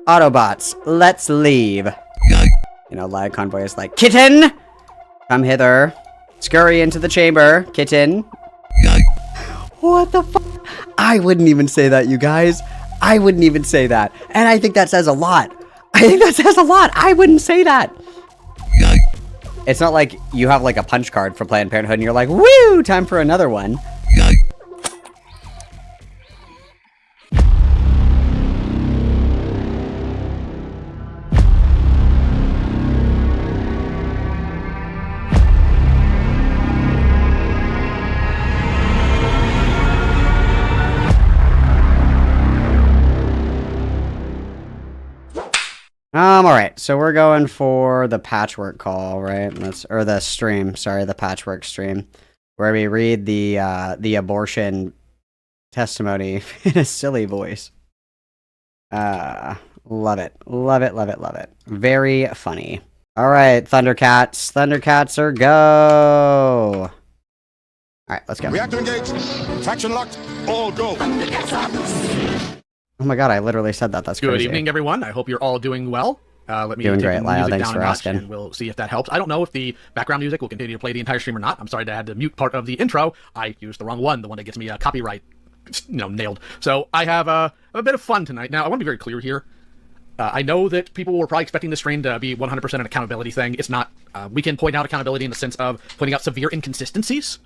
Autobots, let's leave. You know, Lio Convoy is like, kitten! Come hither. Scurry into the chamber, kitten. What the fuck? I wouldn't even say that, you guys. I wouldn't even say that. And I think that says a lot. I wouldn't say that. It's not like you have like a punch card for Planned Parenthood and you're like, woo, time for another one. Alright, so we're going for the patchwork call, right? Or the stream, sorry, the patchwork stream, where we read the abortion testimony in a silly voice. Love it. Love it, love it, love it. Very funny. Alright, Thundercats. Thundercats are go! Alright, let's go. Reactor engaged. Traction locked. All go. Oh my god, I literally said that. That's crazy. Good evening, everyone. I hope you're all doing well. Let me doing take great, the Lio. music Thanks down for a notch, asking. and we'll see if that helps. I don't know if the background music will continue to play the entire stream or not. I'm sorry that I had to mute part of the intro. I used the wrong one, the one that gets me copyright, nailed. So I have a bit of fun tonight. Now, I want to be very clear here. I know that people were probably expecting this stream to be 100% an accountability thing. It's not. We can point out accountability in the sense of pointing out severe inconsistencies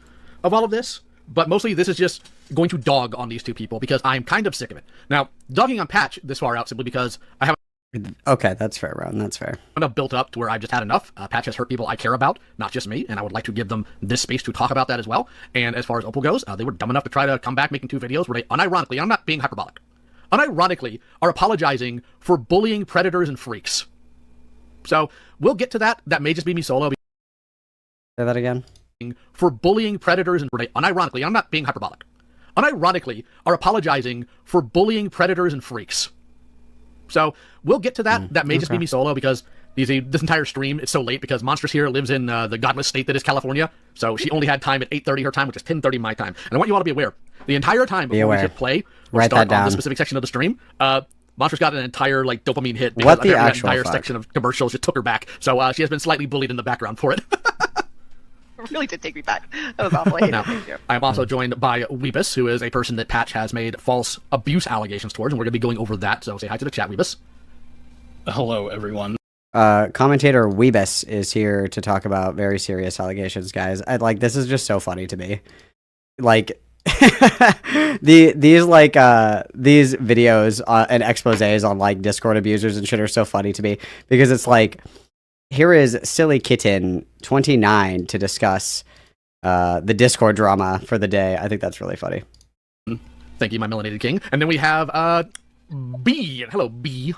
of all of this. But mostly this is just going to dog on these two people because I'm kind of sick of it. Now, dogging on Patch this far out simply because I haven't... Okay, that's fair, Ron. That's fair. Enough built up to where I've just had enough. Patch has hurt people I care about, not just me, and I would like to give them this space to talk about that as well. And as far as Opal goes, they were dumb enough to try to come back making 2 videos where they unironically, and I'm not being hyperbolic, unironically are apologizing for bullying predators and freaks. So, we'll get to that. That may just be me solo. Say that again. For bullying predators and unironically, I'm not being hyperbolic, unironically are apologizing for bullying predators and freaks. So we'll get to that. That may just be me solo because this entire stream is so late because Monstrous here lives in the godless state that is California. So she only had time at 8:30 her time, which is 10:30 my time. And I want you all to be aware. The entire time before we hit play or start on this specific section of the stream, Monstrous got an entire like dopamine hit because what the actual that entire section of commercials just took her back. So she has been slightly bullied in the background for it. It really did take me back. That was awful. Now, I'm also joined by Weebus, who is a person that Patch has made false abuse allegations towards, and we're going to be going over that, so say hi to the chat, Weebus. Hello, everyone. Commentator Weebus is here to talk about very serious allegations, guys. This is just so funny to me. Like, these videos and exposés on, like, Discord abusers and shit are so funny to me, because it's like, here is Silly Kitten 29 to discuss the Discord drama for the day. I think that's really funny. Thank you, my melanated king. And then we have B. Hello, B.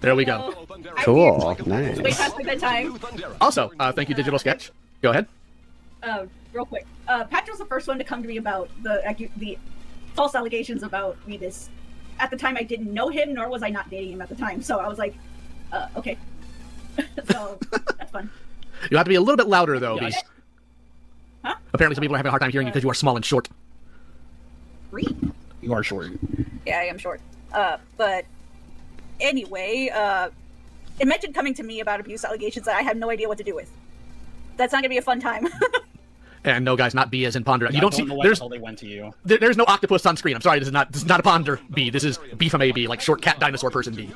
There we go. Cool. Nice. Way past my bedtime. Also, thank you, Digital Sketch. Go ahead. Real quick. Patrick was the first one to come to me about the false allegations about Rebus. At the time, I didn't know him, nor was I not dating him at the time. So I was like, okay. So, that's fun. You'll have to be a little bit louder, though, Yeah. Beast. Huh? Apparently some people are having a hard time hearing you because you are small and short. You are short. Yeah, I am short. But anyway, it mentioned coming to me about abuse allegations that I have no idea what to do with. That's not gonna be a fun time. And no, guys, not B as in ponder. You I don't see. know what There's the hell they went to you. there's no octopus on screen. I'm sorry, this is not a ponder B. This is B from AB, like short cat dinosaur person B.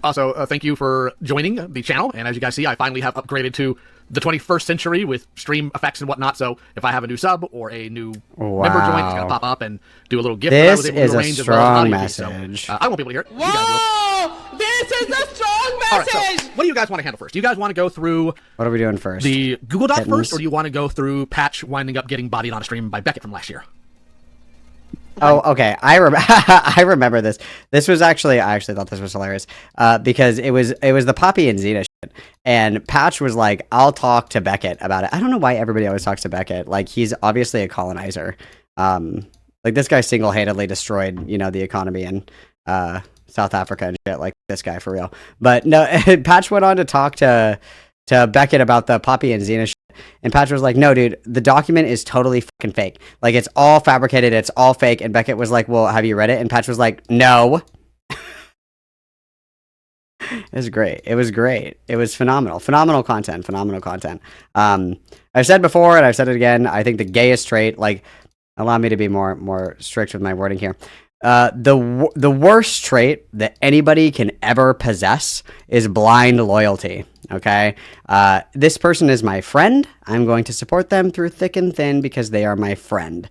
Also, thank you for joining the channel. And as you guys see, I finally have upgraded to the 21st century with stream effects and whatnot. So if I have a new sub or a new member join, it's gonna pop up and do a little gift. This that I was able is to a arrange as well as strong audio message. feed. So, I won't be able to hear it. Whoa! This is a strong message! All right, so what do you guys want to handle first? Do you guys want to go through What are we doing first? the Google Doc Kittens? first, or do you want to go through Patch winding up getting bodied on a stream by Beckett from last year? Oh, okay. I remember this. This was actually, I actually thought this was hilarious, because it was the Poppy and Zena shit, and Patch was like, "I'll talk to Beckett about it." I don't know why everybody always talks to Beckett. Like, he's obviously a colonizer. Like, this guy single-handedly destroyed, you know, the economy in South Africa and shit. Like, this guy for real. But no, Patch went on to talk to Beckett about the Poppy and Zena shit. And Patrick was like, no, dude, the document is totally fucking fake. Like, it's all fabricated. It's all fake. And Beckett was like, well, have you read it? And Patrick was like, no. It was great. It was great. It was phenomenal. Phenomenal content. Phenomenal content. I've said before, and I've said it again, I think the gayest trait, like, allow me to be more strict with my wording here. The worst trait that anybody can ever possess is blind loyalty. Okay? This person is my friend. I'm going to support them through thick and thin because they are my friend.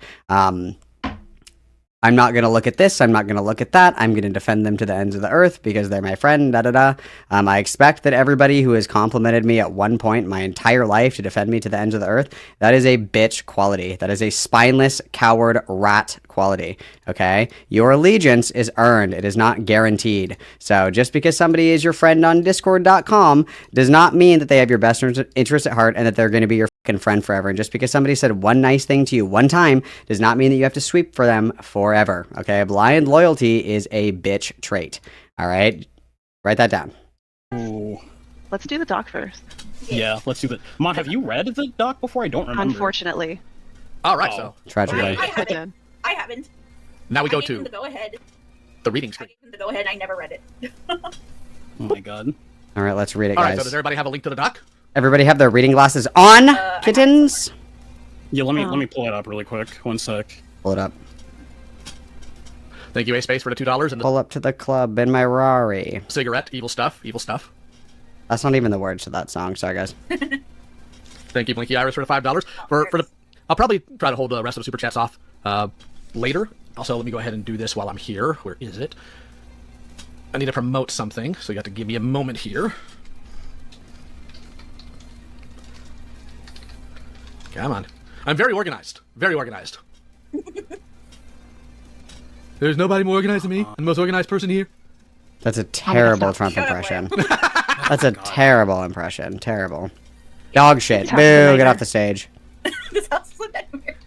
I'm not going to look at this. I'm not going to look at that. I'm going to defend them to the ends of the earth because they're my friend, da-da-da. I expect that everybody who has complimented me at one point my entire life to defend me to the ends of the earth, that is a bitch quality. That is a spineless, coward, rat quality, okay? Your allegiance is earned. It is not guaranteed. So just because somebody is your friend on discord.com does not mean that they have your best interest at heart and that they're going to be your fucking friend forever. And just because somebody said one nice thing to you one time does not mean that you have to sweep for them forever, okay? Blind loyalty is a bitch trait, all right? Write that down. Ooh. Let's do the doc first. Yeah, let's do that. Mon, have you read the doc before? I don't remember. Unfortunately. All right, Oh. so Tragically. I did. I haven't. now we go I gave him to the go ahead. the reading I screen. gave him the go ahead. I never read it. Oh my god. All right, let's read it, All guys. right, so does everybody have a link to the doc? Everybody have their reading glasses on, kittens? Yeah, let me pull it up really quick. One sec. Pull it up. Thank you, A-Space, for the $2 and the Pull up to the club in my Rari. cigarette. Evil stuff. Evil stuff. That's not even the words to that song. Sorry, guys. Thank you, Blinky Iris, for the $5. For the, I'll probably try to hold the rest of the super chats off later. Also, let me go ahead and do this while I'm here. Where is it? I need to promote something, so you have to give me a moment here. Come on. I'm very organized. Very organized. There's nobody more organized than me. I'm the most organized person here. That's a terrible stop. Trump Shut up, impression. That's a terrible impression. Terrible. Dog shit. Boo, get off the stage. This house is a nightmare.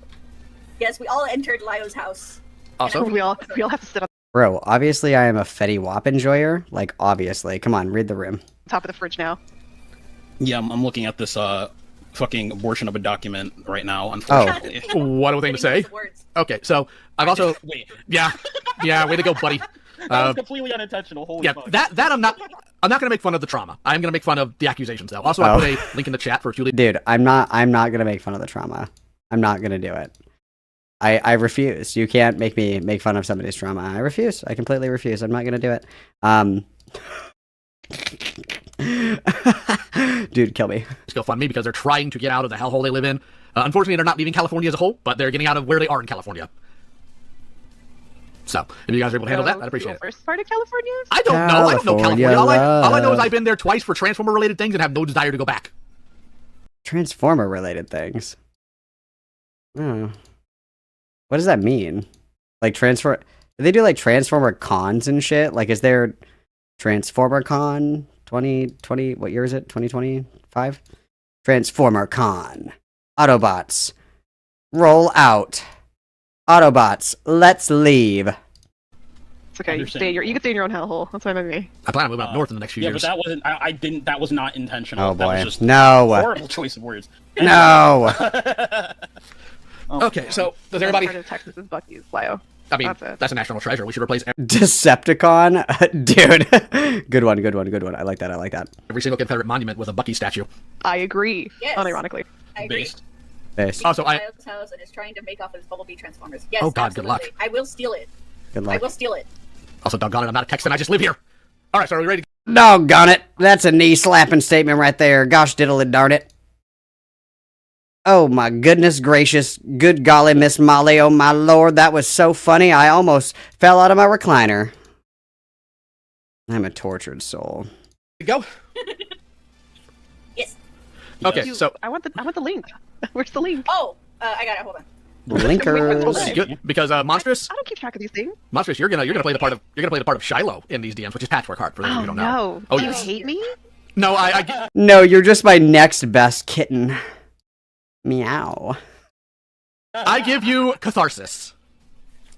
Yes, we all entered Lio's house. Also, We all have to sit on Bro, obviously I am a Fetty Wap enjoyer. Like, obviously. Come on, read the room. top of the fridge now. Yeah, I'm looking at this fucking abortion of a document right now, unfortunately. what do we think to say? The words. Okay, so I've also... Wait. Yeah, way to go, buddy. That was completely unintentional. Holy Yeah, fuck. that I'm not gonna make fun of the trauma. I'm gonna make fun of the accusations, though. Also, I put a link in the chat for Julie. Dude, I'm not gonna make fun of the trauma. I'm not gonna do it. I refuse. You can't make me make fun of somebody's trauma. I refuse. I completely refuse. I'm not gonna do it. Dude, kill me. It's GoFundMe because they're trying to get out of the hellhole they live in. Unfortunately, they're not leaving California as a whole, but they're getting out of where they are in California. So, if you guys are able to handle that, I'd appreciate it. First part of California? I don't know. I don't know California California. All I know is love. I've been there twice for Transformer-related things and have no desire to go back. Transformer related things. Oh. What does that mean? Like do they do like Transformer cons and shit? Like, is there Transformer Con 2020? What year is it? 2025? Transformer Con. Autobots. Roll out. Autobots, let's leave. It's okay. You can stay in your own hellhole. That's fine by me. I plan on moving up north in the next few Yeah, years. but that wasn't. I didn't. That was not intentional. Oh That was boy. just No. horrible choice of words. No. Okay, so does everybody... Part of Texas is Bucky's, Lio. I mean, That's it. that's a national treasure. We should replace Decepticon? Dude. Good one. I like that. every single Confederate monument with a Bucky statue. I agree. Yes. Unironically. I agree. Based. Base. Also, Lio's house and is trying to make off his Bumblebee Transformers. Yes, Oh, God, good luck. absolutely. I will steal it. Good I luck. will steal it. Also, doggone it, I'm not a Texan. I just live here. All right, so are we ready to... Doggone it. That's a knee-slapping statement right there. Gosh diddle it, darn it. Oh my goodness gracious. Good golly, Miss Molly. Oh my lord, that was so funny. I almost fell out of my recliner. I'm a tortured soul. go? Yes. Okay, so... I want the link. Where's the link? Oh, I got it. Hold on. Blinkers. Good, because Monstrous, I don't keep track of these things. Monstrous, you're gonna play the part of Shiloh in these DMs, which is Patchwork Heart for those of you who don't know. No. Oh, Do you yes. hate me? No, I No, you're just my next best kitten. Meow. give you catharsis.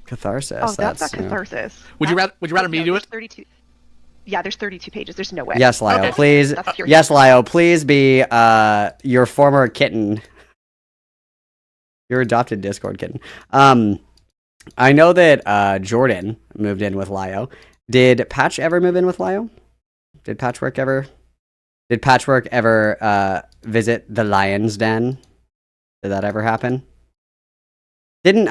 Catharsis. Oh, that's not catharsis. Would you rather me do it? 32. Yeah, there's 32 pages. There's no way. Yes, Lio, Okay. please. That's pure Yes, Lio, please be your former kitten. Your adopted Discord kitten. I know that Jordan moved in with Lio. Did Patch ever move in with Lio? Did Patchwork ever visit the Lion's Den? Did that ever happen? Didn't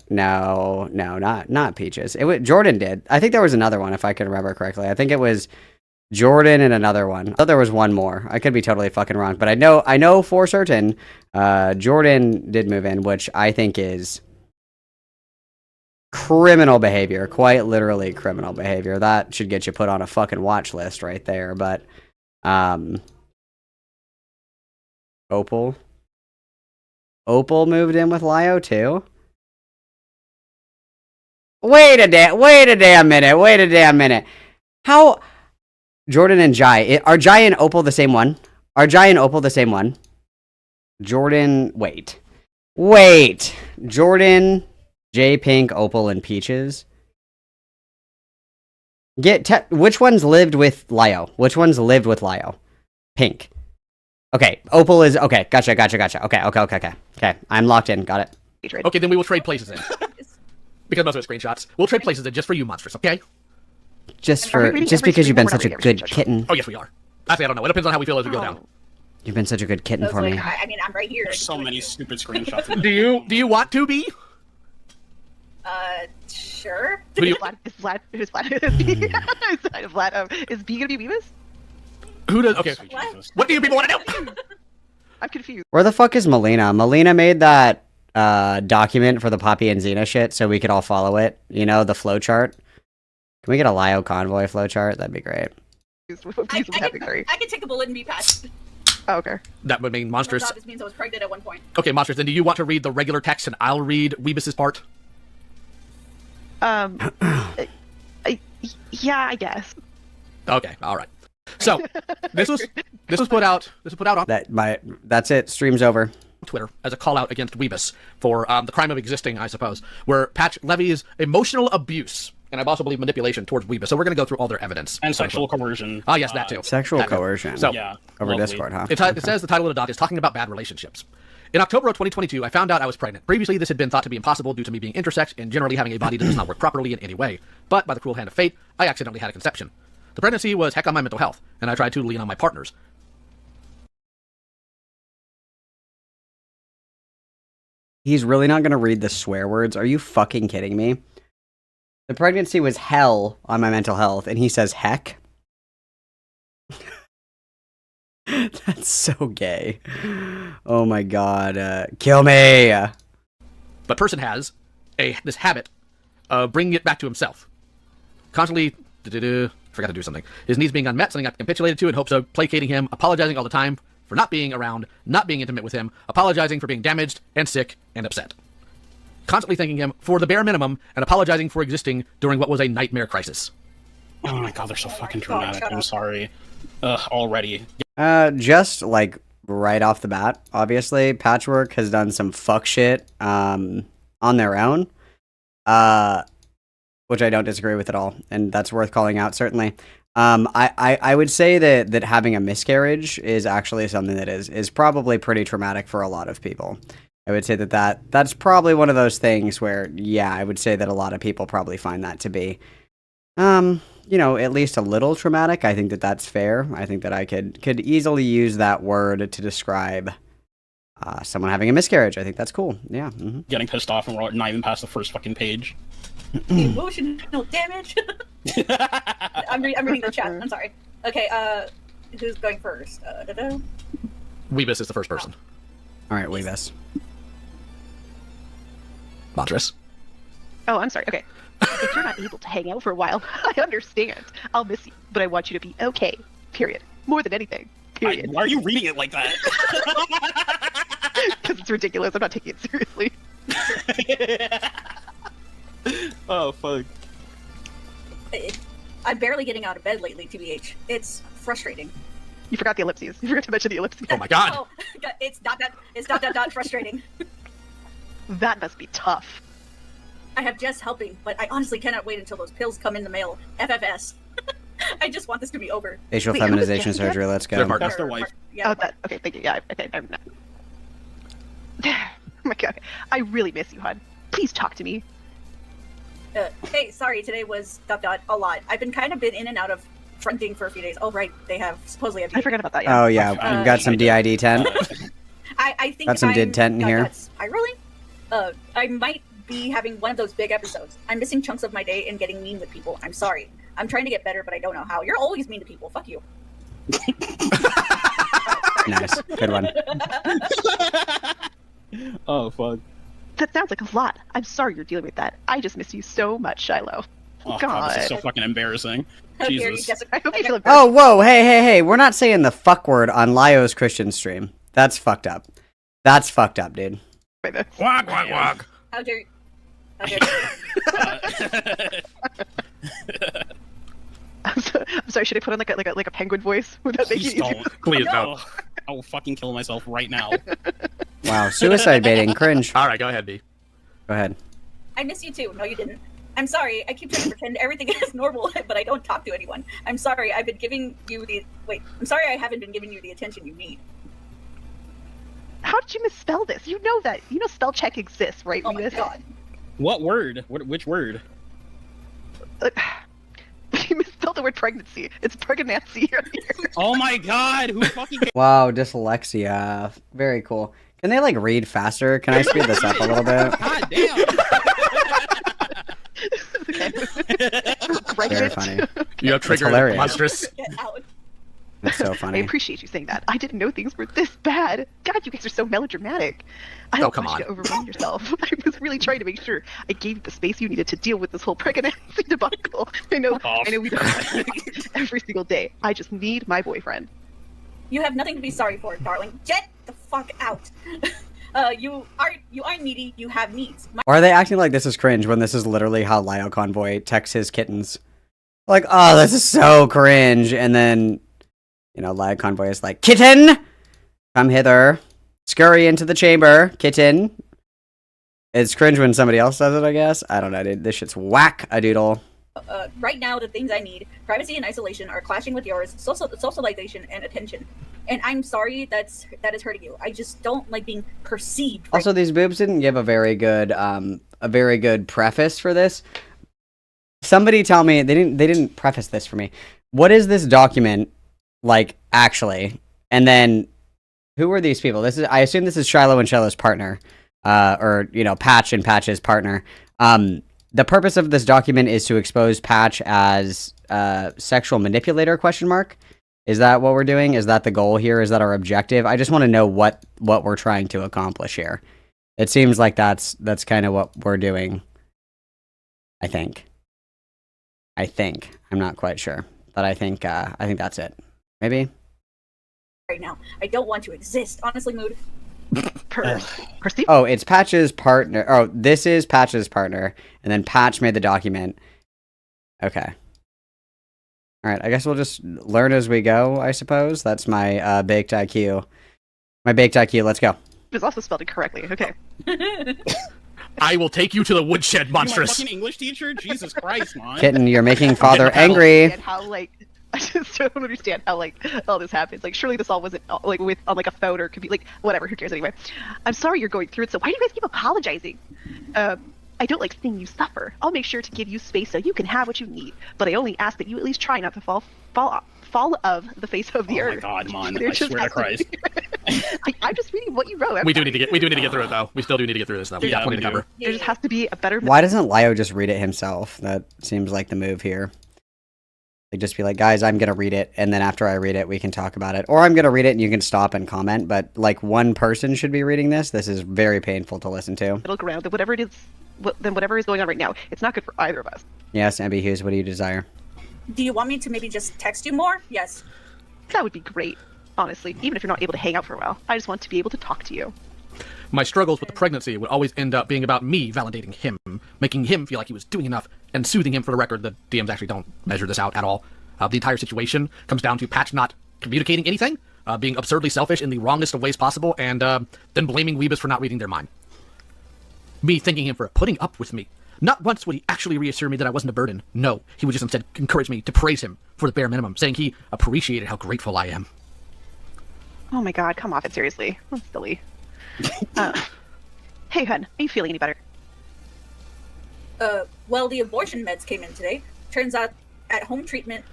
no, not Peaches. Jordan did. I think there was another one if I can remember correctly. I think it was Jordan and another one. I thought there was one more. I could be totally fucking wrong, but I know for certain Jordan did move in, which I think is criminal behavior, quite literally criminal behavior. That should get you put on a fucking watch list right there. But Opal moved in with Lio too. Wait a damn minute. How Jordan and Jai, are Jai and Opal the same one? Are Jai and Opal the same one? Jordan, wait. Jordan, J Pink, Opal, and Peaches. Which ones lived with Lio? Pink. Okay, Opal is okay. Gotcha. Okay, I'm locked in. Got it. Okay, then we will trade places in. Because most of the screenshots. We'll trade places in just for you, monstrous, okay? Just Are we reading every because you've been screen? such a We're not reading good every kitten. Oh, yes, we are. Actually, I don't know. It depends on how we feel as we go down. You've been such a good kitten I was for like, me. I mean, I'm right here. There's so many stupid screenshots. Do you want to be? Sure. Who do you, Is Vlad? Is B gonna be Weebus? who does? Okay. What? What do you people want to do? I'm confused. Where the fuck is Melina? Melina made that document for the Poppy and Zena shit so we could all follow it. You know, the flowchart. Can we get a Lio Convoy flowchart? That'd be great. I can take a bullet and be patched. Oh, okay. That would mean monstrous. This means I was pregnant at one point. Okay, monstrous. Then do you want to read the regular text and I'll read Weebus's part? Yeah, I guess. Okay, all right. So this was put out on That's it. Stream's over. Twitter as a call out against Weebus for the crime of existing, I suppose, where Patch levies emotional abuse and I also believe manipulation towards Weebus. So we're going to go through all their evidence. And sexual coercion. Ah, yes, that too. Sexual That too. coercion. So Yeah. Over lovely. Discord, huh? it says the title of the doc is talking about bad relationships. In October of 2022, I found out I was pregnant. Previously, this had been thought to be impossible due to me being intersex and generally having a body that does not work properly in any way. But by the cruel hand of fate, I accidentally had a conception. The pregnancy was heck on my mental health, and I tried to lean on my partners. He's really not going to read the swear words. Are you fucking kidding me? The pregnancy was hell on my mental health, and he says heck? That's so gay. Oh my god. Kill me! But person has this habit of bringing it back to himself. Constantly, forgot to do something. His needs being unmet, something I capitulated to in hopes of placating him, apologizing all the time for not being around, not being intimate with him, apologizing for being damaged and sick and upset. Constantly thanking him for the bare minimum and apologizing for existing during what was a nightmare crisis. Oh my god, they're so fucking dramatic. I'm sorry. Already. Just like right off the bat, obviously, Patchwork has done some fuck shit on their own, which I don't disagree with at all, and that's worth calling out, certainly. I would say that having a miscarriage is actually something that is probably pretty traumatic for a lot of people. I would say that's probably one of those things where, yeah, I would say that a lot of people probably find that to be, you know, at least a little traumatic. I think that that's fair. I think that I could easily use that word to describe someone having a miscarriage. I think that's cool. Yeah. Mm-hmm. Getting pissed off and we're not even past the first fucking page. Emotional damage. I'm reading the chat. I'm sorry. Okay, who's going first? Weebus is the first person. All right, Weebus. Monstrous. Oh, I'm sorry. Okay. If you're not able to hang out for a while, I understand. I'll miss you, but I want you to be okay. Period. More than anything. Period. Why are you reading it like that? Because it's ridiculous. I'm not taking it seriously. Oh, fuck. I'm barely getting out of bed lately, TBH. It's frustrating. You forgot the ellipses. You forgot to mention the ellipses. Oh my god. Oh, it's dot frustrating. That must be tough. I have Jess helping, but I honestly cannot wait until those pills come in the mail. FFS. I just want this to be over. Facial Wait, who was feminization Jen surgery, let's Their go. partner. That's their wife. Yeah. Oh, that. Okay, thank you. Yeah, okay, I'm not. Oh my god, I really miss you, hon. Please talk to me. Hey, sorry, today was ... a lot. I've been in and out of fronting for a few days. Oh, right, they have supposedly have. I forgot about that. Yeah. Oh yeah, we've got some DID 10. I think Got some did tent in here. Spiraling. I might be having one of those big episodes. I'm missing chunks of my day and getting mean with people. I'm sorry. I'm trying to get better, but I don't know how. You're always mean to people. Fuck you. Nice, good one. Oh fuck. That sounds like a lot. I'm sorry you're dealing with that. I just miss you so much, Shiloh. Oh God. god, this is so fucking embarrassing. How dare you, Jesus. Jessica. I hope you feel embarrassed. Oh whoa, hey, we're not saying the fuck word on Lio's Christian stream. That's fucked up. That's fucked up, dude. By the- Wag, wag, wag. How dare you? How dare you? I'm sorry. Should I put on like a penguin voice? Would that make Please you easier? don't. Please No. don't. I will fucking kill myself right now. Wow, suicide baiting, cringe. All right, go ahead, B. Go ahead. I miss you too. No, you didn't. I'm sorry. I keep trying to pretend everything is normal, but I don't talk to anyone. I'm sorry. I've been giving you the... Wait. I'm sorry I haven't been giving you the attention you need. How did you misspell this? You know that. You know spell check exists, right? Oh my Venus? god. What word? Which word? You misspelled the word pregnancy. It's pregnancy here. Oh my god, who fucking Wow, dyslexia. Very cool. Can they like read faster? Can I speed this up a little bit? God damn. Very Pregnant. funny. You have triggered hilarious. monstrous. Get out. That's so I funny. appreciate you saying that. I didn't know things were this bad. God, you guys are so melodramatic. I Oh, don't come want you on. to overwhelm yourself. I was really trying to make sure I gave you the space you needed to deal with this whole pregnancy debacle. I know we do it every single day. I just need my boyfriend. You have nothing to be sorry for, darling. Get the fuck out. You are needy. You have needs. Or are they acting like this is cringe when this is literally how Lio Convoy texts his kittens? Like, oh, this is so cringe. And then, you know, Lio Convoy is like, kitten, come hither. Scurry into the chamber, kitten. It's cringe when somebody else does it, I guess. I don't know, dude. This shit's whack-a-doodle. Right now, the things I need, privacy and isolation, are clashing with yours, socialization and attention. And I'm sorry that is hurting you. I just don't like being perceived. Right? Also, these boobs didn't give a very good preface for this. Somebody tell me, they didn't preface this for me. What is this document, like, actually? And then, who are these people? I assume this is Shiloh and Shiloh's partner. Or, you know, Patch and Patch's partner. The purpose of this document is to expose Patch as sexual manipulator, ? Is that what we're doing? Is that the goal here? Is that our objective? I just want to know what we're trying to accomplish here. It seems like that's kind of what we're doing. I think. I'm not quite sure. But I think that's it. Maybe? Right now, I don't want to exist. Honestly, mood. Perceive? Oh, it's Patch's partner. Oh, this is Patch's partner. And then Patch made the document. Okay. Alright, I guess we'll just learn as we go, I suppose. That's my baked IQ. My baked IQ, let's go. It was also spelled incorrectly. Okay. I will take you to the woodshed, my monstrous. fucking English teacher? Jesus Christ, man. Kitten, you're making father angry. And how I just don't understand how all this happens. Like, surely this all wasn't on a phone or could be whatever. Who cares anyway? I'm sorry you're going through it. So why do you guys keep apologizing? I don't like seeing you suffer. I'll make sure to give you space so you can have what you need. But I only ask that you at least try not to fall of the face of the Oh earth. my god, man. There I just swear to has Christ. I'm just reading what you wrote. We do need to get through it though. We still do need to get through this though. We got Yeah, plenty we to do. cover. There just has to be a better. Why doesn't Lio just read it himself? That seems like the move here. Like, just be like, guys, I'm gonna read it, and then after I read it, we can talk about it. Or I'm gonna read it and you can stop and comment, but like one person should be reading this. This is very painful to listen to. middle ground. That whatever it is, whatever is going on right now, it's not good for either of us. Yes, MB Hughes, what do you desire? Do you want me to maybe just text you more? Yes. That would be great, honestly. Even if you're not able to hang out for a while, I just want to be able to talk to you. My struggles with the pregnancy would always end up being about me validating him, making him feel like he was doing enough, and soothing him. For the record, the DMs actually don't measure this out at all. The entire situation comes down to Patch not communicating anything, being absurdly selfish in the wrongest of ways possible, and then blaming Weebus for not reading their mind. Me thanking him for putting up with me, Not once would he actually reassure me that I wasn't a burden. No, he would just instead encourage me to praise him for the bare minimum, saying he appreciated how grateful I am. Oh my god, come off it, seriously. That's silly. Hey, hun, are you feeling any better? Well, the abortion meds came in today. Turns out at-home treatment...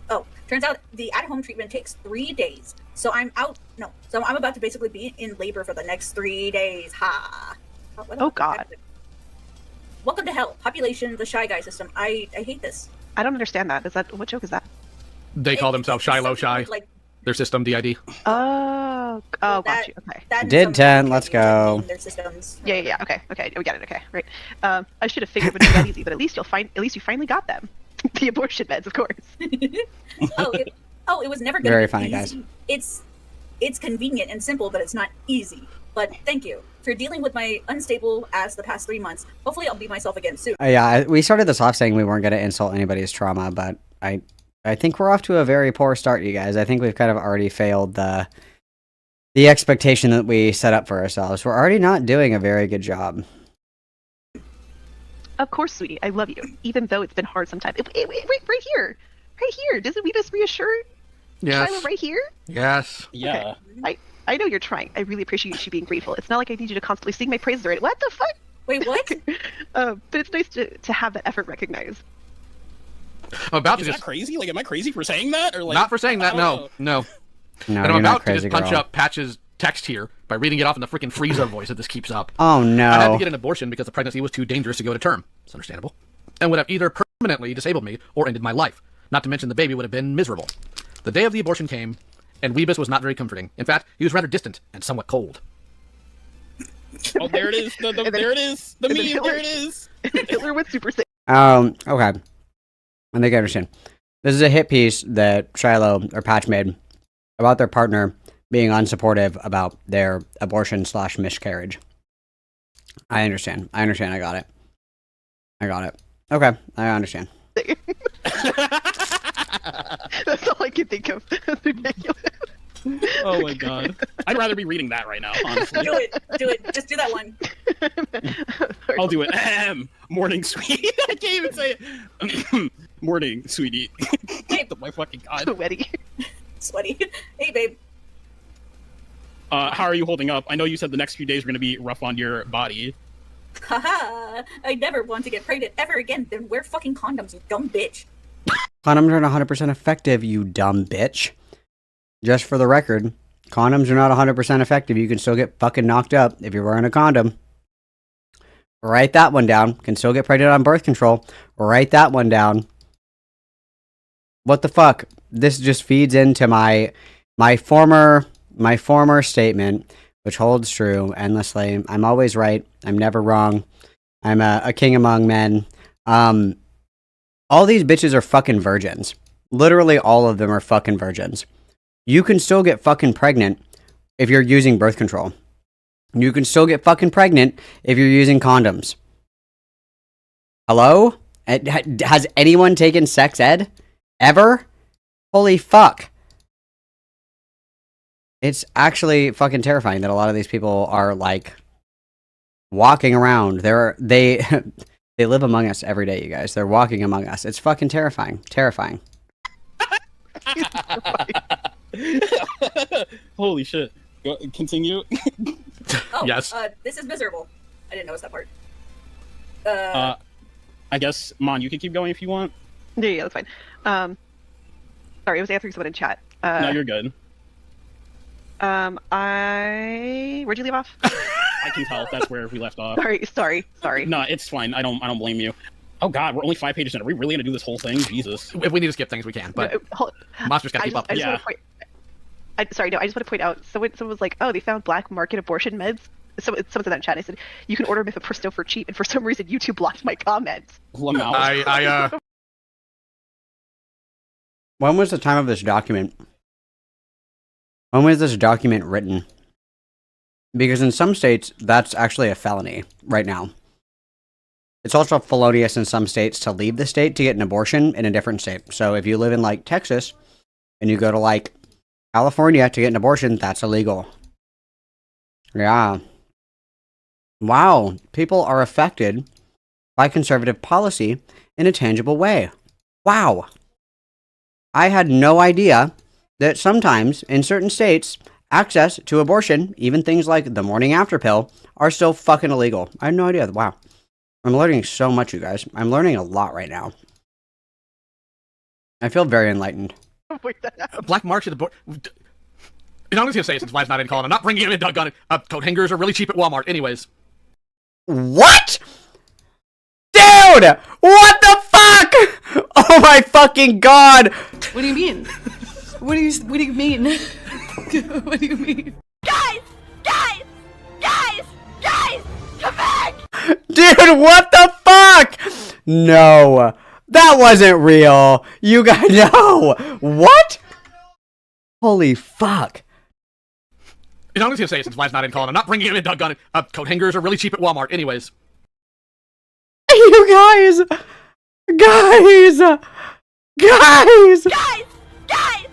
Oh, turns out the at-home treatment takes 3 days. So I'm about to basically be in labor for the next 3 days. Ha! Oh god. Welcome to hell. Population, the Shy Guy system. I hate this. I don't understand that. What joke is that? They call themselves Shiloh Shy. Like, Their system, DID. Oh, got you. Okay. Did 10, let's go. Their systems. Yeah. Okay. We got it. Okay, right. I should have figured it would be that easy, but at least you finally got them. The abortion meds, of course. It was never gonna Very be funny, easy. guys. It's convenient and simple, but it's not easy. But thank you for dealing with my unstable ass the past 3 months. Hopefully I'll be myself again soon. Yeah, we started this off saying we weren't going to insult anybody's trauma, but I think we're off to a very poor start, you guys. I think we've kind of already failed the expectation that we set up for ourselves. We're already not doing a very good job. Of course, sweetie. I love you, even though it's been hard sometimes. Right here. Doesn't we just reassure Yes. Shiloh right here? Yes. Yeah. Okay. I know you're trying. I really appreciate you being grateful. It's not like I need you to constantly sing my praises already. What the fuck? Wait, what? But it's nice to have that effort recognized. I'm about Is to that just... crazy? Like, am I crazy for saying that? Or like, Not for saying that, I no. don't No. No, And I'm you're not about to crazy, just punch girl. up Patch's text here by reading it off in the freaking Frieza voice if this keeps up. Oh, no. I had to get an abortion because the pregnancy was too dangerous to go to term. It's understandable. And would have either permanently disabled me or ended my life. Not to mention the baby would have been miserable. The day of the abortion came, and Weebus was not very comforting. In fact, he was rather distant and somewhat cold. know. Oh, there it is. There it is. The meme. There it is. Hitler with Super Saiyan. Okay. I think I understand. This is a hit piece that Shiloh or Patch made about their partner being unsupportive about their abortion/miscarriage. I understand. I got it. Okay, I understand. That's all I can think of. That's ridiculous. Oh my god. I'd rather be reading that right now, honestly. Do it. Just do that one. I'll do it. Morning, sweetie. I can't even say it. Morning, sweetie. Oh my fucking god. Sweaty. Sweaty. Hey, babe. How are you holding up? I know you said the next few days were gonna be rough on your body. Haha. I never want to get pregnant ever again. Then wear fucking condoms, you dumb bitch. Condoms are not 100% effective, you dumb bitch. Just for the record, condoms are not 100% effective. You can still get fucking knocked up if you're wearing a condom. Write that one down. Can still get pregnant on birth control. Write that one down. What the fuck? This just feeds into my former statement, which holds true endlessly. I'm always right. I'm never wrong. I'm a king among men. All these bitches are fucking virgins. Literally all of them are fucking virgins. You can still get fucking pregnant if you're using birth control. You can still get fucking pregnant if you're using condoms. Hello? Has anyone taken sex ed? Ever? Holy fuck. It's actually fucking terrifying that a lot of these people are like walking around. They live among us every day, you guys. They're walking among us. It's fucking terrifying. Terrifying. Holy shit. Continue. Oh, Yes. This is miserable. I didn't notice that part. I guess, Mon, you can keep going if you want. Yeah, that's fine. Sorry, I was answering someone in chat. No, you're good. Where'd you leave off? I can tell. That's where we left off. Sorry. No, it's fine. I don't blame you. Oh god, we're only 5 pages in. Are we really gonna do this whole thing? Jesus. If we need to skip things, we can, but monsters gotta keep up. I just Yeah. want to point. I just want to point out. Someone was like, "Oh, they found black market abortion meds." Someone said that in chat. I said, "You can order mifepristone for cheap," and for some reason, YouTube blocked my comments. Lamau. When was the time of this document? When was this document written? Because in some states, that's actually a felony right now. It's also felonious in some states to leave the state to get an abortion in a different state. So if you live in, like, Texas, and you go to, like, California to get an abortion, that's illegal. Yeah. Wow. People are affected by conservative policy in a tangible way. Wow. I had no idea that sometimes in certain states, access to abortion, even things like the morning after pill, are still fucking illegal. I had no idea. Wow. I'm learning so much, you guys. I'm learning a lot right now. I feel very enlightened. Black marks at the board. You know, I'm just gonna say, since Vlad's not in calling, I'm not bringing him in, doggone it. Coat hangers are really cheap at Walmart. Anyways. What? Dude! What the fuck? Oh my fucking god! What do you mean? What do you mean? What do you mean? Guys! Guys! Guys! Guys! Come back! Dude, what the fuck? No. That wasn't real. You guys, no. What? Holy fuck. You know, I'm just gonna say, since Vlad's not in calling, I'm not bringing him in, doggone it. Coat hangers are really cheap at Walmart. Anyways. You guys! Guys! Guys! Guys! Guys!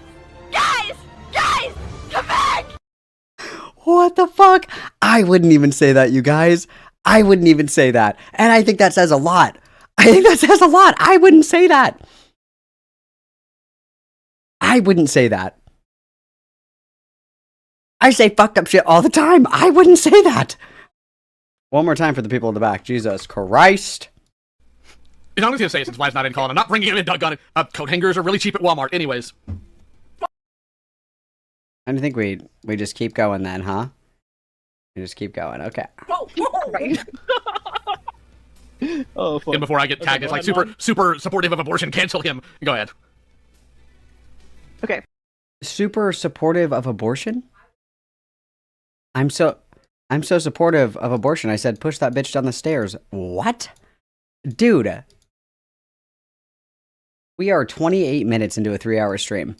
Guys! Guys! Come back! What the fuck? I wouldn't even say that, you guys. I wouldn't even say that. And I think that says a lot. I think that says a lot. I wouldn't say that. I wouldn't say that. I say fucked up shit all the time. I wouldn't say that. One more time for the people in the back. Jesus Christ. You know, I'm just gonna say, since Vlad's not in calling, I'm not bringing him in, doggone it. Coat hangers are really cheap at Walmart. Anyways. I think we just keep going then, huh? We just keep going. Okay. Oh, right. Oh, fuck. And before I get tagged as like super supportive of abortion, cancel him. Go ahead. Okay. Super supportive of abortion? I'm so supportive of abortion. I said push that bitch down the stairs. What? Dude. We are 28 minutes into a 3-hour stream.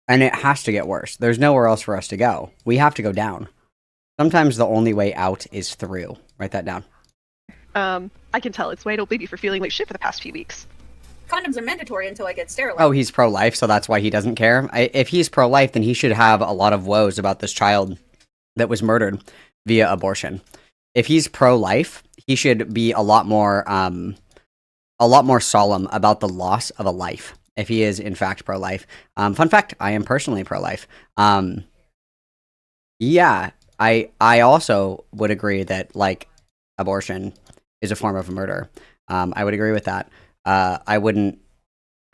And it has to get worse. There's nowhere else for us to go. We have to go down. Sometimes the only way out is through. Write that down. I can tell it's why I don't blame you for feeling like shit for the past few weeks. Condoms are mandatory until I get sterilized. Oh, he's pro-life, so that's why he doesn't care. If he's pro-life, then he should have a lot of woes about this child that was murdered via abortion. If he's pro-life, he should be a lot more solemn about the loss of a life. If he is in fact pro-life. Fun fact: I am personally pro-life. Yeah, I also would agree that like abortion is a form of murder. I would agree with that. I wouldn't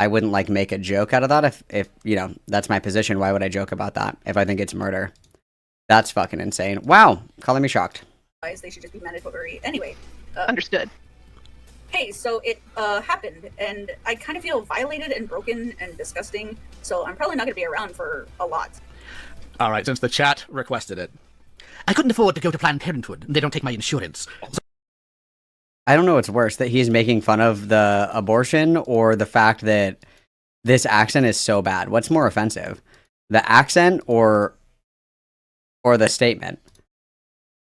like make a joke out of that if you know that's my position. Why would I joke about that if I think it's murder? That's fucking insane. Wow, calling me shocked. They should just be mandatory anyway. Understood. Hey, so it happened, and I kind of feel violated and broken and disgusting, so I'm probably not going to be around for a lot. Alright, since the chat requested it. I couldn't afford to go to Planned Parenthood. They don't take my insurance. I don't know what's worse, that he's making fun of the abortion or the fact that this accent is so bad. What's more offensive? The accent or the statement?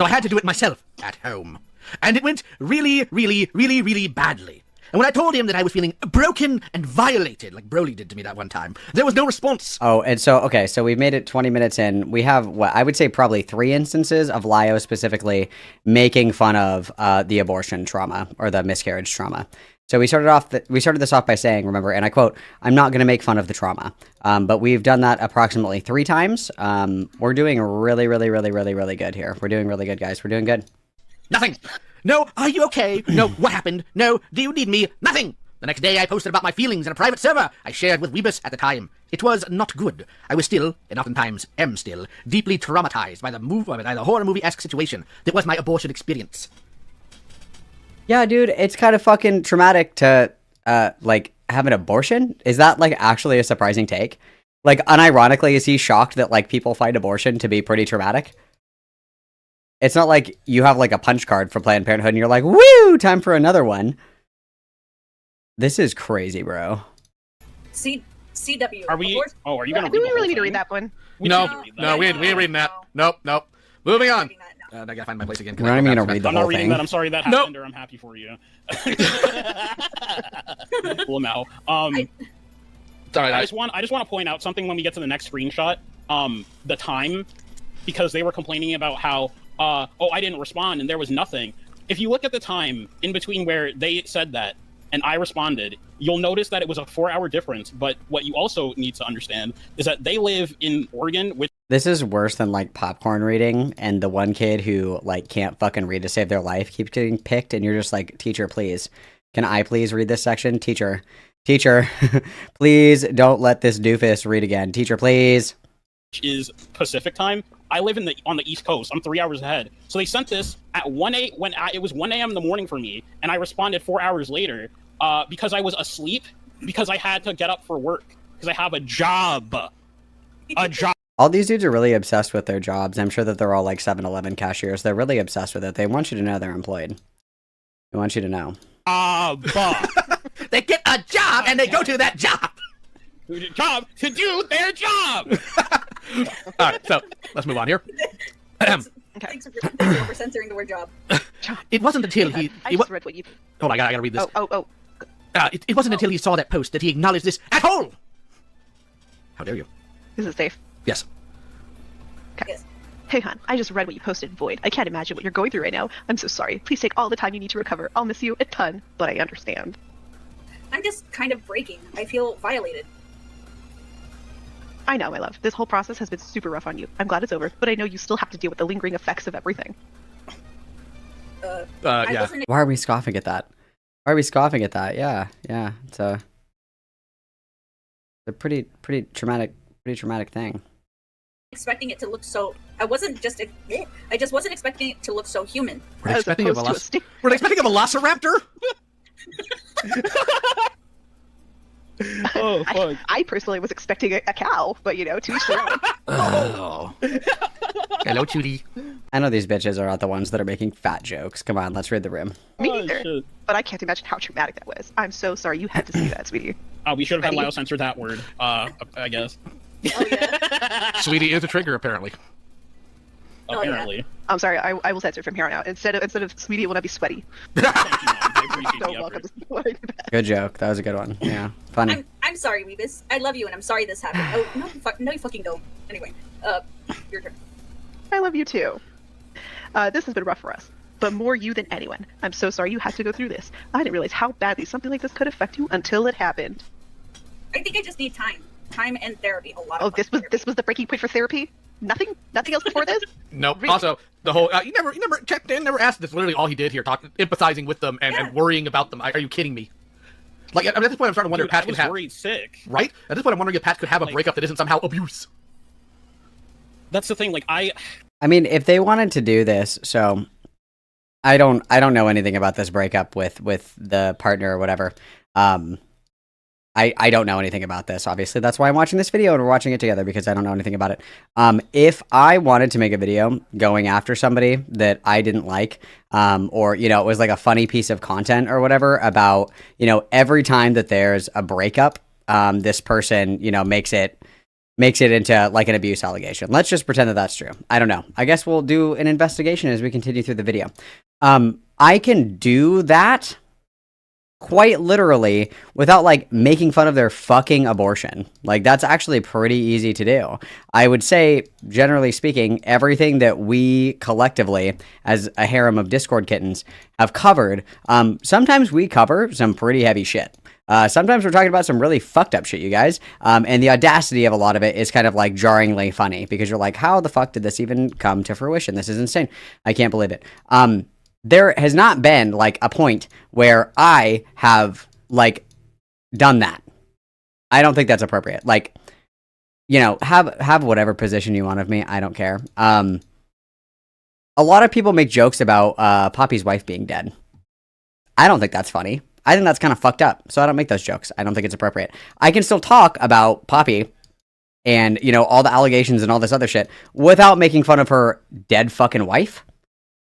So I had to do it myself at home. And it went really, really, really, really badly. And when I told him that I was feeling broken and violated, like Broly did to me that one time, there was no response. Oh, and so, okay, so we've made it 20 minutes in. We have, what, I would say probably 3 instances of Lio specifically making fun of the abortion trauma, or the miscarriage trauma. So we started this off by saying, remember, and I quote, "I'm not going to make fun of the trauma." But we've done that approximately 3 times. We're doing really, really, really, really, really good here. We're doing really good, guys. We're doing good. Nothing. No, are you okay? No, what happened? No, do you need me? Nothing. The next day I posted about my feelings in a private server I shared with Weebus at the time. It was not good. I was still, and oftentimes am still, deeply traumatized by the horror movie-esque situation that was my abortion experience. Yeah, dude, it's kind of fucking traumatic to, like, have an abortion. Is that, like, actually a surprising take? Like, unironically, is he shocked that, like, people find abortion to be pretty traumatic? It's not like you have, like, a punch card for Planned Parenthood and you're like, woo, time for another one. This is crazy, bro. CW. Are we? Oh, are you gonna? Do we really need to read that one? No, we ain't reading that. Nope. Moving on. I gotta find my place again. We're not even gonna read the I'm whole not reading thing. that. I'm sorry that happened, or I'm happy for you. Well, now, Sorry, I just want to point out something when we get to the next screenshot. The time, because they were complaining about how, oh, I didn't respond and there was nothing. if you look at the time in between where they said that and I responded, you'll notice that it was a 4-hour difference. But what you also need to understand is that they live in Oregon, which This is worse than like popcorn reading, and the one kid who like can't fucking read to save their life keeps getting picked, and you're just like, teacher, please, can I please read this section? Teacher, please don't let this doofus read again. Teacher, please. is Pacific time. I live on the East Coast. I'm 3 hours ahead. So they sent this at it was 1 a.m. in the morning for me, and I responded 4 hours later because I was asleep because I had to get up for work because I have a job. All these dudes are really obsessed with their jobs. I'm sure that they're all like 7-Eleven cashiers. They're really obsessed with it. They want you to know they're employed. They want you to know. They get a job and they go to that job. Job to do their job. All right, so let's move on here. Thanks for censoring the word job. It wasn't until he. I just read what you. Hold on, I gotta read this. Oh. It wasn't until he saw that post that he acknowledged this at all. How dare you? This is safe. Yes. Okay. Yes. Hey, hon, I just read what you posted, Void. I can't imagine what you're going through right now. I'm so sorry. Please take all the time you need to recover. I'll miss you a ton, but I understand. I'm just kind of breaking. I feel violated. I know, my love. This whole process has been super rough on you. I'm glad it's over, but I know you still have to deal with the lingering effects of everything. Yeah. Why are we scoffing at that? Why are we scoffing at that? Yeah. It's a pretty traumatic thing. Expecting it to look so. I just wasn't expecting it to look so human. We're As expecting a opposed to a We're expecting a velociraptor. Oh, fuck. I personally was expecting a cow, but to each their own. Oh. Hello, Judy. I know these bitches are not the ones that are making fat jokes. Come on, let's read the room. Me Oh, neither. shit. But I can't imagine how traumatic that was. I'm so sorry you had to see that, sweetie. We should have had Ready? Lio censor that word. I guess. Oh yeah. Sweetie is a trigger, apparently. Oh, yeah. Apparently. I'm sorry. I will censor from here on out. Instead of sweetie, it will not be sweaty. Thank you, Mom. I appreciate So the welcome. effort. Good joke. That was a good one. Yeah, funny. I'm sorry, Weebus. I love you, and I'm sorry this happened. Oh no, you fucking don't. Anyway, your turn. I love you too. This has been rough for us, but more you than anyone. I'm so sorry you had to go through this. I didn't realize how badly something like this could affect you until it happened. I think I just need time and therapy. A lot. Oh, Of this was the breaking point for therapy. Nothing else before this. Nope. Really? Also, the whole you never checked in, never asked. That's literally all he did here, empathizing with them and worrying about them. Are you kidding me? Like at this point, I'm starting to wonder if Dude, I Pat could was have worried sick. right. At this point, I'm wondering if Pat could have a Like- breakup that isn't somehow abuse. That's the thing. Like I mean, if they wanted to do this, so I don't know anything about this breakup with the partner or whatever. I don't know anything about this, obviously. That's why I'm watching this video and we're watching it together, because I don't know anything about it. If I wanted to make a video going after somebody that I didn't like, or, it was like a funny piece of content or whatever about, every time that there's a breakup, this person, makes it into like an abuse allegation. Let's just pretend that that's true. I don't know. I guess we'll do an investigation as we continue through the video. I can do that quite literally without like making fun of their fucking abortion. Like that's actually pretty easy to do. I would say, generally speaking, everything that we collectively as a harem of Discord kittens have covered, sometimes we cover some pretty heavy shit. Sometimes we're talking about some really fucked up shit, you guys. And the audacity of a lot of it is kind of like jarringly funny, because you're like, how the fuck did this even come to fruition? This is insane. I can't believe it. There has not been like a point where I have like done that. I don't think that's appropriate. Like, have whatever position you want of me. I don't care. A lot of people make jokes about Poppy's wife being dead. I don't think that's funny. I think that's kind of fucked up. So I don't make those jokes. I don't think it's appropriate. I can still talk about Poppy and, all the allegations and all this other shit without making fun of her dead fucking wife.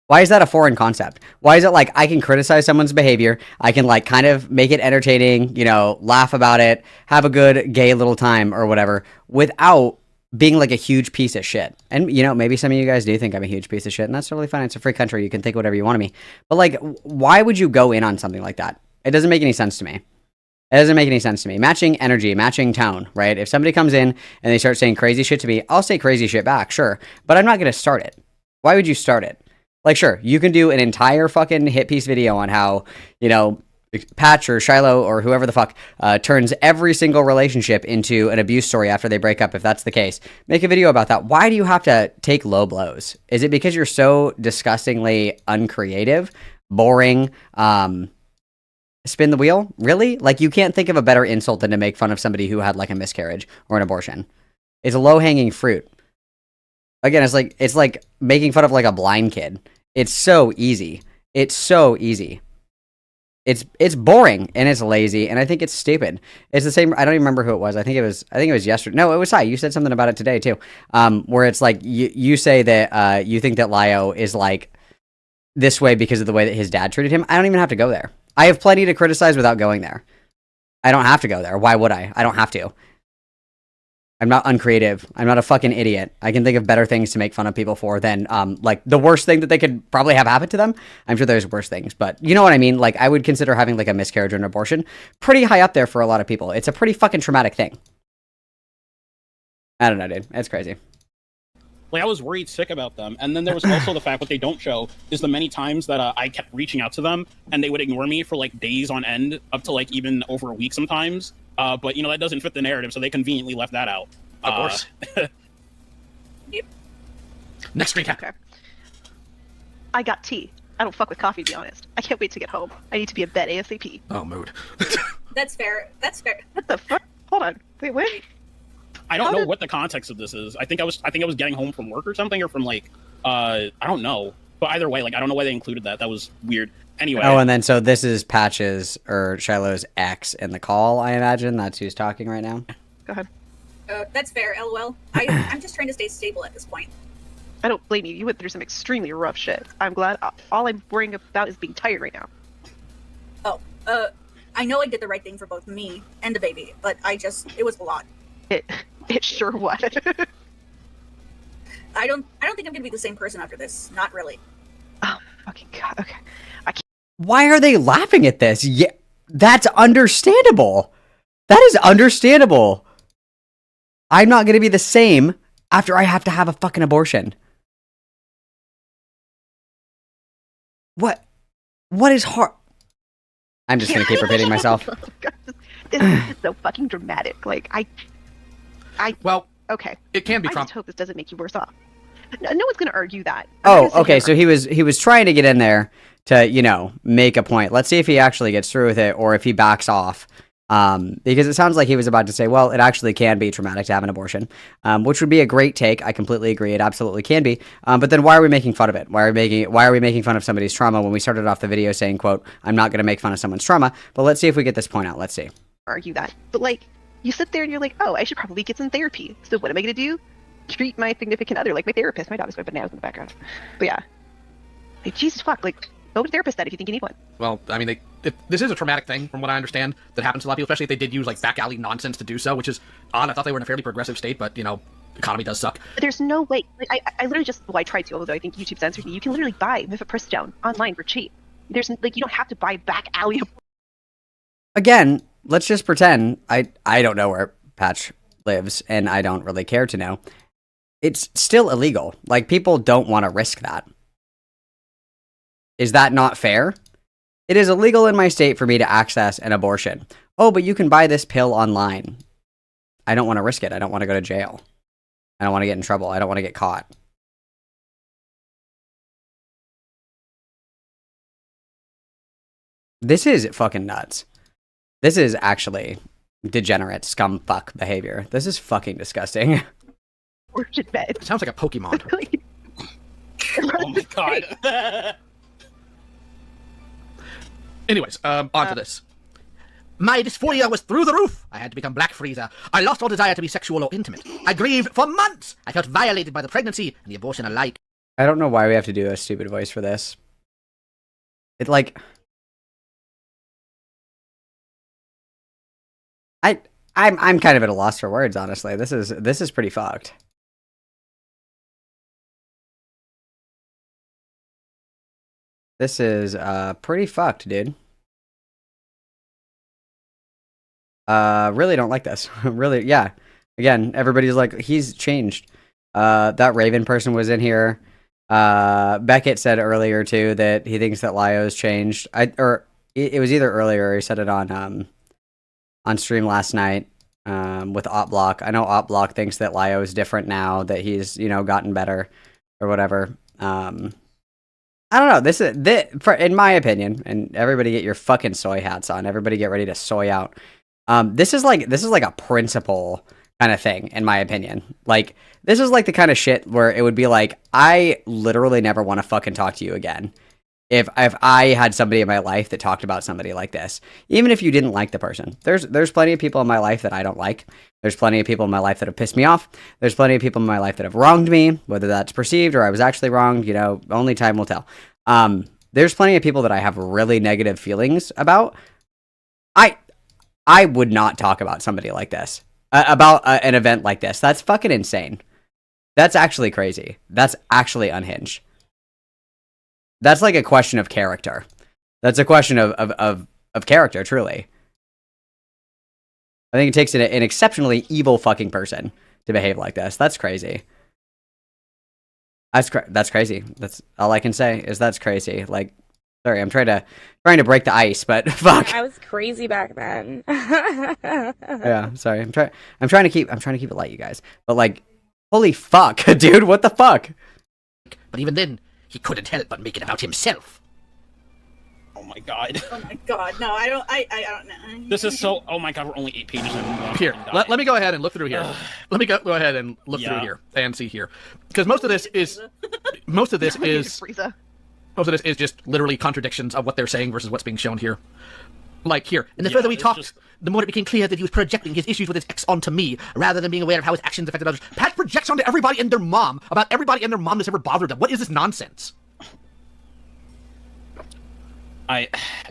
Why is that a foreign concept? Why is it like I can criticize someone's behavior, I can like kind of make it entertaining, laugh about it, have a good gay little time or whatever, without being like a huge piece of shit? And, maybe some of you guys do think I'm a huge piece of shit, and that's totally fine. It's a free country. You can think whatever you want of me. But like, why would you go in on something like that? It doesn't make any sense to me. It doesn't make any sense to me. Matching energy, matching tone, right? If somebody comes in and they start saying crazy shit to me, I'll say crazy shit back, sure. But I'm not going to start it. Why would you start it? Like, sure, you can do an entire fucking hit piece video on how, you know, Patch or Shiloh or whoever the fuck turns every single relationship into an abuse story after they break up, if that's the case. Make a video about that. Why do you have to take low blows? Is it because you're so disgustingly uncreative, boring, spin the wheel? Really? Like, you can't think of a better insult than to make fun of somebody who had, like, a miscarriage or an abortion. It's a low-hanging fruit. Again, it's like making fun of, like, a blind kid. It's so easy. It's so easy. It's boring and it's lazy and I think it's stupid. It's the same. I don't even remember who it was. I think it was yesterday. No, it was Sai. You said something about it today too. Where it's like you say that you think that Lio is like this way because of the way that his dad treated him. I don't even have to go there. I have plenty to criticize without going there. I don't have to go there. Why would I? I don't have to. I'm not uncreative. I'm not a fucking idiot. I can think of better things to make fun of people for than, like, the worst thing that they could probably have happen to them. I'm sure there's worse things, but you know what I mean? Like, I would consider having, like, a miscarriage or an abortion pretty high up there for a lot of people. It's a pretty fucking traumatic thing. I don't know, dude. It's crazy. Like, I was worried sick about them. And then there was also the fact what they don't show is the many times that I kept reaching out to them and they would ignore me for, like, days on end, up to, like, even over a week sometimes. But, you know, that doesn't fit the narrative, so they conveniently left that out. Of course. Yep. Next recap. Okay. I got tea. I don't fuck with coffee, to be honest. I can't wait to get home. I need to be in bed ASAP. Oh, mood. That's fair. That's fair. What the fuck? Hold on. Wait, what? I don't know what the context of this is. I think I was getting home from work or something, or from, like, I don't know. But either way, like, I don't know why they included that. That was weird. Anyway. Oh, and then so this is Patch's or Shiloh's ex in the call, I imagine. That's who's talking right now. Go ahead. That's fair, LOL. I'm just trying to stay stable at this point. I don't blame you. You went through some extremely rough shit. I'm glad. All I'm worrying about is being tired right now. Oh, I know I did the right thing for both me and the baby, but it was a lot. It sure was. I don't think I'm gonna be the same person after this. Not really. Oh, fucking God. Okay. Why are they laughing at this? Yeah, that's understandable. That is understandable. I'm not going to be the same after I have to have a fucking abortion. What is hard? I'm just going to keep repeating myself. Oh, God, this is so fucking dramatic. Like, Well, okay. it can be I just hope this doesn't make you worse off. No one's going to argue that. Oh, okay. So he was trying to get in there to, you know, make a point. Let's see if he actually gets through with it or if he backs off. Because it sounds like he was about to say, well, it actually can be traumatic to have an abortion, which would be a great take. I completely agree. It absolutely can be. But then why are we making fun of it? Why are we making fun of somebody's trauma when we started off the video saying, quote, I'm not going to make fun of someone's trauma, but let's see if we get this point out. Let's see. Argue that. But, like, you sit there and you're like, oh, I should probably get some therapy. So what am I going to do? Treat my significant other like my therapist. My dog is going bananas in the background. But yeah. Like, Jesus fuck. Like, go to a therapist then if you think you need one. Well, I mean, this is a traumatic thing, from what I understand, that happens to a lot of people, especially if they did use, like, back alley nonsense to do so, which is odd. I thought they were in a fairly progressive state, but, you know, the economy does suck. But there's no way. Like, I literally just, well, I tried to, although I think YouTube censored me. You can literally buy mifepristone online for cheap. There's, like, you don't have to buy back alley. Again, let's just pretend I don't know where Patch lives, and I don't really care to know. It's still illegal. Like, people don't want to risk that. Is that not fair? It is illegal in my state for me to access an abortion. Oh, but you can buy this pill online. I don't want to risk it. I don't want to go to jail. I don't want to get in trouble. I don't want to get caught. This is fucking nuts. This is actually degenerate scumfuck behavior. This is fucking disgusting. Or should bed. It sounds like a Pokemon. Oh my God. Anyways, on to this. My dysphoria was through the roof. I had to become Black Freezer. I lost all desire to be sexual or intimate. I grieved for months. I felt violated by the pregnancy and the abortion alike. I don't know why we have to do a stupid voice for this. It, like... I'm kind of at a loss for words, honestly. This is pretty fucked. This is pretty fucked, dude. Really don't like this. Really, yeah. Again, everybody's like, he's changed. That Raven person was in here. Beckett said earlier too that he thinks that Lio's changed. It was either earlier or he said it on stream last night with Opblock. I know Opblock thinks that Lio is different now, that he's, you know, gotten better or whatever. I don't know. This in my opinion, and everybody get your fucking soy hats on. Everybody get ready to soy out. This is like a principle kind of thing, in my opinion. Like, this is like the kind of shit where it would be like, I literally never want to fucking talk to you again. If I had somebody in my life that talked about somebody like this, even if you didn't like the person, there's plenty of people in my life that I don't like. There's plenty of people in my life that have pissed me off. There's plenty of people in my life that have wronged me, whether that's perceived or I was actually wronged, you know, only time will tell. There's plenty of people that I have really negative feelings about. I would not talk about somebody like this, about an event like this. That's fucking insane. That's actually crazy. That's actually unhinged. That's like a question of character. That's a question of character, truly. I think it takes an exceptionally evil fucking person to behave like this. That's crazy. That's crazy. That's all I can say is that's crazy. Like, sorry, I'm trying to break the ice, but fuck. I was crazy back then. Yeah, sorry. I'm trying to keep it light, you guys. But like, holy fuck, dude, what the fuck? But even then, he couldn't help but make it about himself. Oh my god. Oh my god, no, I don't know. This is so. Oh my god, we're only 8 pages in. Here, let me go ahead and look through here. Let me go ahead and look through here and see here, because most of this is just literally contradictions of what they're saying versus what's being shown here. Like here, and the further we talked, the more it became clear that he was projecting his issues with his ex onto me, rather than being aware of how his actions affected others. Pat projects onto everybody and their mom about everybody and their mom that's ever bothered them. What is this nonsense?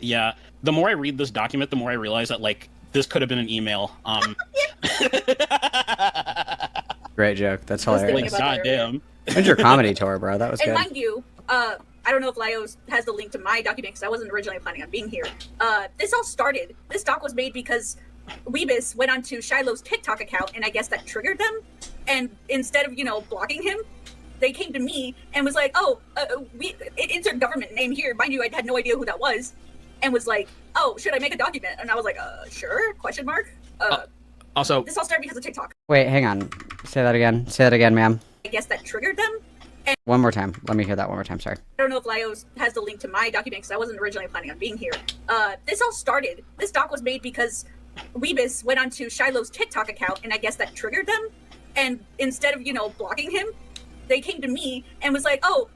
Yeah. The more I read this document, the more I realize that, like, this could have been an email. Great joke. That's hilarious. Like, goddamn. When's your comedy tour, bro? That was good. And mind you, I don't know if Lio has the link to my document because I wasn't originally planning on being here. This all started. This doc was made because Weebus went onto Shiloh's TikTok account, and I guess that triggered them. And instead of, you know, blocking him, they came to me and was like, "Oh, insert government name here." Mind you, I had no idea who that was, and was like, "Oh, should I make a document?" And I was like, "Sure?" Question mark. Also, this all started because of TikTok. Wait, hang on. Say that again. Say that again, ma'am. I guess that triggered them. And one more time. Let me hear that one more time. Sorry. I don't know if Lio has the link to my document because I wasn't originally planning on being here. This all started. This doc was made because Weebus went onto Shiloh's TikTok account, and I guess that triggered them. And instead of, you know, blocking him, they came to me and was like, "Oh,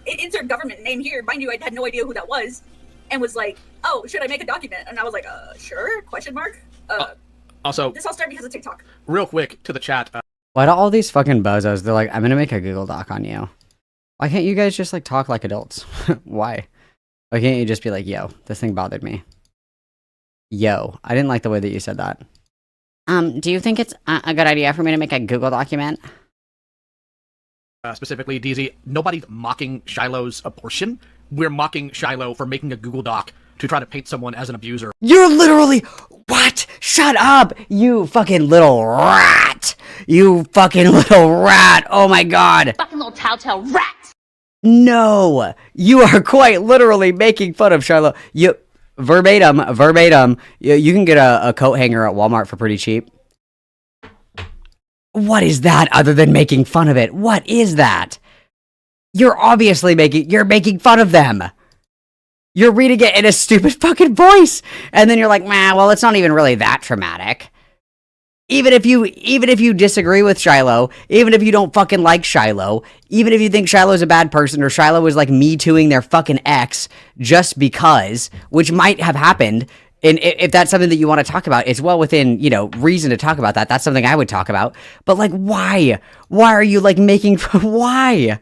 insert government name here." Mind you, I had no idea who that was, and was like, "Oh, should I make a document?" And I was like, "Sure?" Question mark. Also, this all started because of TikTok. Real quick to the chat. Why do all these fucking bozos? They're like, "I'm gonna make a Google Doc on you." Why can't you guys just like talk like adults? Why? Why can't you just be like, "Yo, this thing bothered me." Yo, I didn't like the way that you said that. Do you think it's a good idea for me to make a Google document? Specifically, DZ, nobody's mocking Shiloh's abortion. We're mocking Shiloh for making a Google Doc to try to paint someone as an abuser. You're literally... What? Shut up! You fucking little rat! You fucking little rat! Oh my god! Fucking little telltale rat! No! You are quite literally making fun of Shiloh. You... Verbatim. You can get a coat hanger at Walmart for pretty cheap. What is that other than making fun of it? What is that? You're obviously making fun of them. You're reading it in a stupid fucking voice. And then you're like, "Man, well, it's not even really that traumatic." Even if you disagree with Shiloh, even if you don't fucking like Shiloh, even if you think Shiloh's a bad person or Shiloh is like me tooing their fucking ex just because, which might have happened, and if that's something that you want to talk about, it's well within, you know, reason to talk about that. That's something I would talk about. But like, why? Why are you like making, why?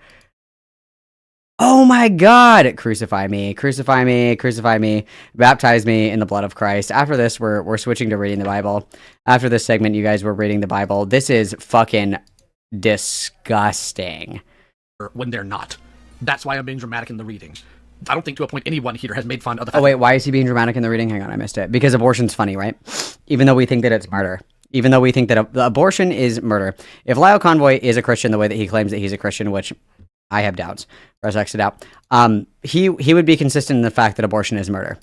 Oh my god! Crucify me, crucify me, crucify me, baptize me in the blood of Christ. After this, we're switching to reading the Bible. After this segment, you guys were reading the Bible. This is fucking disgusting. When they're not. That's why I'm being dramatic in the reading. I don't think to a point anyone here has made fun of the fact. Oh wait, why is he being dramatic in the reading? Hang on, I missed it. Because abortion's funny, right? Even though we think that it's murder. Even though we think that abortion is murder. If Lio Convoy is a Christian the way that he claims that he's a Christian, which I have doubts. Press X out. He would be consistent in the fact that abortion is murder.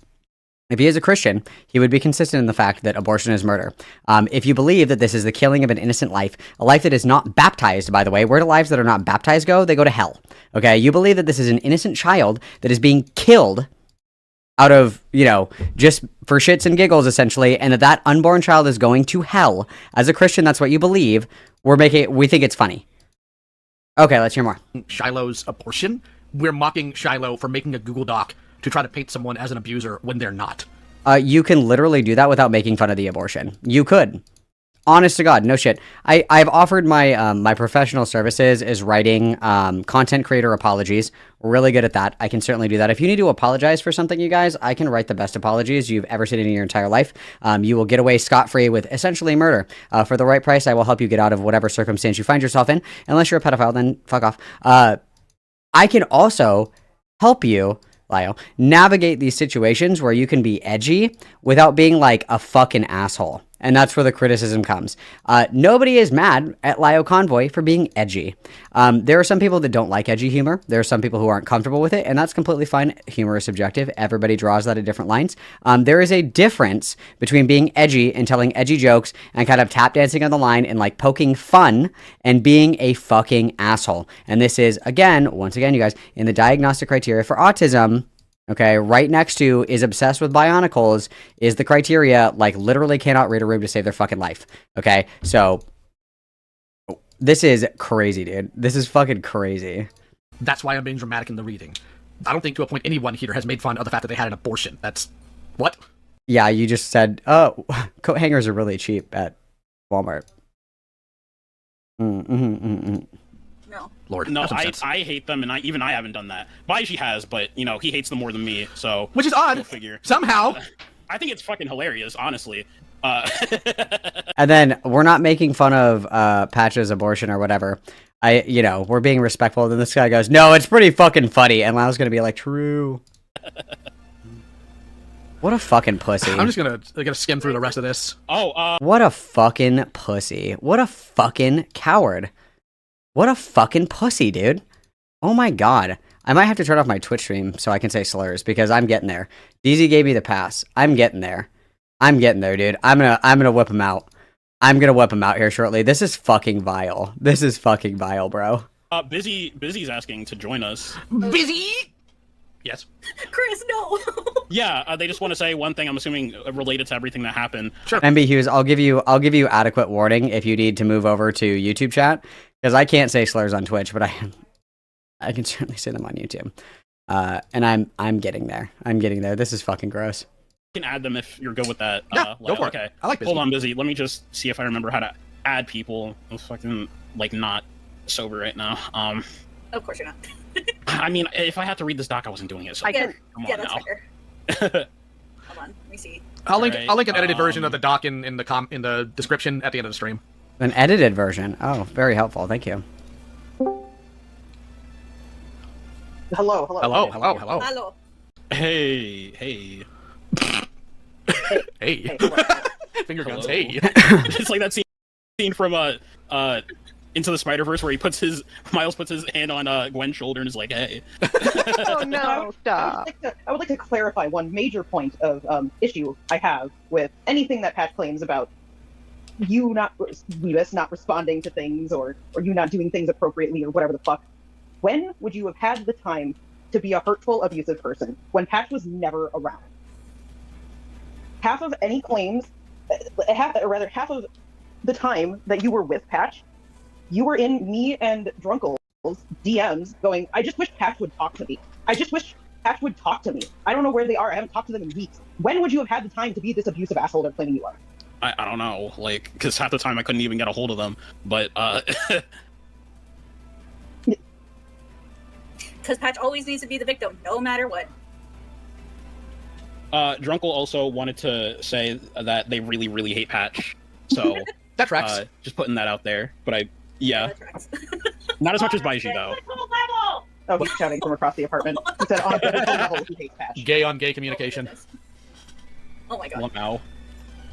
If he is a Christian, he would be consistent in the fact that abortion is murder. If you believe that this is the killing of an innocent life, a life that is not baptized, by the way, where do lives that are not baptized go? They go to hell. Okay? You believe that this is an innocent child that is being killed out of, just for shits and giggles, essentially, and that unborn child is going to hell. As a Christian, that's what you believe. We think it's funny. Okay, let's hear more. Shiloh's abortion. We're mocking Shiloh for making a Google Doc to try to paint someone as an abuser when they're not. You can literally do that without making fun of the abortion. You could. Honest to God, no shit. I've offered my my professional services is writing content creator apologies. Really good at that. I can certainly do that. If you need to apologize for something, you guys, I can write the best apologies you've ever seen in your entire life. You will get away scot-free with essentially murder. For the right price, I will help you get out of whatever circumstance you find yourself in. Unless you're a pedophile, then fuck off. I can also help you, Lio, navigate these situations where you can be edgy without being like a fucking asshole. And that's where the criticism comes. Nobody is mad at Lio Convoy for being edgy. There are some people that don't like edgy humor. There are some people who aren't comfortable with it, and that's completely fine. Humor is subjective. Everybody draws that at different lines. There is a difference between being edgy and telling edgy jokes and kind of tap dancing on the line and like poking fun and being a fucking asshole. And this is, once again, you guys, in the diagnostic criteria for autism. Okay, right next to is obsessed with bionicles is the criteria, like literally cannot read a room to save their fucking life. Okay, so this is crazy, dude. This is fucking crazy. That's why I'm being dramatic in the reading. I don't think to a point anyone here has made fun of the fact that they had an abortion. That's what? Yeah, you just said, oh, coat hangers are really cheap at Walmart. No. Lord, No, that's I hate them, and I haven't done that. Baiji has, but he hates them more than me. So which is odd. Go figure. Somehow, I think it's fucking hilarious, honestly. And then we're not making fun of Patch's abortion or whatever. We're being respectful. Then this guy goes, "No, it's pretty fucking funny," and Lau's gonna be like, "True." What a fucking pussy. I'm just gonna skim through the rest of this. What a fucking pussy. What a fucking coward. What a fucking pussy, dude. Oh my god. I might have to turn off my Twitch stream so I can say slurs because I'm getting there. DZ gave me the pass. I'm getting there. I'm getting there, dude. I'm gonna whip him out. I'm gonna whip him out here shortly. This is fucking vile. This is fucking vile, bro. Busy's asking to join us. Busy? Yes. Chris, no. Yeah, they just want to say one thing. I'm assuming related to everything that happened. Sure. MB Hughes, I'll give you adequate warning if you need to move over to YouTube chat because I can't say slurs on Twitch, but I can certainly say them on YouTube. And I'm getting there. I'm getting there. This is fucking gross. You can add them if you're good with that. Yeah, go for it. Okay. I like Busy. Hold on, Busy. Let me just see if I remember how to add people. I'm fucking not sober right now. Of course you're not. I mean, if I had to read this doc, I wasn't doing it. So Yeah, come yeah, on that's now. fair. Hold on, let me see. I'll link an edited Alright, version of the doc in the description at the end of the stream. An edited version. Oh, very helpful. Thank you. Hello. Hello. Hey. Hey. Finger guns. Hello. Hey. It's like that scene from Into the Spider-Verse where Miles puts his hand on Gwen's shoulder and is like, "Hey." Oh no! Stop. I would like to clarify one major point of issue I have with anything that Patch claims about you not responding to things or you not doing things appropriately or whatever the fuck. When would you have had the time to be a hurtful, abusive person when Patch was never around? Half of any claims, half of the time that you were with Patch, you were in me and Drunkle's DMs going, I just wish Patch would talk to me. I just wish Patch would talk to me. I don't know where they are. I haven't talked to them in weeks. When would you have had the time to be this abusive asshole they're claiming you are? I don't know, because half the time I couldn't even get a hold of them. But Because Patch always needs to be the victim, no matter what. Drunkle also wanted to say that they really, really hate Patch. So that tracks. Just putting that out there. But That tracks. not as much as Baiji though. Oh, he's shouting from across the apartment. He said, on a better level, he hates Patch. Gay on gay communication. Oh my god. Wow.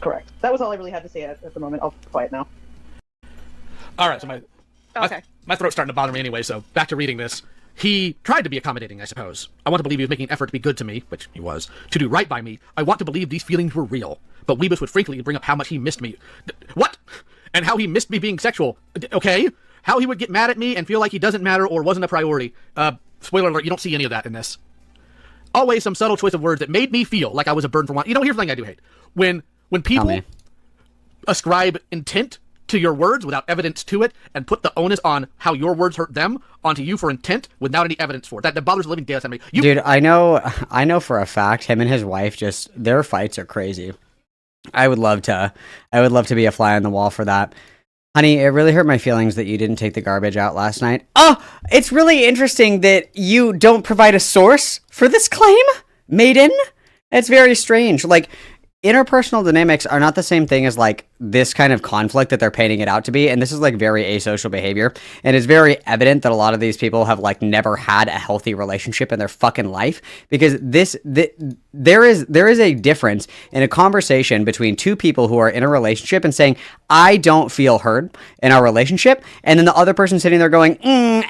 Correct. That was all I really had to say at the moment. I'll be quiet now. All right, so Okay. my throat's starting to bother me anyway. So back to reading this. He tried to be accommodating, I suppose. I want to believe he was making an effort to be good to me, which he was, to do right by me. I want to believe these feelings were real. But Weebus would frequently bring up how much he missed me. What? And how he missed me being sexual. Okay? How he would get mad at me and feel like he doesn't matter or wasn't a priority. Spoiler alert, you don't see any of that in this. Always some subtle choice of words that made me feel like I was a burden for one. You know, here's the thing I do hate. When people ascribe intent to your words without evidence to it and put the onus on how your words hurt them onto you for intent without any evidence for it. That bothers the living daylights out of me. Dude, I know for a fact him and his wife their fights are crazy. I would love to be a fly on the wall for that. Honey, it really hurt my feelings that you didn't take the garbage out last night. Oh, it's really interesting that you don't provide a source for this claim, maiden. It's very strange. Like, interpersonal dynamics are not the same thing as, like, this kind of conflict that they're painting it out to be, and this is, like, very asocial behavior, and it's very evident that a lot of these people have, like, never had a healthy relationship in their fucking life, because there is a difference in a conversation between two people who are in a relationship and saying, I don't feel heard in our relationship, and then the other person sitting there going,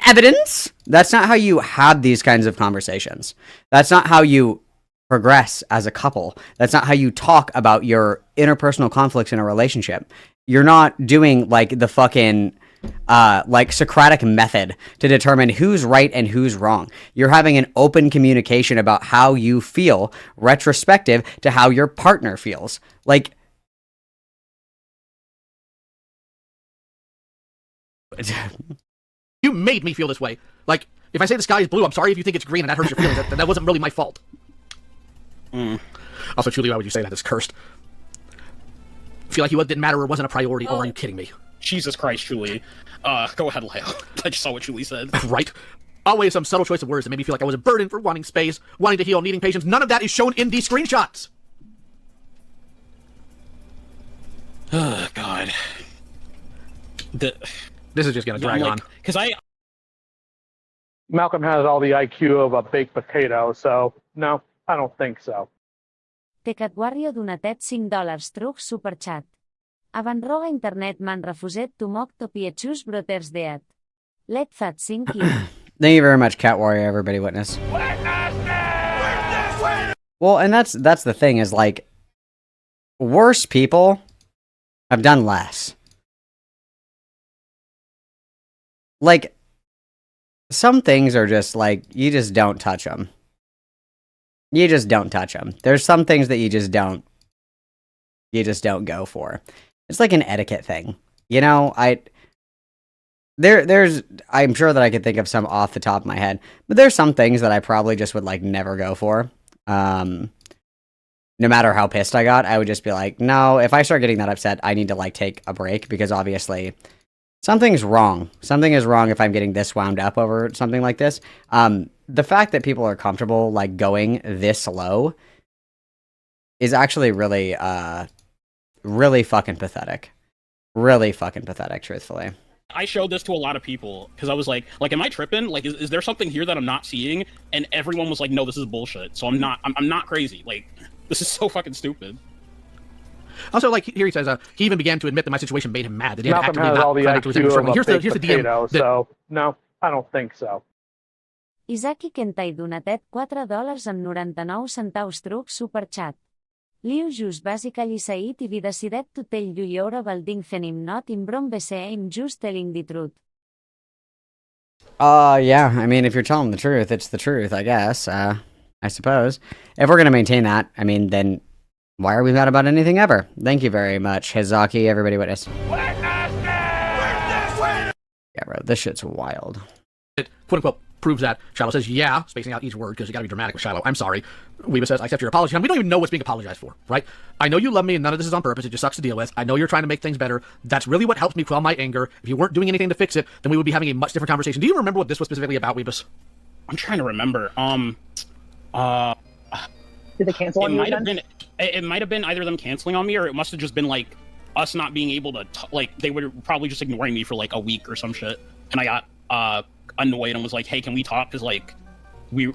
evidence? That's not how you have these kinds of conversations. That's not how you progress as a couple. That's not how you talk about your interpersonal conflicts in a relationship. You're not doing like the fucking like Socratic method to determine who's right and who's wrong. You're having an open communication about how you feel retrospective to how your partner feels. Like, you made me feel this way. Like, if I say the sky is blue, I'm sorry if you think it's green and that hurts your feelings. That wasn't really my fault. Also, truly, why would you say that? It's cursed. Feel like you didn't matter or wasn't a priority, or are you kidding me? Jesus Christ, Julie. Go ahead, Lio. I just saw what Julie said. Right. Always some subtle choice of words that made me feel like I was a burden for wanting space, wanting to heal, needing patience. None of that is shown in these screenshots. Oh, God. This is just gonna drag on. Because Malcolm has all the IQ of a baked potato, so no, I don't think so. Tecat Wario donatet $5 truc superchat. Avant roga internet man refuset to mock to piechus broters deat. Let fat sink in. Thank you very much, Cat Warrior, everybody witness. Well, and that's the thing is, like, worse people have done less. Like, some things are just like, you just don't touch them. You just don't touch them. There's some things that you just don't go for. It's like an etiquette thing. You know, I'm sure that I could think of some off the top of my head, but there's some things that I probably just would, like, never go for. No matter how pissed I got, I would just be like, no, if I start getting that upset, I need to, like, take a break, because obviously something's wrong. Something is wrong if I'm getting this wound up over something like this. The fact that people are comfortable, like, going this low is actually really, really fucking pathetic. Really fucking pathetic, truthfully. I showed this to a lot of people, because I was like, am I tripping? Like, is there something here that I'm not seeing? And everyone was like, no, this is bullshit. So I'm not crazy. Like, this is so fucking stupid. Also, like, here he says, he even began to admit that my situation made him mad. That he had Malcolm actively has all the not IQ of a here's baked the potato, DM. so no, I don't think so. Isaki Kentai donatet $4 amb 99 centaus truc superchat. Liu just basically said if he decided to tell you your balding fenim not in brom bese I'm just telling the truth. Yeah, I mean, if you're telling the truth, it's the truth, I guess. I suppose. If we're gonna maintain that, I mean, then why are we mad about anything ever? Thank you very much, Hizaki, everybody witness. Yeah, bro, this shit's wild. It, quote-unquote, proves that. Shiloh says, yeah, spacing out each word, because you gotta be dramatic with Shiloh. I'm sorry. Weeba says, I accept your apology. And we don't even know what's being apologized for, right? I know you love me, and none of this is on purpose. It just sucks to deal with. I know you're trying to make things better. That's really what helps me quell my anger. If you weren't doing anything to fix it, then we would be having a much different conversation. Do you remember what this was specifically about, Weebus? I'm trying to remember. Did they cancel on you again? It might have been either them canceling on me, or it must have just been, like, us not being able to, like, they were probably just ignoring me for, like, a week or some shit. And I got, annoyed and was like, hey, can we talk? Because, like, you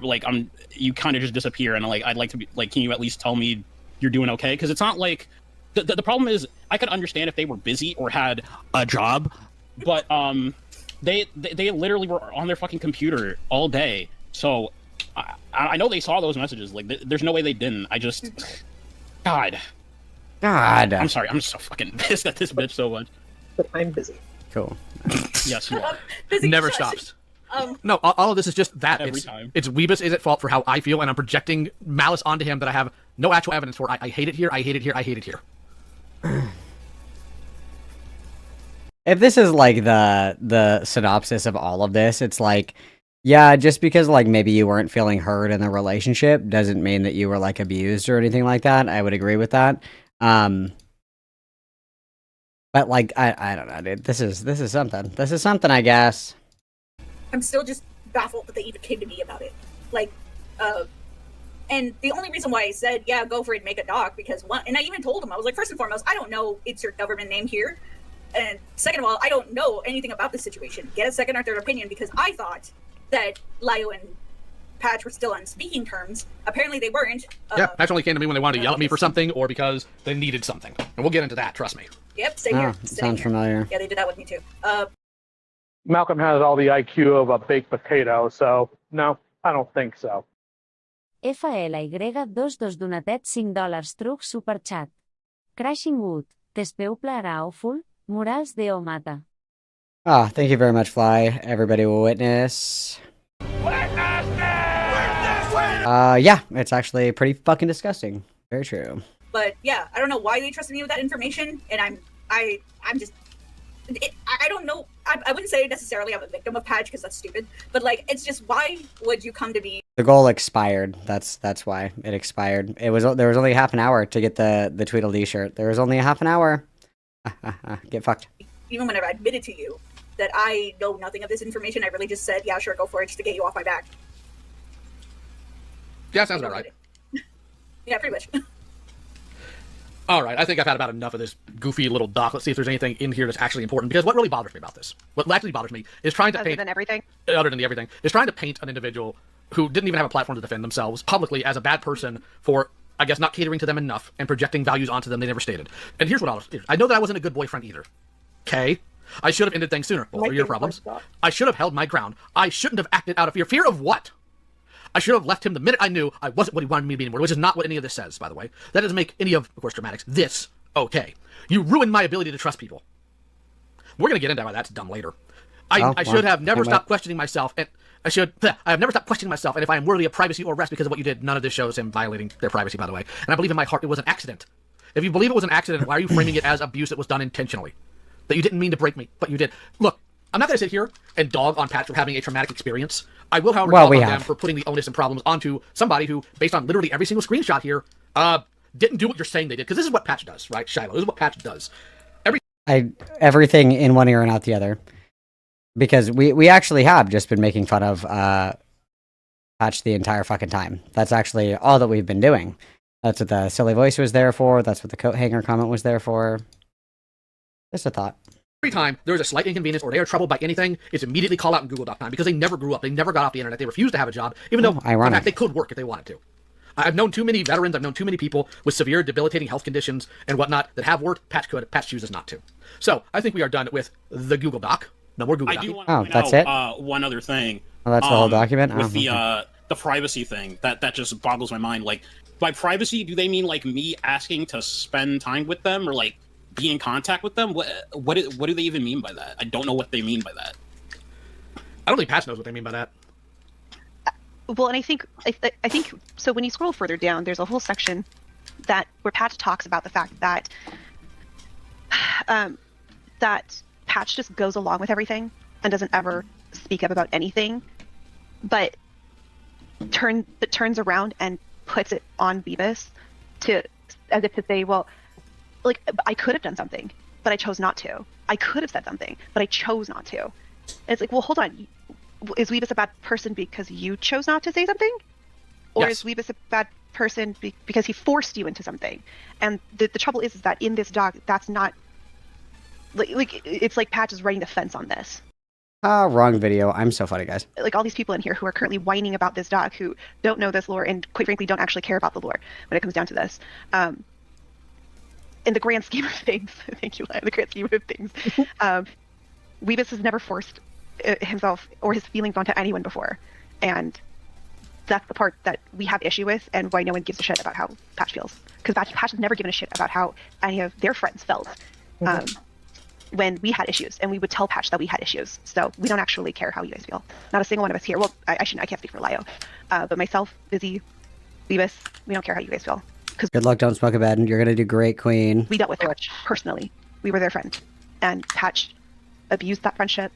kind of just disappear, and, like, I'd like to be, like, can you at least tell me you're doing okay? Because it's not like, the problem is, I could understand if they were busy or had a job, but, They literally were on their fucking computer all day. So I know they saw those messages. Like, there's no way they didn't. I just, God. I'm sorry. I'm so fucking pissed at this bitch so much. But I'm busy. Cool. Yes, you are. Never stops. No, all of this is just that. Every time. It's Weebus is at fault for how I feel, and I'm projecting malice onto him that I have no actual evidence for. I hate it here. I hate it here. I hate it here. If this is like the synopsis of all of this, it's like, yeah, just because like maybe you weren't feeling heard in the relationship doesn't mean that you were like abused or anything like that. I would agree with that. But like I don't know, dude. This is something. This is something, I guess. I'm still just baffled that they even came to me about it. Like, and the only reason why I said, yeah, go for it, make a doc, because one, and I even told him, I was like, first and foremost, I don't know it's your government name here. And second of all, I don't know anything about this situation. Get a second or third opinion, because I thought that Lio and Patch were still on speaking terms. Apparently they weren't. Yeah, Patch only came to me when they wanted to yell at me for something or because they needed something. And we'll get into that, trust me. Yep, same here. Sounds familiar. Yeah, they did that with me too. Malcolm has all the IQ of a baked potato, so no, I don't think so. FLY22 donatet $5 truc superchat. Crashing Wood, t'espeu ara awful, Murals de O Mata. Ah, thank you very much, Fly. Everybody will witness. Yeah, it's actually pretty fucking disgusting. Very true. But yeah, I don't know why they trusted me with that information, and I'm just, I don't know. I wouldn't say necessarily I'm a victim of Patch because that's stupid, but like it's just, why would you come to me? The goal expired. That's why it expired. There was only half an hour to get the Tweedledee shirt. There was only a half an hour. Get fucked. Even whenever I admitted to you that I know nothing of this information, I really just said, yeah, sure, go for it, just to get you off my back. Yeah, sounds about right. Yeah, pretty much. All right, I think I've had about enough of this goofy little doc. Let's see if there's anything in here that's actually important. Because what really bothers me about this, what actually bothers me, is trying to paint... Other than everything? Other than everything. Is trying to paint an individual who didn't even have a platform to defend themselves publicly as a bad person for, I guess, not catering to them enough and projecting values onto them they never stated. And here's what I know that I wasn't a good boyfriend either. Okay? I should have ended things sooner. Both are your problems. I should have held my ground. I shouldn't have acted out of fear. Fear of what? I should have left him the minute I knew I wasn't what he wanted me to be anymore, which is not what any of this says, by the way. That doesn't make any of course, dramatics, this okay. You ruined my ability to trust people. We're going to get into why that's dumb later. I should have never stopped questioning myself, and I have never stopped questioning myself, and if I am worthy of privacy or arrest because of what you did, none of this shows him violating their privacy, by the way. And I believe in my heart it was an accident. If you believe it was an accident, why are you framing it as abuse that was done intentionally? That you didn't mean to break me, but you did. Look, I'm not going to sit here and dog on Patch for having a traumatic experience. I will, however, dog on them for putting the onus and problems onto somebody who, based on literally every single screenshot here, didn't do what you're saying they did. Because this is what Patch does, right, Shiloh? This is what Patch does. Everything in one ear and out the other. Because we actually have just been making fun of Patch the entire fucking time. That's actually all that we've been doing. That's what the silly voice was there for. That's what the coat hanger comment was there for. Just a thought. Every time there's a slight inconvenience or they are troubled by anything, it's immediately call out in Google.com because they never grew up. They never got off the internet. They refused to have a job, even though, in fact, they could work if they wanted to. I've known too many veterans. I've known too many people with severe, debilitating health conditions and whatnot that have worked. Patch could. Patch chooses not to. So I think we are done with the Google Doc. No more Google Doc. I do want to point out one other thing. Oh, that's the whole document? With the privacy thing. That just boggles my mind. Like, by privacy, do they mean like me asking to spend time with them or like be in contact with them? What do they even mean by that? I don't know what they mean by that. I don't think Patch knows what they mean by that. Well, and I think so. When you scroll further down, there's a whole section where Patch talks about the fact that that Patch just goes along with everything and doesn't ever speak up about anything, but turns around and puts it on Beavis as if to say, well, like, I could have done something, but I chose not to. I could have said something, but I chose not to. And it's like, well, hold on. Is Weebus a bad person because you chose not to say something? Or yes. Is Weebus a bad person because he forced you into something? And the trouble is that in this doc, that's not... Like it's like Patch is running the fence on this. Wrong video. I'm so funny, guys. Like, all these people in here who are currently whining about this doc, who don't know this lore, and quite frankly don't actually care about the lore when it comes down to this. In the grand scheme of things, thank you, Lyle, in the grand scheme of things, Weebus has never forced himself or his feelings onto anyone before, and that's the part that we have issue with, and why no one gives a shit about how Patch feels. Because Patch has never given a shit about how any of their friends felt when we had issues, and we would tell Patch that we had issues. So we don't actually care how you guys feel. Not a single one of us here. Well, I can't speak for Lio, but myself, Busy, Levis, we don't care how you guys feel. Good luck, don't smoke a bed. You're gonna do great, Queen. We dealt with Patch personally. We were their friend, and Patch abused that friendship,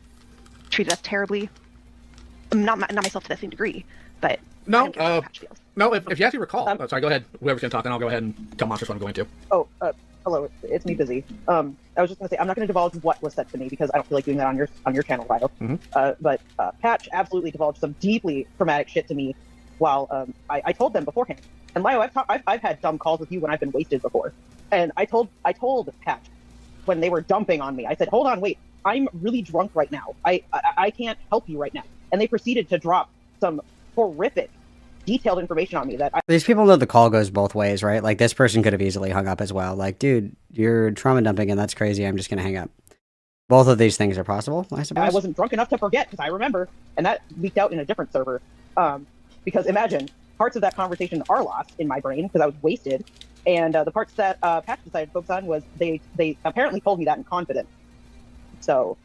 treated us terribly. Not myself to the same degree, but no. No, if you actually recall, sorry, go ahead. Whoever's gonna talk, then I'll go ahead and tell Monsters what I'm going to. Oh, hello, it's me, Busy. I was just gonna say I'm not gonna divulge what was said to me because I don't feel like doing that on your channel, Lio. But Patch absolutely divulged some deeply traumatic shit to me while I told them beforehand. And Lio, I've had dumb calls with you when I've been wasted before, and I told Patch when they were dumping on me. I said, "Hold on, wait, I'm really drunk right now. I can't help you right now." And they proceeded to drop some horrific, detailed information on me that These people know the call goes both ways, right? Like, this person could have easily hung up as well. Like, dude, you're trauma dumping and that's crazy. I'm just gonna hang up. Both of these things are possible, I suppose. I wasn't drunk enough to forget because I remember, and that leaked out in a different server. Because imagine, parts of that conversation are lost in my brain because I was wasted, and the parts that Patch decided to focus on was they apparently told me that in confidence. So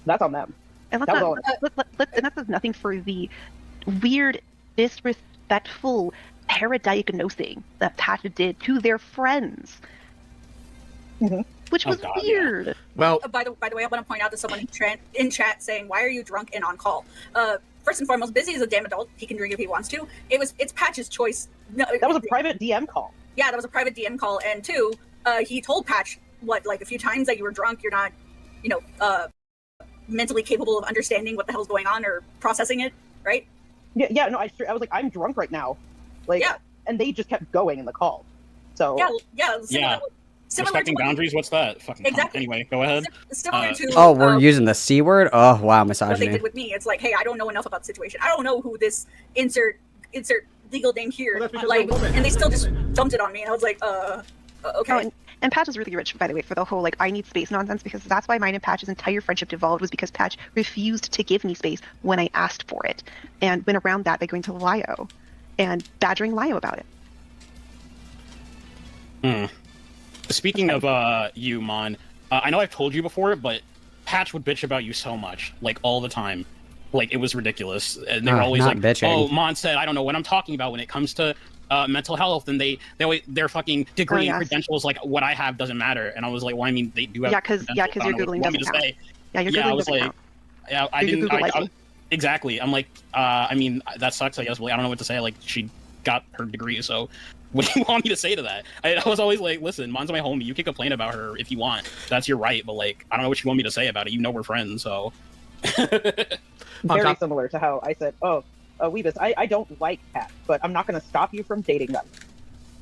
that's on them. And that says nothing for the weird, disrespectful paradiagnosing that Patch did to their friends, which was weird. Yeah. Well, by the way, I want to point out to someone in chat saying, "Why are you drunk and on call?" First and foremost, Busy is a damn adult. He can drink if he wants to. It's Patch's choice. No, that was a private DM call. Yeah, that was a private DM call. And two, he told Patch a few times that you were drunk. You're not, mentally capable of understanding what the hell's going on or processing it, right? Yeah. No, I was like, I'm drunk right now, and they just kept going in the call. So Respecting boundaries, what's that? Fucking exactly. Anyway, go ahead. Similar to we're using the C word? Oh, wow, misogyny. What they did with me. It's like, hey, I don't know enough about the situation. I don't know who this insert legal name here, and they still just dumped it on me, and I was like, okay. Oh, and Patch is really rich, by the way, for the whole, I need space nonsense, because that's why mine and Patch's entire friendship devolved, was because Patch refused to give me space when I asked for it, and went around that by going to Lio and badgering Lio about it. Speaking of you, Mon, I know I've told you before, but Patch would bitch about you so much, all the time. It was ridiculous. And they were always like, bitching. "Oh, Mon said, I don't know what I'm talking about when it comes to mental health," and their fucking degree and credentials, what I have doesn't matter. And I was like, well, I mean, they do have because your Googling doesn't count. Yeah, your Googling doesn't count. Yeah, I didn't. Exactly. I'm like, I mean, that sucks, I guess. But I don't know what to say. She got her degree, so what do you want me to say to that? I was always like, listen, Mon's my homie. You can complain about her if you want. That's your right. But I don't know what you want me to say about it. You know we're friends, so. Very similar to how I said, Weebus, I don't like Pat, but I'm not going to stop you from dating them.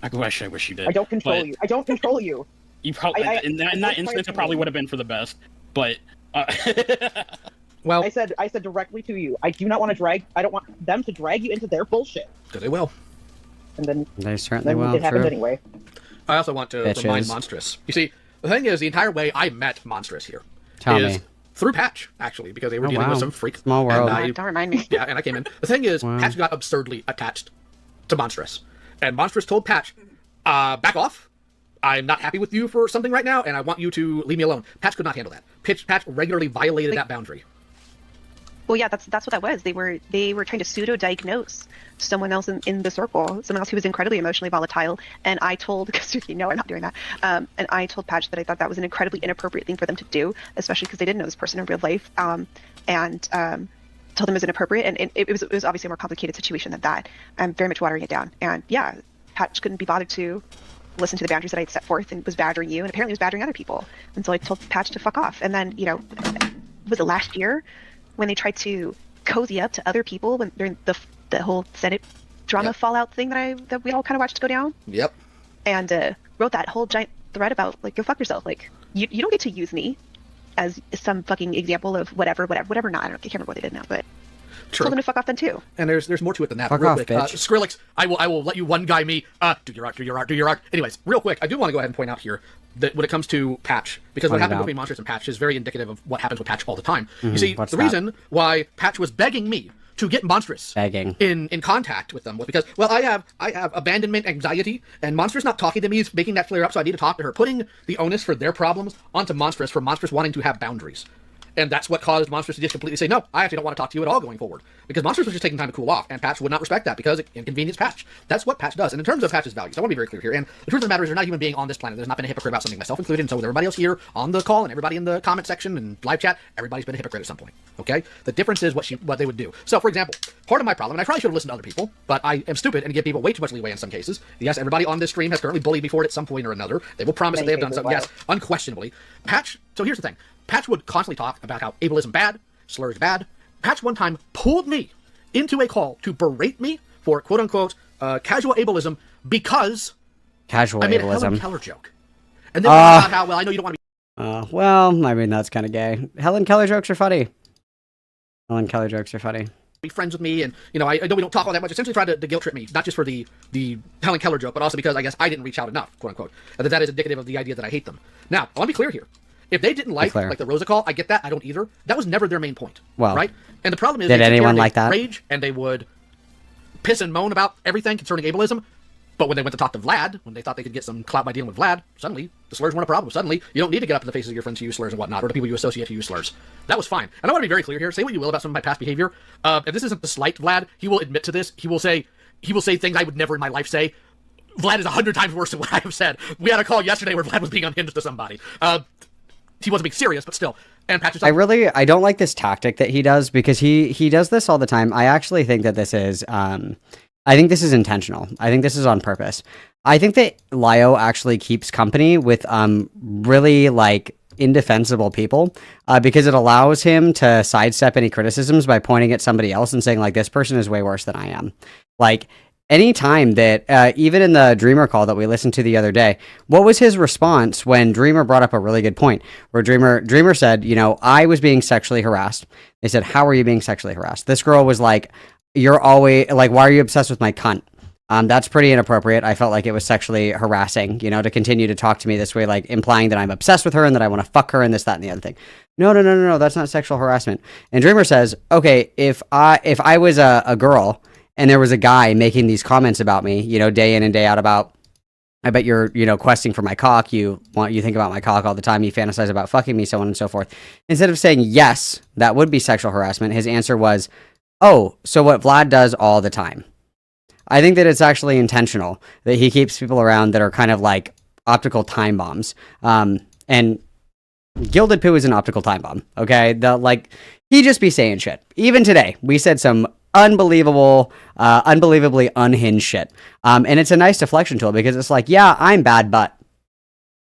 I wish you did. I don't control you. I don't control you. You probably in that instance it probably would have been for the best, but. Well, I said directly to you. I do not want to drag. I don't want them to drag you into their bullshit. They will. And then they certainly will. It happened anyway. I also want to remind Monstrous. You see, the thing is, the entire way I met Monstrous here is through Patch, actually, because they were dealing with some freak. Small world. Don't remind me. Yeah, and I came in. The thing is, Patch got absurdly attached to Monstrous, and Monstrous told Patch, "Back off. I'm not happy with you for something right now, and I want you to leave me alone." Patch could not handle that. Patch regularly violated that boundary. Well, yeah, that's what that was. They were trying to pseudo-diagnose someone else in the circle, someone else who was incredibly emotionally volatile. And I told, because I'm not doing that. And I told Patch that I thought that was an incredibly inappropriate thing for them to do, especially because they didn't know this person in real life. And told them it was inappropriate, and it was obviously a more complicated situation than that. I'm very much watering it down. And yeah, Patch couldn't be bothered to listen to the boundaries that I had set forth, and was badgering you, and apparently was badgering other people. And so I told Patch to fuck off. And then, was it last year when they tried to cozy up to other people during the whole Senate drama fallout thing that we all kind of watched go down? Yep. And wrote that whole giant thread about go fuck yourself. You don't get to use me as some fucking example of whatever not. I can't remember what they did now, but True. told them to fuck off then too. And there's more to it than that. Fuck real off, quick. bitch. Skrillex, I will let you one guy me. Do your art. Anyways, real quick, I do want to go ahead and point out here. that when it comes to Patch, because what Find happened out. between Monstrous and Patch is very indicative of what happens with Patch all the time. Mhm, You see, what's the that? reason why Patch was begging me to get Monstrous in contact with them was because, well, I have abandonment anxiety, and Monstrous not talking to me is making that flare up, so I need to talk to her, putting the onus for their problems onto Monstrous for Monstrous wanting to have boundaries. And that's what caused Monstrous to just completely say, no, I actually don't want to talk to you at all going forward. Because Monstrous was just taking time to cool off, and Patch would not respect that because it inconvenienced Patch. That's what Patch does. And in terms of Patch's values, I want to be very clear here. And the truth of the matter is, there's not a human being on this planet that has not been a hypocrite about something, myself included, and so with everybody else here on the call and everybody in the comment section and live chat, everybody's been a hypocrite at some point. Okay? The difference is what they would do. So, for example, part of my problem, and I probably should have listened to other people, but I am stupid and give people way too much leeway in some cases. Yes, everybody on this stream has currently bullied me for it at some point or another. They will promise that they have done something. Yes, unquestionably. Patch, so here's the thing. Patch would constantly talk about how ableism bad, slurs bad. Patch one time pulled me into a call to berate me for quote-unquote casual ableism because I made a Helen Keller joke. And then about how, well, I know you don't want to be... well, I mean, that's kind of gay. Helen Keller jokes are funny. Helen Keller jokes are funny. Be friends with me, and, you know, I know we don't talk all that much, essentially tried to guilt trip me, not just for the Helen Keller joke, but also because I guess I didn't reach out enough, quote-unquote. And that is indicative of the idea that I hate them. Now, I want to be clear here. If they didn't like the Rosa call, I get that. I don't either. That was never their main point. Well, right? And the problem is, did anyone like that? Rage, and they would piss and moan about everything concerning ableism. But when they went to talk to Vlad, when they thought they could get some clout by dealing with Vlad, suddenly the slurs weren't a problem. Suddenly you don't need to get up in the faces of your friends who use slurs and whatnot, or the people you associate who use slurs. That was fine. And I want to be very clear here. Say what you will about some of my past behavior. If this isn't to slight Vlad, he will admit to this. He will say things I would never in my life say. Vlad is 100 times worse than what I have said. We had a call yesterday where Vlad was being unhinged to somebody. He wasn't being serious, but still. And Patrick, I don't like this tactic that he does because he does this all the time. I actually think that this is I think this is intentional. I think this is on purpose. I think that Lio actually keeps company with really like indefensible people because it allows him to sidestep any criticisms by pointing at somebody else and saying like, this person is way worse than I am. Like, anytime that, even in the Dreamer call that we listened to the other day, what was his response when Dreamer brought up a really good point? Where Dreamer said, you know, I was being sexually harassed. They said, how are you being sexually harassed? This girl was like, you're always, like, why are you obsessed with my cunt? That's pretty inappropriate. I felt like it was sexually harassing, you know, to continue to talk to me this way, like implying that I'm obsessed with her and that I want to fuck her and this, that, and the other thing. No, that's not sexual harassment. And Dreamer says, okay, if I was a girl and there was a guy making these comments about me, you know, day in and day out about, I bet you're, you know, questing for my cock. You think about my cock all the time. You fantasize about fucking me, so on and so forth. Instead of saying, yes, that would be sexual harassment, his answer was, oh, so what Vlad does all the time. I think that it's actually intentional that he keeps people around that are kind of like optical time bombs. And Gilded Poo is an optical time bomb. Okay. He just be saying shit. Even today, we said some unbelievably unhinged shit. And it's a nice deflection tool because it's like, yeah, I'm bad, but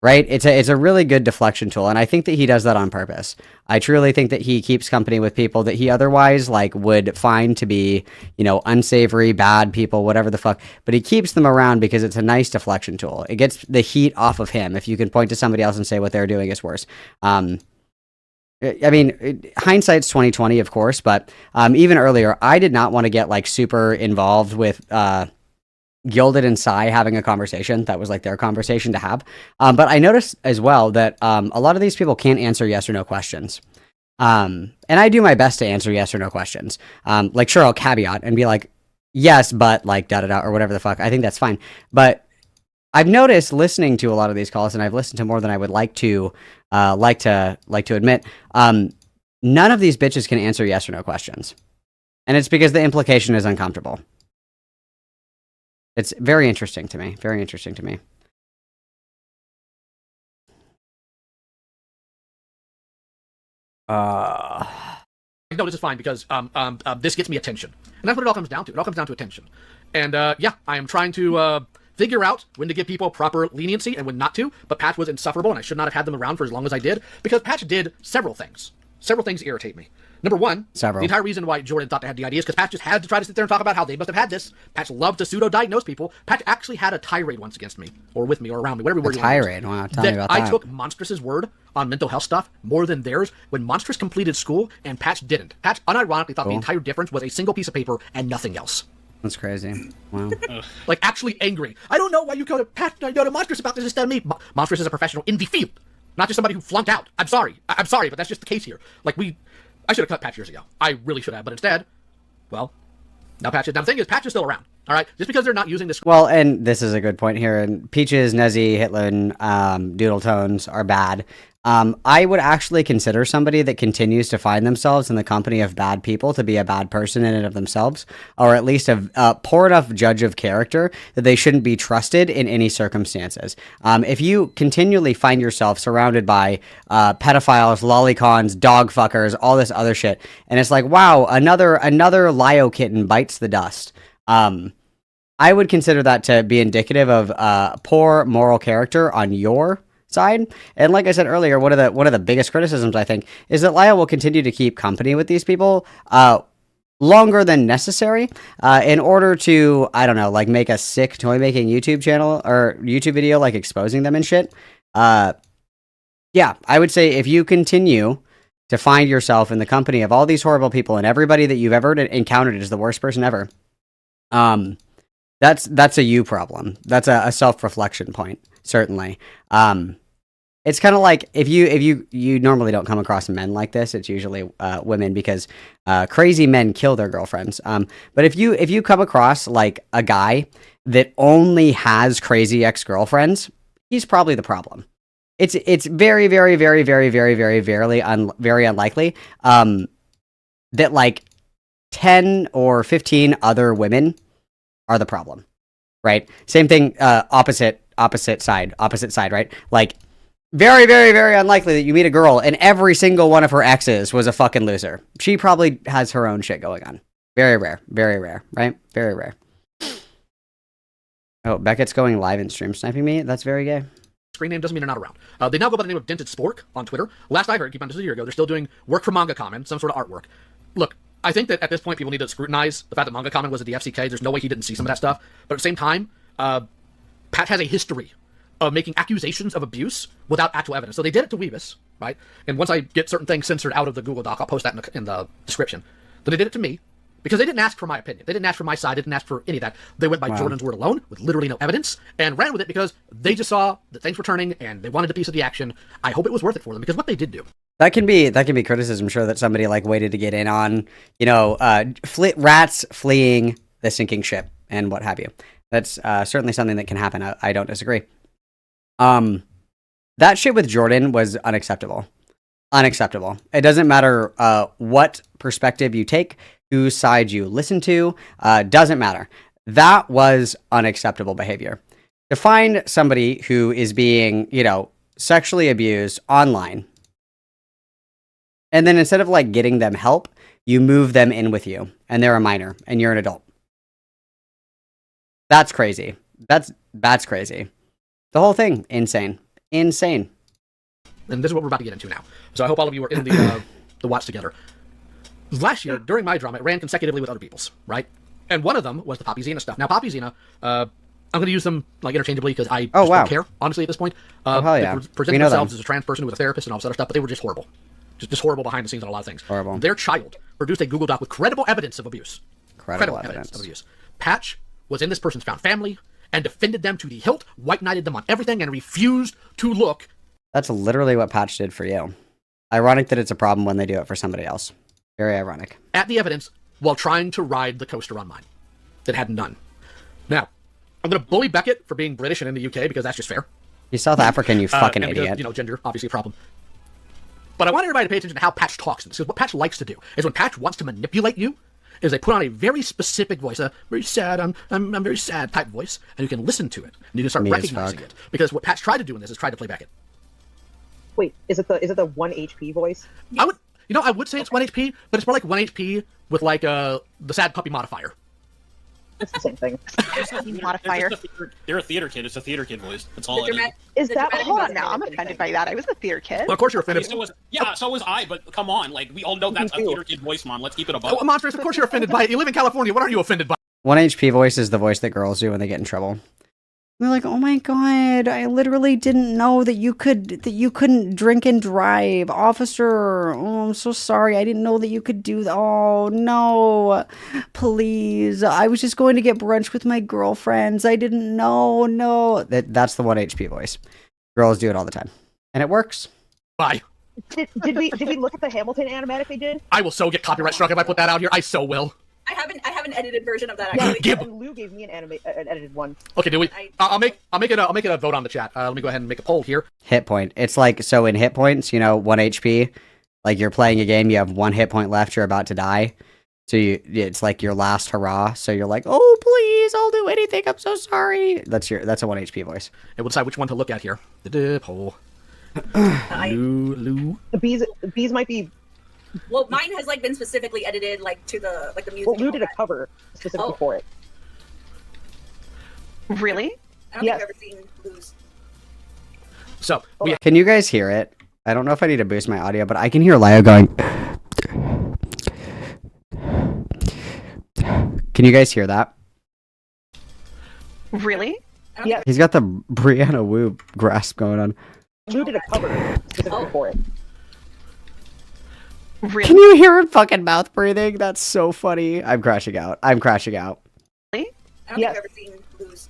right. It's a really good deflection tool. And I think that he does that on purpose. I truly think that he keeps company with people that he otherwise like would find to be, you know, unsavory, bad people, whatever the fuck, but he keeps them around because it's a nice deflection tool. It gets the heat off of him. If you can point to somebody else and say what they're doing is worse. I mean, hindsight's 2020, of course, but even earlier, I did not want to get like super involved with Gilded and Sai having a conversation. That was like their conversation to have. But I noticed as well that a lot of these people can't answer yes or no questions. And I do my best to answer yes or no questions. Like, sure, I'll caveat and be like, yes, but like da-da-da or whatever the fuck. I think that's fine. But I've noticed listening to a lot of these calls, and I've listened to more than I would like to admit, none of these bitches can answer yes or no questions. And it's because the implication is uncomfortable. It's very interesting to me. Very interesting to me. No, this is fine because this gets me attention. And that's what it all comes down to. It all comes down to attention. And yeah, I am trying to figure out when to give people proper leniency and when not to, but Patch was insufferable and I should not have had them around for as long as I did because Patch did several things. Several things irritate me. Number one, the entire reason why Jordan thought they had DID is because Patch just had to try to sit there and talk about how they must have had this. Patch loved to pseudo-diagnose people. Patch actually had a tirade once against me, or with me, or around me, whatever word you want to use. Tirade? Wow, tell me about that. I took Monstrous's word on mental health stuff more than theirs when Monstrous completed school and Patch didn't. Patch unironically thought the entire difference was a single piece of paper and nothing else. That's crazy. Wow. Like, actually angry. I don't know why you go to Monstrous about this instead of me. Monstrous is a professional in the field, not just somebody who flunked out. I'm sorry, but that's just the case here. Like, I should have cut Patch years ago. I really should have, but instead, well, now Patch is. Now the thing is, Patch is still around. All right, just because they're not using this. Well, and this is a good point here. And Peaches, Nezzy, Hitlin, Doodle Tones are bad. I would actually consider somebody that continues to find themselves in the company of bad people to be a bad person in and of themselves, or at least a poor enough judge of character that they shouldn't be trusted in any circumstances. If you continually find yourself surrounded by pedophiles, lolicons, dog fuckers, all this other shit, and it's like, wow, another Lio kitten bites the dust. I would consider that to be indicative of poor moral character on your side. And like I said earlier, one of the biggest criticisms, I think, is that Lio will continue to keep company with these people longer than necessary in order to, I don't know, like make a sick toy making YouTube channel or YouTube video, like exposing them and shit. Yeah, I would say if you continue to find yourself in the company of all these horrible people and everybody that you've ever encountered is the worst person ever, that's a you problem. That's a self-reflection point, certainly. It's kind of like if you normally don't come across men like this, it's usually women, because crazy men kill their girlfriends. But if you come across like a guy that only has crazy ex-girlfriends, he's probably the problem. It's very, very, very, very, very, very, very unlikely that like 10 or 15 other women are the problem, right? Same thing, opposite side, right? Like, very, very, very unlikely that you meet a girl and every single one of her exes was a fucking loser. She probably has her own shit going on. Very rare, right? Very rare. Oh, Beckett's going live and stream sniping me? That's very gay. Screen name doesn't mean they're not around. They now go by the name of Dented Spork on Twitter. Last I heard, keep on just a year ago, they're still doing work for Manga Common, some sort of artwork. Look, I think that at this point people need to scrutinize the fact that Manga Common was at the FCK. There's no way he didn't see some of that stuff. But at the same time, Pat has a history of making accusations of abuse without actual evidence. So they did it to Weebus, right? And once I get certain things censored out of the Google Doc, I'll post that in the description. But they did it to me because they didn't ask for my opinion. They didn't ask for my side. They didn't ask for any of that. They went by Jordan's word alone with literally no evidence and ran with it because they just saw that things were turning and they wanted a piece of the action. I hope it was worth it for them because what they did do. That can be criticism, sure, that somebody like waited to get in on, rats fleeing the sinking ship and what have you. That's certainly something that can happen. I don't disagree. That shit with Jordan was unacceptable. Unacceptable. It doesn't matter what perspective you take, whose side you listen to, doesn't matter. That was unacceptable behavior. To find somebody who is being, sexually abused online, and then instead of like getting them help, you move them in with you, and they're a minor, and you're an adult. That's crazy. That's crazy. The whole thing, insane. And this is what we're about to get into now. So I hope all of you are in the watch together. Last year, during my drama, it ran consecutively with other people's, right? And one of them was the Poppy Zena stuff. Now, Poppy Zena, I'm going to use them like interchangeably because I just don't care, honestly, at this point. Hell yeah. They presented themselves as a trans person with a therapist and all this other stuff, but they were just horrible. Just horrible behind the scenes on a lot of things. Horrible. Their child produced a Google Doc with credible evidence of abuse. Credible evidence of abuse. Patch was in this person's found family and defended them to the hilt, white-knighted them on everything, and refused to look. That's literally what Patch did for you. Ironic that it's a problem when they do it for somebody else. Very ironic. At the evidence while trying to ride the coaster on mine that had none. Now, I'm going to bully Beckett for being British and in the UK because that's just fair. He's South African, you fucking because, idiot. Gender, obviously a problem. But I want everybody to pay attention to how Patch talks. Because what Patch likes to do is when Patch wants to manipulate you, is they put on a very specific voice, a very sad, I'm very sad type voice, and you can listen to it, and you can start recognizing it. Because what Patch tried to do in this is try to play Beckett. Wait, is it the 1 HP voice? I would say it's 1 HP, but it's more like 1 HP with like the sad puppy modifier. It's the same thing. Modifier. They're a theater kid. It's a theater kid voice. That's all it is. Is that? Hold on now. I'm offended by that. I was a theater kid. Well, of course you're offended. So was I, but come on. Like, we all know that's a theater kid voice, Mom. Let's keep it above. Oh, Monstrous, of course you're offended by it. You live in California. What are you offended by? 1 HP voice is the voice that girls do when they get in trouble. We're like, oh my god, I literally didn't know that you couldn't drink and drive. Officer, oh, I'm so sorry. I didn't know that you could do that. Oh no, please. I was just going to get brunch with my girlfriends. I didn't know. No, that's the 1 HP voice. Girls do it all the time. And it works. Bye. Did we look at the Hamilton animatic they did? I will so get copyright struck if I put that out here. I so will. I have an edited version of that Yeah, actually. and Lou gave me an edited one. Okay, do we? I'll make it a vote on the chat. Let me go ahead and make a poll here. Hit point. It's like, so in hit points, 1 HP, like you're playing a game, you have 1 hit point left, you're about to die. So it's like your last hurrah. So you're like, oh please, I'll do anything. I'm so sorry. That's a 1 HP voice. And we'll decide which one to look at here. The poll. Lou. The bees might be. Well, mine has like been specifically edited like to the music. Well, Lou did a cover specifically for it. Really? I don't think I've ever seen Lou's. So can you guys hear it? I don't know if I need to boost my audio, but I can hear Lio going. Can you guys hear that? Really? Yeah. He's got the Brianna Wu grasp going on. Lou did a cover specifically for it. Really? Can you hear him fucking mouth breathing? That's so funny. I'm crashing out. Really? I don't think I've ever seen Lou's.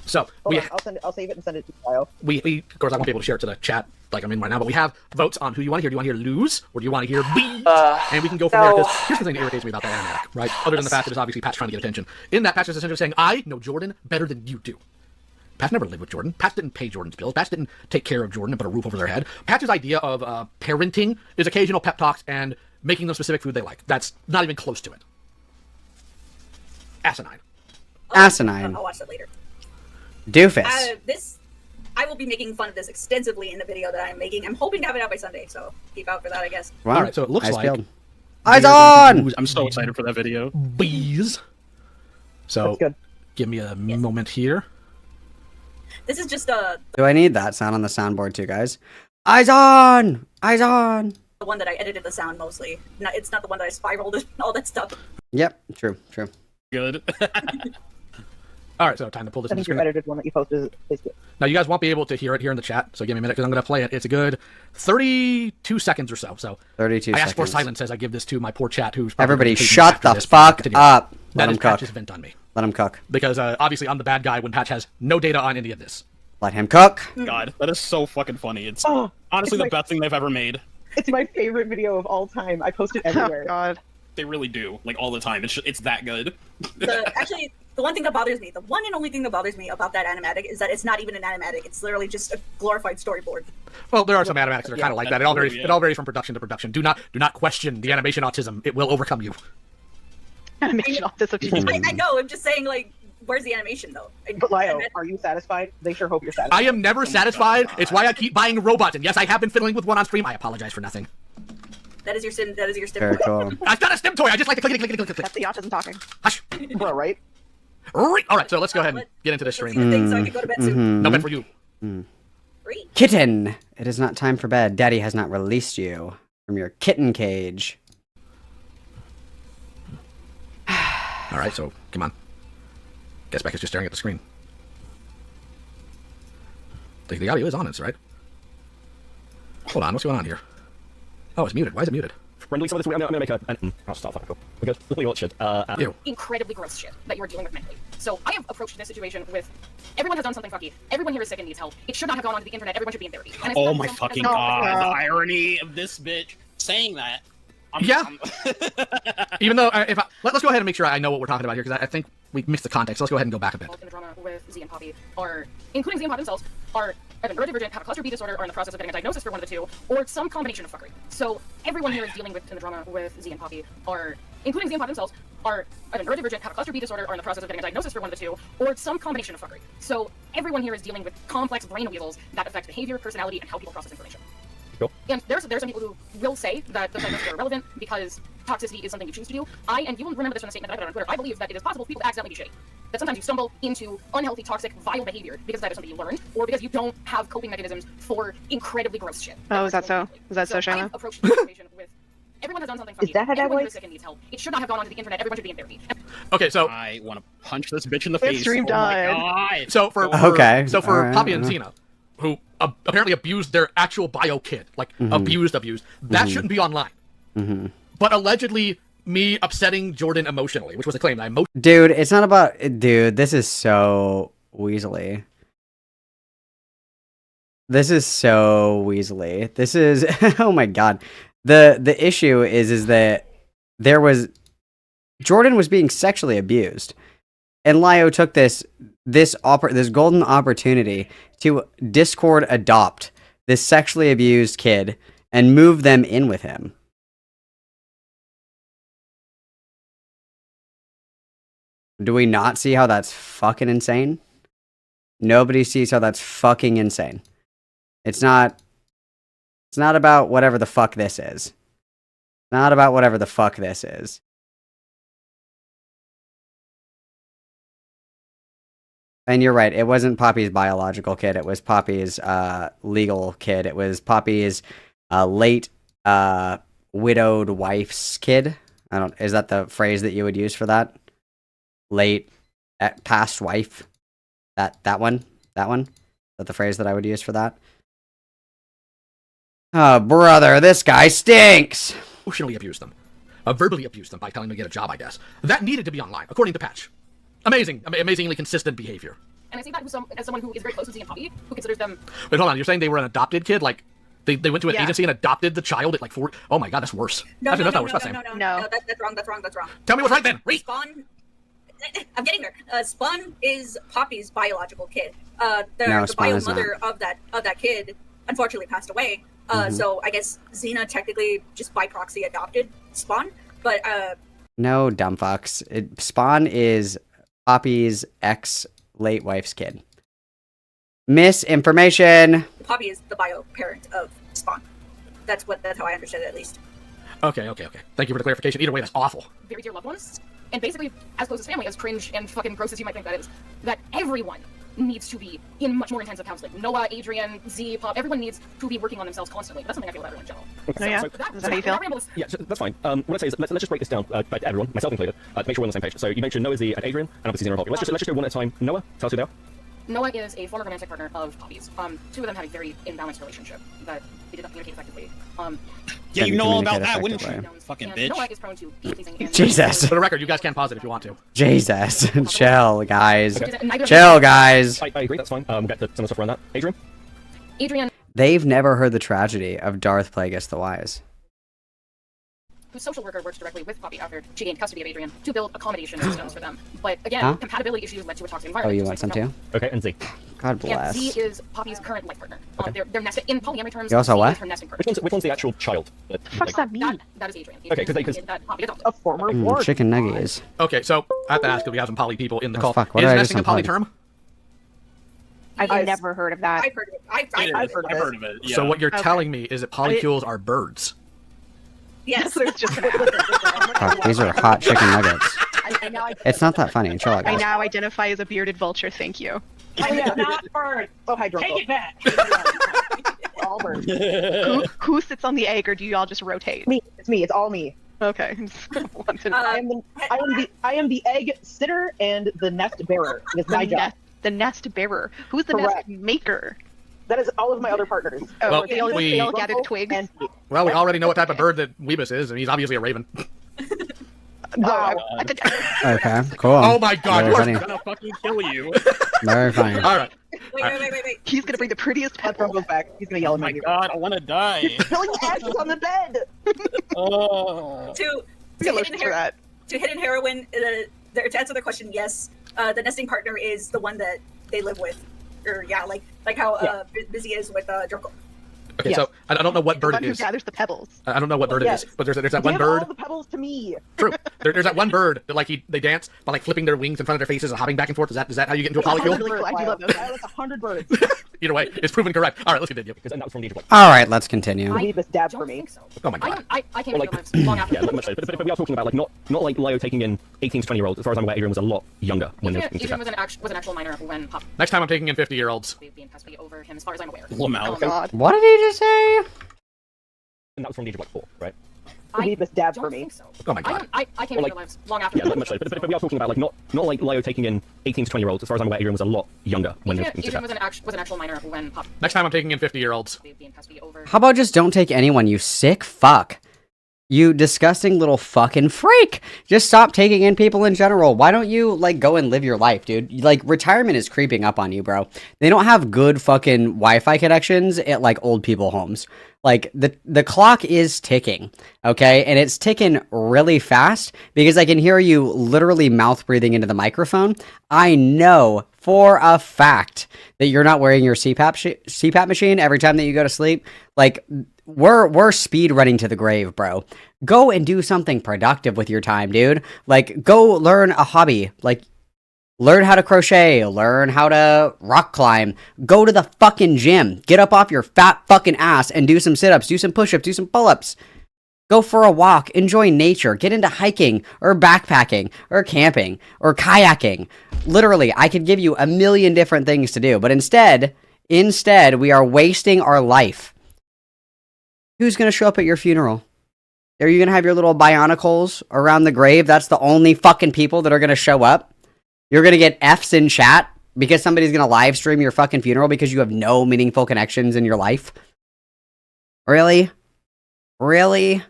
So I'll save it and send it to Kyle. We of course I won't be able to share it to the chat like I'm in right now, but we have votes on who you want to hear. Do you want to hear Lose or do you want to hear B? And we can go from there. Because here's the thing that irritates me about that animatic, right? Other than the fact that it's obviously Patch trying to get attention. In that, Patch is essentially saying, I know Jordan better than you do. Patch never lived with Jordan. Patch didn't pay Jordan's bills. Patch didn't take care of Jordan and put a roof over their head. Patch's idea of parenting is occasional pep talks and making them specific food they like. That's not even close to it. Asinine. Asinine. I'll watch that later. Doofus. I will be making fun of this extensively in the video that I'm making. I'm hoping to have it out by Sunday, so keep out for that, I guess. Wow. All right, so it looks like... Eyes on! I'm so excited for that video. Bees. So, give me a moment here. This is just a... Do I need that sound on the soundboard too, guys? Eyes on! Eyes on! The one that I edited the sound mostly. It's not the one that I spiraled and all that stuff. Yep, true. Good. All right, so time to pull this. I think your edited one that you posted is good. Now, you guys won't be able to hear it here in the chat, so give me a minute because I'm going to play it. It's a good 32 seconds or so. 32 I ask seconds. for silence as I give this to my poor chat who's... Everybody shut the fuck up. Let him cook. Patch's vent on me. Let him cook. Because obviously I'm the bad guy when Patch has no data on any of this. Let him cook. God, that is so fucking funny. It's honestly the best thing they've ever made. It's my favorite video of all time. I post it everywhere. Oh, God. They really do, like all the time. It's that good. Actually, the one thing that bothers me, the one and only thing that bothers me about that animatic is that it's not even an animatic. It's literally just a glorified storyboard. Well, there are some animatics that are kind of like that. It all varies from production to production. Do not question the animation autism. It will overcome you. Animation autism. I know. I'm just saying, like, where's the animation though? But Lio, are you satisfied? They sure hope you're satisfied. I am never satisfied. It's why I keep buying robots. And yes, I have been fiddling with one on stream. I apologize for nothing. That is your stim. That is your stim. Very cool. That's not a stim toy. I just like to click. That's the autism talking. Hush. Bro, right? All right, so let's go ahead and get into this stream. So I can go to bed soon. No bed for you. Kitten, it is not time for bed. Daddy has not released you from your kitten cage. All right, so come on. Guess Beck is just staring at the screen. The audio is on, it's right. Hold on, what's going on here? Oh, it's muted. Why is it muted? When doing some of this, I'm gonna make I'll stop fucking because legal shit. Incredibly gross shit that you are dealing with mentally. So I have approached this situation with everyone has done something fucky. Everyone here is sick and needs help. It should not have gone onto the internet. Everyone should be in therapy. And oh my fucking god! The irony of this bitch saying that. Even though let's go ahead and make sure I know what we're talking about here because I think we missed the context. So let's go ahead and go back a bit. In the drama with Z and Poppy, including Z and Poppy themselves, are either neurodivergent, have a cluster B disorder, or in the process of getting a diagnosis for one of the two, or some combination of fuckery. So everyone here is dealing with in the drama with Z and Poppy, including Z and Poppy themselves, are either neurodivergent, have a cluster B disorder, or in the process of getting a diagnosis for one of the two, or some combination of fuckery. So everyone here is dealing with complex brain weasels that affect behavior, personality, and how people process information. Cool. And there's some people who will say that the diagnoses are irrelevant because toxicity is something you choose to do. And you will remember this from the statement that I put on Twitter, I believe that it is possible for people to accidentally be shitty. That sometimes you stumble into unhealthy, toxic, vile behavior because that is something you learned, or because you don't have coping mechanisms for incredibly gross shit. Oh, is that so? Is that so, Shana? I've approached the situation with Everyone has done something Is fucky. that how that Everyone who works? is sick and needs help. It should not have gone onto the internet. Everyone should be in therapy. Okay, so I want to punch this bitch in the It's face. stream Oh my time. God. so for Alright, Poppy and Zena, who apparently abused their actual bio kid, like abused, that shouldn't be online. But allegedly, me upsetting Jordan emotionally, which was a claim that I Dude, it's not about... Dude, this is so weaselly. This is so weaselly. This is... Oh my god. The issue is that there was... Jordan was being sexually abused. And Lio took this golden opportunity to Discord adopt this sexually abused kid and move them in with him. Do we not see how that's fucking insane? Nobody sees how that's fucking insane. It's not about whatever the fuck this is. Not about whatever the fuck this is. And you're right, it wasn't Poppy's biological kid, it was Poppy's legal kid. It was Poppy's late widowed wife's kid. Is that the phrase that you would use for that? Late past wife? That one? Is that the phrase that I would use for that? Oh, brother, this guy stinks! emotionally abused them. Verbally abused them by telling them to get a job, I guess. That needed to be online, according to Patch. Amazingly consistent behavior. And I say that as someone who is very close with Z and Poppy, who considers them... Wait, hold on, you're saying they were an adopted kid? Like, they went to an agency and adopted the child at like 4... Oh my god, that's worse. No, that's not no, worse. no, That's no, that's wrong. Tell me what's right then. Read. Spawn. I'm getting there. Spawn is Poppy's biological kid. No, The Spawn bio is mother of that kid unfortunately passed away. So I guess Zena technically just by proxy adopted Spawn, but No, dumb fucks. Spawn is Poppy's ex-late wife's kid. Misinformation. Poppy is the bio parent of Spawn. That's how I understood it, at least. Okay. Thank you for the clarification. Either way, that's awful. Very dear loved ones, and basically as close as family, as cringe and fucking gross as you might think that is, that everyone needs to be in much more intensive counseling. Noah, Adrian, Z, Pop, everyone needs to be working on themselves constantly. But that's something I feel about everyone in general. Is that how you feel? Yeah, that's fine. What I'd say is let's just break this down to everyone, myself included, to make sure we're on the same page. So you mentioned Noah, Z, and Adrian, and obviously Zena and Poppy. Let's just go one at a time. Noah, tell us who they are. Noah is a former romantic partner of Poppy's. Two of them had a very imbalanced relationship that they did not communicate effectively. Yeah, you know all about that, effectively. wouldn't you? Fucking And bitch. Noah is prone to people-pleasing and... Jesus. For the record, you guys can pause it if you want to. Jesus. Chill, guys. Okay. Chill, guys. I agree, that's fine. We'll get to some of the stuff around that. Adrian, They've never heard the tragedy of Darth Plagueis the Wise. whose social worker works directly with Poppy after she gained custody of Adrian to build accommodation systems for them. But again, compatibility issues led to a toxic Oh, environment. you want some too? Okay, and Z. God And bless. Z is Poppy's current life partner. They're nested in polyamory terms. You also Z what? is her nesting partner. Which one's the actual child? What the fuck does that mean? That is Adrian. Okay, because that Poppy adopted. A former ward. Chicken nuggies. Okay, so I have to ask, because we have some poly people in the call. fuck, what Is did I nesting just a poly unplug? term? I've never heard of that. I've heard of it. I've heard of it. Yeah. So what you're telling me is that polycules are birds. Yes. It's just Fuck, these are hot chicken nuggets. It's not that funny. Chill out, I guys. now identify as a bearded vulture, thank you. Oh, yeah, not bird. Oh, hi, Drunko. Take it back. All birds. Who sits on the egg, or do you all just rotate? Me. It's me. It's all me. Okay. I am the egg sitter and the nest bearer. It's my job. The nest bearer. Who's the Correct. nest maker? That is all of my other partners. Oh, Well, they all gathered twigs. Well, we already know what type of bird that Weebus is, and he's obviously a raven. Wow. Okay, cool. Oh my god, Very you are funny. gonna fucking kill you. Very funny. Alright. Wait. He's gonna bring the prettiest That goes back. He's gonna yell Oh at my me. god, I wanna die. Killing ashes on the bed. Oh. To lotion for that. To hidden heroine, to answer the question, yes, the nesting partner is the one that they live with, or like how Busy is with Drunkle. Okay, Yes. so I don't know what bird The it one who is. gathers the pebbles. I don't know what bird Yes. it is, but there's that one Give bird. all the pebbles to me. True. There's that one bird that they dance by like flipping their wings in front of their faces and hopping back and forth. Is that how you get into a polycule? Really cool. I do love those. That's 100 birds. Either way, it's proven correct. All right, let's continue. Because that was from the age of like. Alright, let's continue. Leave this dab for Don't me. think so. Oh my god. I came Or into like, lives long after. yeah, much so. But we are talking about like not like Lio taking in 18 to 20 year olds. As far as I'm aware, Adrian was a lot younger when they Adrian was an actual minor when Pop Next time I'm taking in 50-year-olds. would be in custody over him, as far as I'm aware. Lamau. Oh god. What did he just say? And that was from the age of like 4, right? would be this dad for me. Oh my god. I came into their lives long after. Yeah, much so. But we are talking about like not like Lio taking in 18 to 20-year-olds. As far as I'm aware, Adrian was a lot younger when he was in Adrian was an actual minor when Poppy. Next time I'm taking in 50-year-olds. How about just don't take anyone, you sick fuck? You disgusting little fucking freak! Just stop taking in people in general. Why don't you, like, go and live your life, dude? Like, retirement is creeping up on you, bro. They don't have good fucking Wi-Fi connections at, like, old people homes. Like, the clock is ticking, okay? And it's ticking really fast because I can hear you literally mouth breathing into the microphone. I know for a fact that you're not wearing your CPAP machine every time that you go to sleep. Like, we're speed running to the grave, bro. Go and do something productive with your time, dude. Like, go learn a hobby. Like, learn how to crochet, learn how to rock climb, go to the fucking gym, get up off your fat fucking ass and do some sit-ups, do some push-ups, do some pull-ups. Go for a walk, enjoy nature, get into hiking or backpacking or camping or kayaking. Literally, I could give you a million different things to do, but instead, we are wasting our life. Who's going to show up at your funeral? Are you going to have your little bionicles around the grave? That's the only fucking people that are going to show up? You're going to get Fs in chat because somebody's going to live stream your fucking funeral because you have no meaningful connections in your life? Really? Really?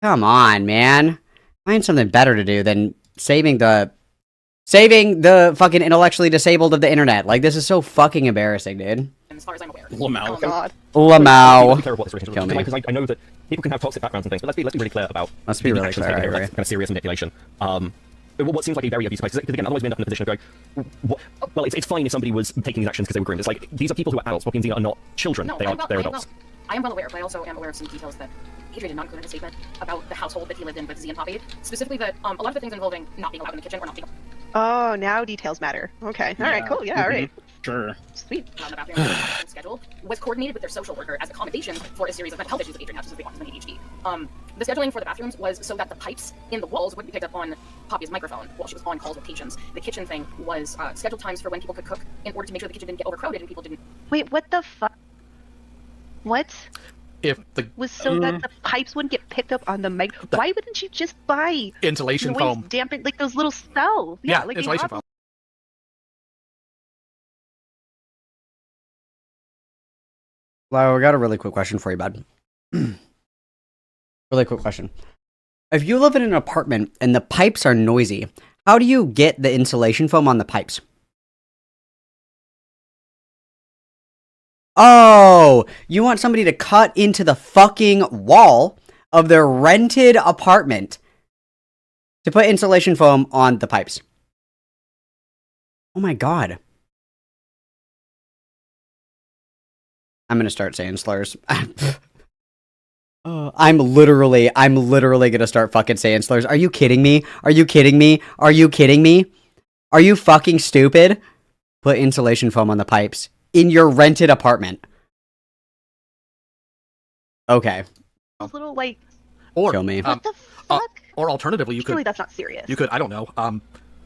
Come on, man. Find something better to do than saving the fucking intellectually disabled of the internet. Like, this is so fucking embarrassing, dude. As far as I'm aware. Lamau. Oh god. Lamau. Kill me. Because I know that people can have toxic backgrounds and things, but let's be really clear about. Let's be really clear. That's kind of serious manipulation. What seems like a very obvious place, because again, otherwise we end up in a position of going, well, it's fine if somebody was taking these actions because they were groomed. It's like, these are people who are adults. Poppy and Zena are not children. No, They're adults. I am well aware, but I also am aware of some details that Adrian did not include in his statement about the household that he lived in with Z and Poppy. Specifically that a lot of the things involving not being allowed in the kitchen or not being... Oh, now details matter. Okay. Alright, cool. Yeah, alright. Sure. Sweet. The bathroom schedule was coordinated with their social worker as accommodations for a series of mental health issues that Adrian had, specifically autism and ADHD. The scheduling for the bathrooms was so that the pipes in the walls wouldn't be picked up on Poppy's microphone while she was on calls with patients. The kitchen thing was scheduled times for when people could cook in order to make sure the kitchen didn't get overcrowded and people didn't... Wait, what the fuck? What? If the... Was so that the pipes wouldn't get picked up on the mic. Why wouldn't you just buy... Insulation foam. Dampen, like those little cells. Yeah, like insulation foam. Lio, I got a really quick question for you, bud. Really quick question. If you live in an apartment and the pipes are noisy, how do you get the insulation foam on the pipes? Oh, you want somebody to cut into the fucking wall of their rented apartment to put insulation foam on the pipes. Oh my god. I'm gonna start saying slurs. I'm literally gonna start fucking saying slurs. Are you kidding me? Are you kidding me? Are you kidding me? Are you fucking stupid? Put insulation foam on the pipes in your rented apartment. Okay. Those little, like... Or, kill me. What the fuck? Or alternatively, you Surely could... that's not serious. You could, I don't know,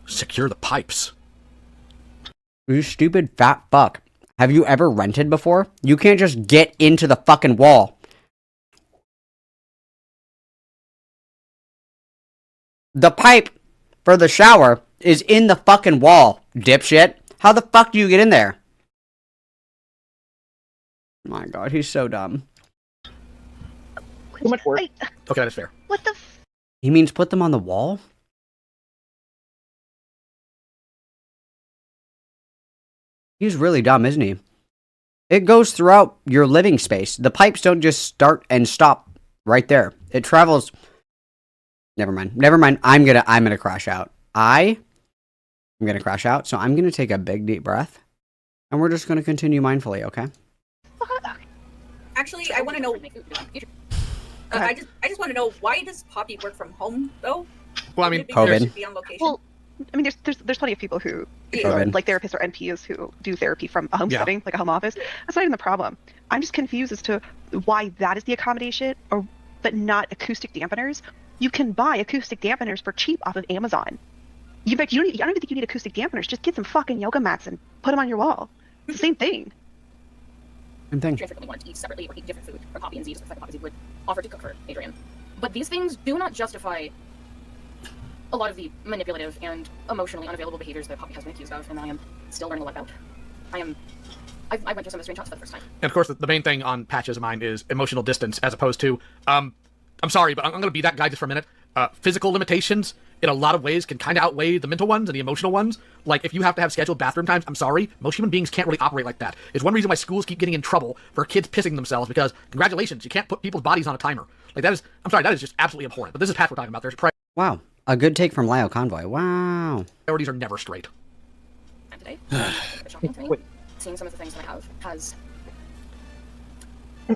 secure the pipes. You stupid fat fuck. Have you ever rented before? You can't just get into the fucking wall. The pipe for the shower is in the fucking wall, dipshit. How the fuck do you get in there? My god, he's so dumb. Too much work. Okay, that's fair. What the He means put them on the wall? He's really dumb, isn't he? It goes throughout your living space. The pipes don't just start and stop right there. It travels... Never mind. Never mind. I'm gonna crash out. I'm gonna crash out, so I'm gonna take a big deep breath. And we're just gonna continue mindfully, okay? Actually, I want to know... I just want to know, why does Poppy work from home, though? Well, I mean, COVID. Be on location? Well, I mean, there's plenty of people who, like therapists or NPs who do therapy from a home setting, like a home office. That's not even the problem. I'm just confused as to why that is the accommodation, but not acoustic dampeners. You can buy acoustic dampeners for cheap off of Amazon. I don't even think you need acoustic dampeners. Just get some fucking yoga mats and put them on your wall. It's the same thing. Same thing. Adrian frequently wanted to eat separately or eat different food from Poppy and Z, just like Poppy would offer to cook for Adrian. things do not justify a lot of the manipulative and emotionally unavailable behaviors that Poppy has been accused of, and I am still learning a lot about. I went through some of the screenshots for the first time. And of course, the main thing on Patch's mind is emotional distance, as opposed to, I'm sorry, but I'm going to be that guy just for a minute. Physical limitations, in a lot of ways, can kind of outweigh the mental ones and the emotional ones. Like, if you have to have scheduled bathroom times, I'm sorry, most human beings can't really operate like that. It's one reason why schools keep getting in trouble for kids pissing themselves, because, congratulations, you can't put people's bodies on a timer. Like, that is, I'm sorry, that is just absolutely abhorrent. But this is Patch we're talking about. There's Wow. A good take from Lio Convoy. Wow. priorities are never straight. And today, the shocking to me, seeing some of the things that I have has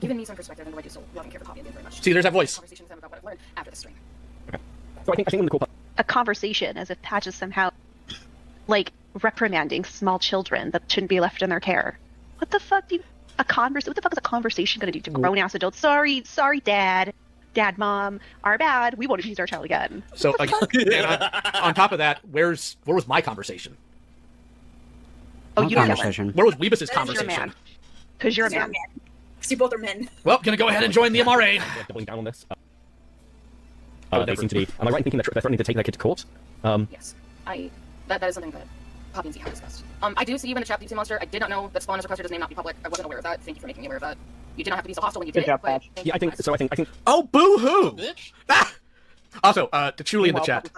given me some perspective into why I do so love and care for Poppy and Zena very much. See, there's that voice. Conversation with them about what I've learned after the stream. So I think one of the cool parts. A conversation, as if Patch is somehow, like, reprimanding small children that shouldn't be left in their care. What the fuck do you... What the fuck is a conversation going to do to grown-ass adults? Sorry, Dad, Mom, our bad. We won't abuse our child again. So, like, and on top of that, where was my conversation? Oh, you don't conversation. Where was Weebus's conversation? Because you're a man. Because you both are men. Well, gonna go ahead and join the MRA. Doubling down on this. They seem to be. Am I right in thinking they're threatening to take their kid to court? Yes, that is something that Poppy and Z have discussed. I do see you in the chat, Deep Sea Monster. I did not know that Spawn has requested his name not be public. I wasn't aware of that. Thank you for making me aware of that. You did not have to be so hostile when you did Good job, it. Patch. Yeah, I think so. I think. Oh, boo-hoo! Also, to Chuli in the chat.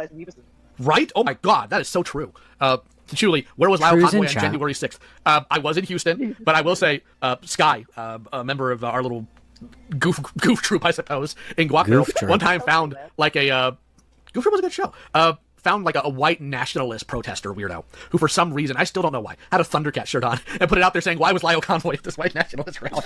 Right? Oh my god, that is so true. To Chuli, where was Lio Convoy on January 6th? I was in Houston, but I will say, Sky, a member of our little goof troop, I suppose, in Guacamole, one time found like a Goof Troop was a good show. Found like a white nationalist protester weirdo who, for some reason, I still don't know why, had a Thundercat shirt on and put it out there saying, "Why was Lio Convoy at this white nationalist rally?"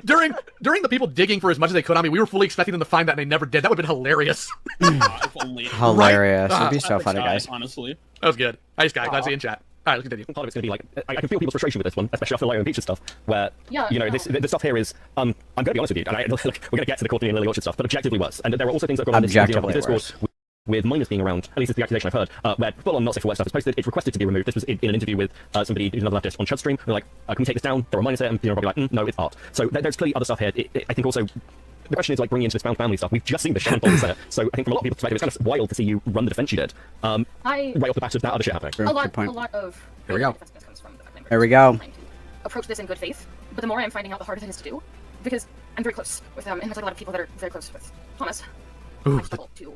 during the people digging for as much as they could on me, we were fully expecting them to find that, and they never did. That would have been hilarious. Hilarious. It'd be so funny, guys. Honestly, that was good. Nice guy. Glad to see you in chat. All right, let's continue. Part of it's going to be like, I can feel people's frustration with this one, especially after the Lio and Peaches stuff, where, Yeah, you know, this stuff here is, I'm going to be honest with you, and we're going to get to the Courtney and Lily Orchard stuff, but objectively worse. And there are also things that have gone on in the Discord with minors being around, at least it's the accusation I've heard, where full-on not safe for work stuff is posted. It's requested to be removed. This was in an interview with somebody who's another leftist on Chud's stream. They're like, can we take this down? There are minors here, and people are probably like, no, it's art. So there's clearly other stuff here. I think also, the question is like bringing into this found family stuff. We've just seen the shit on the Senate, so I think from a lot of people's perspective, it's kind of wild to see you run the defense you did. Right off the bat of that other shit happening. A lot of Here we go. comes from the fact that There we go. trying to approach this in good faith, but the more I'm finding out, the harder it is to do, because I'm very close with them, and there's like a lot of people that are very close with Thomas. Ooh, I struggle to.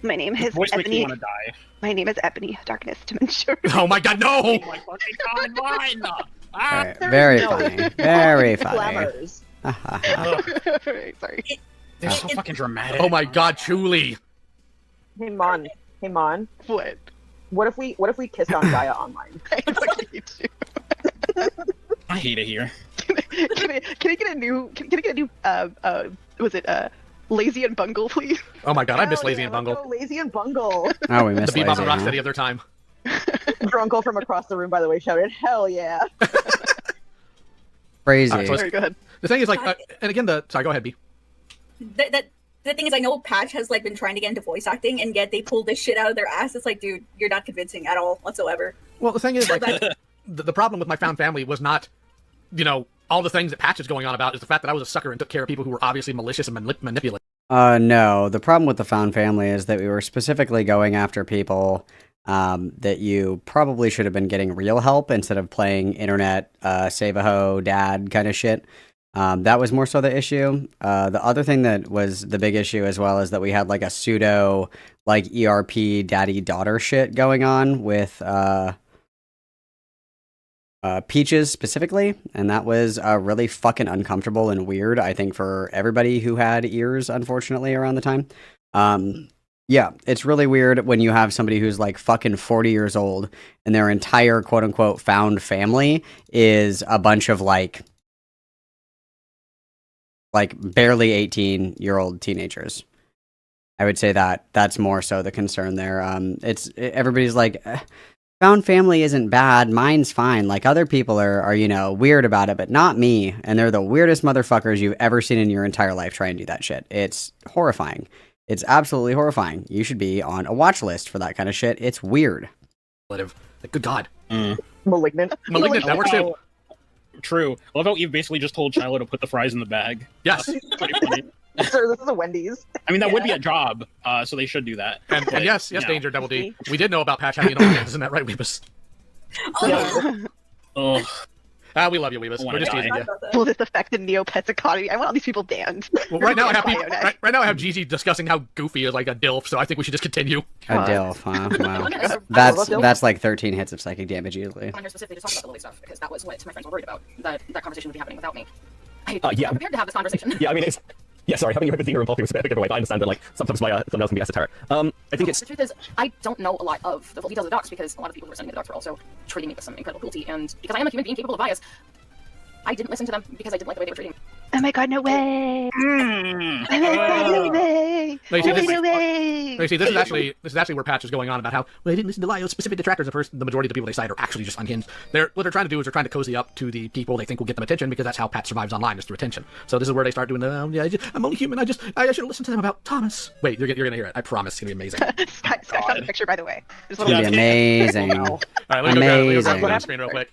My name is voice makes me Ebony. want to die. My name is Ebony Darkness Dimension. Oh my god, no! Oh my fucking god, line! Alright, very funny. Very funny. Glamours. Sorry. They're so fucking dramatic. Oh my god, Chuli! Hey Mon. What? What if we kissed on Gaia online? I hate it here. Can I get a new? Was it Lazy and Bungle, please? Oh my god, I miss Lazy and Bungle. Lazy and Bungle. Oh, we missed The Bebop and Lazy, Rocksteady of their time. Drunkle from across the room, by the way, shouted, "Hell yeah!" Crazy. All right, so Sorry, go ahead. The thing is, like, and again, sorry, go ahead, B. The thing is, I know Patch has like been trying to get into voice acting, and yet they pulled this shit out of their ass. It's like, dude, you're not convincing at all whatsoever. Well, the thing is, like, the problem with my found family was not, you know, all the things that Patch is going on about. Is the fact that I was a sucker and took care of people who were obviously malicious and manipulative. No. The problem with the found family is that we were specifically going after people that you probably should have been getting real help instead of playing internet save-a-ho dad kind of shit. That was more so the issue. The other thing that was the big issue as well is that we had like a pseudo like ERP daddy-daughter shit going on with Peaches specifically, and that was really fucking uncomfortable and weird, I think, for everybody who had ears, unfortunately, around the time. Yeah, it's really weird when you have somebody who's like fucking 40 years old and their entire quote-unquote found family is a bunch of like barely 18-year-old teenagers. I would say that's more so the concern there. Everybody's like, found family isn't bad, mine's fine. Like, other people are, you know, weird about it, but not me. And they're the weirdest motherfuckers you've ever seen in your entire life try and do that shit. It's horrifying. It's absolutely horrifying. You should be on a watch list for that kind of shit. It's weird. Like, good god. Malignant. That works too. True. I love how Eve basically just told Shiloh to put the fries in the bag. Yes. Pretty funny. Sir, this is a Wendy's. I mean, that would be a job, so they should do that. And But, yes, you know. Danger, Double D. We did know about Patch having an OnlyFans, isn't that right, Weebus? Ugh. We love you, Weebus. We're just teasing you. Will this affect the Neopets economy? I want all these people banned. Well, right now I have right now I have Gigi discussing how Goofy is like a DILF, so I think we should just continue. A DILF, huh? Wow. That's like 13 hits of psychic damage easily. I'm here specifically to talk about the Lily stuff because that was what my friends were worried about. That conversation would be happening without me. Yeah. I'm prepared to have this conversation. Yeah, I mean, sorry, having you with Zena and Poppy was a bit of a giveaway, but I understand that, like, sometimes someone else can be esoteric. I think it's... The truth is, I don't know a lot of the full details of the docs because a lot of people who were sending me the docs were also treating me with some incredible cruelty, and because I am a human being capable of bias, I didn't listen to them because I didn't like the way they were treating me. Oh my god, no way! Oh my god, no way! No, this is actually where Patch is going on about how, well, I didn't listen to Lio's specific detractors at first. The majority of the people they cite are actually just unhinged. What they're trying to do is they're trying to cozy up to the people they think will get them attention because that's how Patch survives online, is through attention. So this is where they start doing the, I'm only human, I should have listened to them about Thomas. Wait, you're gonna hear it. I promise it's gonna be amazing. Sky found a picture, by the way. It's gonna be amazing. All right, let me go grab the screen real quick.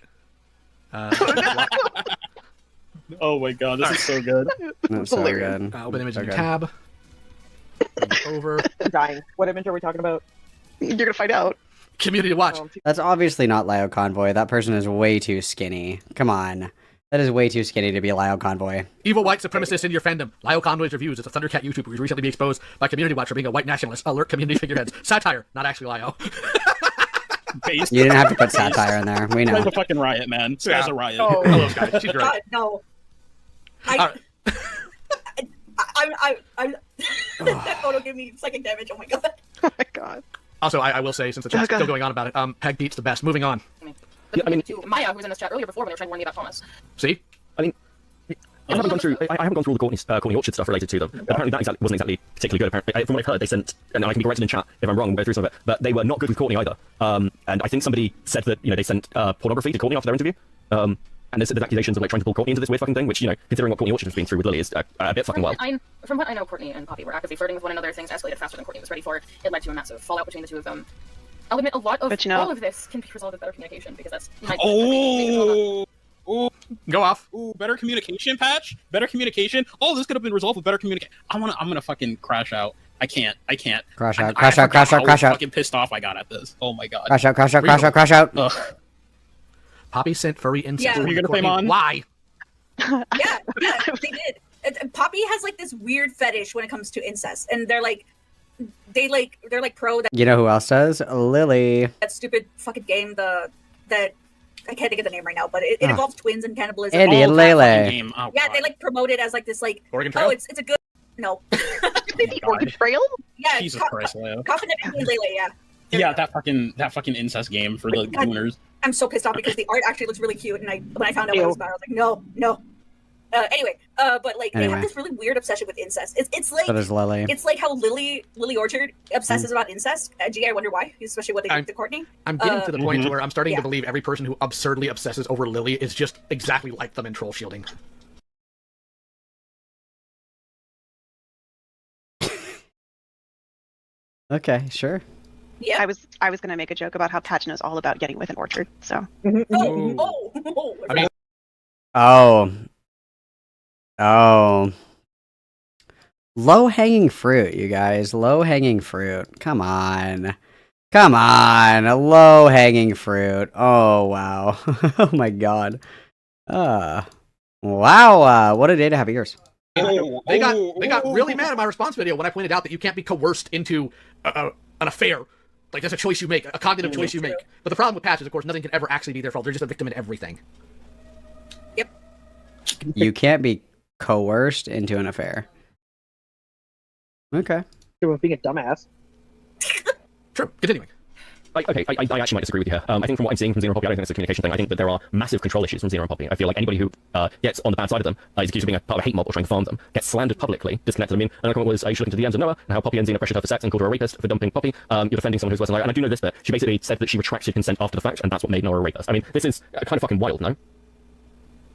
Oh my god, this is so good. That's so good. Open image in tab. Over. I'm dying. What image are we talking about? You're gonna find out. Community watch. That's obviously not Lio Convoy. That person is way too skinny. Come on. That is way too skinny to be Lio Convoy. Evil white supremacist in your fandom. Lio Convoy's reviews is a Thundercat YouTuber who's recently been exposed by Community Watch for being a white nationalist. Alert community figureheads. Satire, not actually Lio. You didn't have to put satire in there. We know. This guy's a fucking riot, man. This guy's a riot. Oh, hello, Sky. She's great. God, no. That photo gave me psychic damage. Oh my god. Oh my god. Also, I will say, since the chat's still going on about it, Peg Beat's the best. Moving on. Yeah, I mean, to Maya, who was in this chat earlier before when they were trying to warn me about Thomas. See? I mean, I haven't gone through all the Courtney Orchard stuff related to them. Apparently that wasn't exactly particularly good. Apparently, from what I've heard, they sent, and I can be corrected in chat if I'm wrong, we'll go through some of it, but they were not good with Courtney either. And I think somebody said that, they sent pornography to Courtney after their interview. And there's accusations of like trying to pull Courtney into this weird fucking thing, which, considering what Courtney Orchard has been through with Lily is a bit fucking wild. From what I know, Courtney and Poppy were actively flirting with one another. Things escalated faster than Courtney was ready for. It led to a massive fallout between the two of them. I'll admit a lot of all of this can be resolved with better communication because that's my Go off. Ooh, better communication, Patch. Better communication. Oh, this could have been resolved with better communication. I'm gonna fucking crash out. I can't. Crash out. Fucking pissed off I got at this. Oh my god. Crash out. Ugh. Poppy sent furry incest. Yeah. Are you gonna play on? Why? yeah, they did. Poppy has like this weird fetish when it comes to incest, and they're like pro that. You know who else does? Lily. That stupid fucking game, that I can't think of the name right now, but it involves twins and cannibalism. Andy and Lele. Oh, yeah, they like promote it as like this like Oregon Trail? it's a good no. The Oregon Trail? Yeah, Jesus Christ, Leo. Coffin and Lele, yeah. Yeah, that fucking incest game for the gooners. I'm so pissed off because the art actually looks really cute, and when I found out what it was about, I was like, no. But like they have this really weird obsession with incest. It's like So does Lily. It's like how Lily Orchard obsesses about incest. Gee, I wonder why, especially what they did to Courtney. I'm getting to the point where I'm starting to believe every person who absurdly obsesses over Lily is just exactly like them in troll shielding. Okay, sure. Yeah, I was gonna make a joke about how Patch knows all about getting with an orchard. So. I mean. Oh. Low-hanging fruit, you guys. Low-hanging fruit. Come on. Low-hanging fruit. Oh, wow. Oh, my God. Wow. What a day to have ears. They got really mad at my response video when I pointed out that you can't be coerced into an affair. Like, that's a choice you make, a cognitive choice you make. But the problem with Patch is, of course, nothing can ever actually be their fault. They're just a victim in everything. Yep. You can't be coerced into an affair. Okay. You're being a dumbass. True. Continuing. Okay, I actually might disagree with you here. I think from what I'm seeing from Zena and Poppy, I don't think it's a communication thing. I think that there are massive control issues from Zena and Poppy. I feel like anybody who gets on the bad side of them is accused of being a part of a hate mob or trying to farm them, gets slandered publicly, disconnected. I mean, another comment was, you should look into the DMs of Noah and how Poppy and Zena pressured her for sex and called her a rapist for dumping Poppy. You're defending someone who's worse than liar. And I do know this bit. She basically said that she retracted consent after the fact, and that's what made Noah a rapist. I mean, this is kind of fucking wild, no?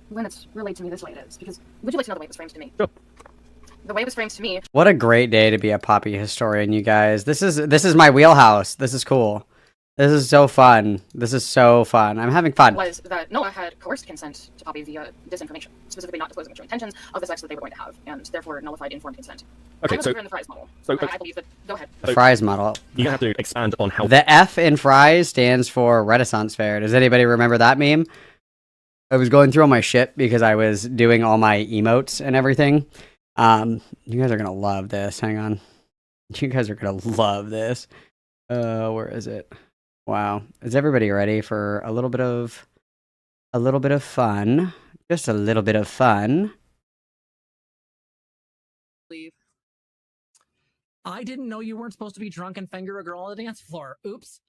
When it's relayed to me this way, it is. Because would you like to know the way it was framed to me? Sure. The way it was framed to me. What a great day to be a Poppy historian, you guys. This is my wheelhouse. This is cool. This is so fun. This is so fun. I'm having fun. Was that Noah had coerced consent to Poppy via disinformation, specifically not disclosing the true intentions of the sex that they were going to have, and therefore nullified informed consent. Okay, I'm so in the Fries model. So I believe that. Go ahead. The Fries model. You're gonna have to expand on how the F in Fries stands for Renaissance Fair. Does anybody remember that meme? I was going through all my shit because I was doing all my emotes and everything. You guys are gonna love this. Hang on. You guys are gonna love this. Where is it? Wow. Is everybody ready for a little bit of fun? Just a little bit of fun. I didn't know you weren't supposed to be drunk and finger a girl on the dance floor. Oops.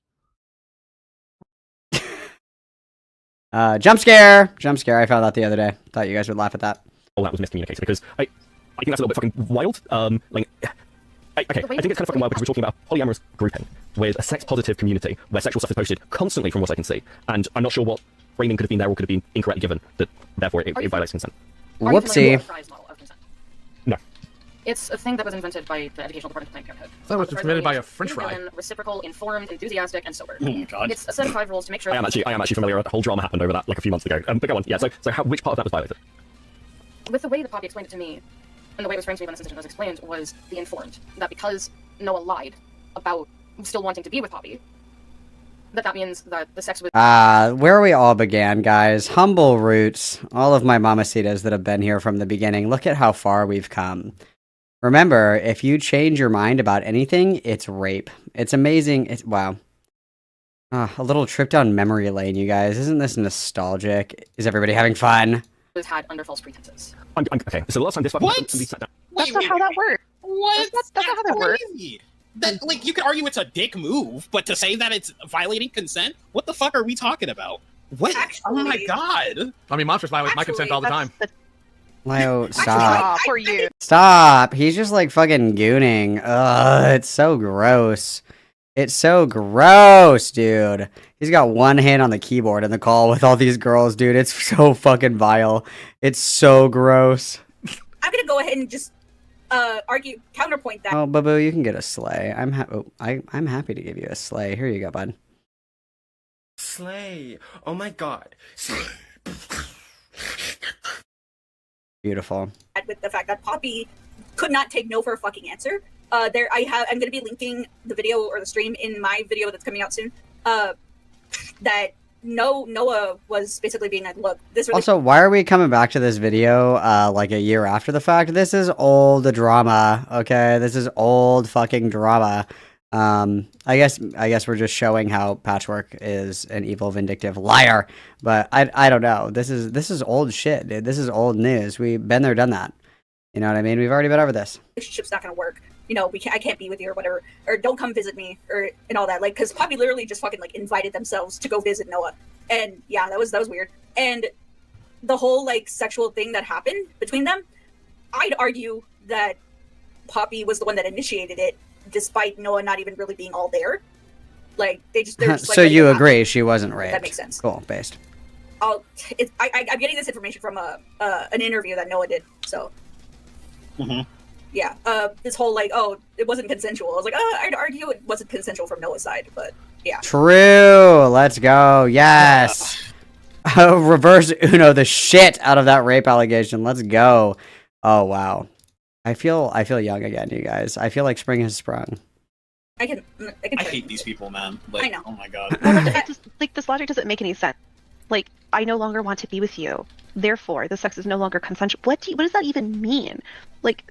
Jump scare! Jump scare. I found that the other day. Thought you guys would laugh at that. Oh, that was miscommunicated because I think that's a little bit fucking wild. I think it's kind of fucking wild because we're talking about polyamorous grouping with a sex-positive community where sexual stuff is posted constantly from what I can see, and I'm not sure what framing could have been there or could have been incorrectly given that therefore it violates consent. Whoopsie. No. It's a thing that was invented by the Educational Department of Planned Parenthood. That was invented by a French fry. Reciprocal, informed, enthusiastic, and sober. Oh my god. It's a set of 5 rules to make sure. I am actually familiar. A whole drama happened over that like a few months ago. But go on. Yeah. So which part of that was violated? With the way that Poppy explained it to me, and the way it was framed to me when the situation was explained, was the informed. That because Noah lied about still wanting to be with Poppy, that means that the sex was... Where we all began, guys. Humble roots. All of my mamacitas that have been here from the beginning. Look at how far we've come. Remember, if you change your mind about anything, it's rape. It's amazing. It's wow. A little trip down memory lane, you guys. Isn't this nostalgic? Is everybody having fun? Was had under false pretenses. Okay, so the last time this What? That's not how that works. What? That's not how that works. That, like, you could argue it's a dick move, but to say that it's violating consent, what the fuck are we talking about? What? Oh my god! I mean, monsters violate my consent all the time. Lio, stop. For you. Stop. He's just like fucking gooning. Ugh, it's so gross. It's so gross, dude. He's got one hand on the keyboard in the call with all these girls, dude. It's so fucking vile. It's so gross. I'm gonna go ahead and just counterpoint that. Oh, Babu, you can get a sleigh. I'm happy to give you a sleigh. Here you go, bud. Slay. Oh my god. Slay. Beautiful. With the fact that Poppy could not take no for a fucking answer. I'm going to be linking the video or the stream in my video that's coming out soon. That Noah was basically being like, look, this really... Also, why are we coming back to this video like a year after the fact? This is old drama, okay? This is old fucking drama. I guess we're just showing how Patchwork is an evil, vindictive liar. But I don't know. This is old shit, dude. This is old news. We've been there, done that. You know what I mean? We've already been over this. Relationship's not gonna work. You know, I can't be with you or whatever, or don't come visit me and all that. Like, because Poppy literally just fucking like invited themselves to go visit Noah, and yeah, that was weird. And the whole like sexual thing that happened between them, I'd argue that Poppy was the one that initiated it, despite Noah not even really being all there. Like they're just like, so you agree she wasn't raped? That makes sense. Cool, based. I'm getting this information from an interview that Noah did. So. Mm-hmm. Yeah, this whole like, oh, it wasn't consensual. I was like, I'd argue it wasn't consensual from Noah's side, but yeah. True. Let's go. Yes. Reverse Uno the shit out of that rape allegation. Let's go. Oh wow. I feel young again, you guys. I feel like spring has sprung. I hate these people, man. Like, I know. Oh my god. Like this logic doesn't make any sense. Like, I no longer want to be with you. Therefore, the sex is no longer consensual. What does that even mean? Like,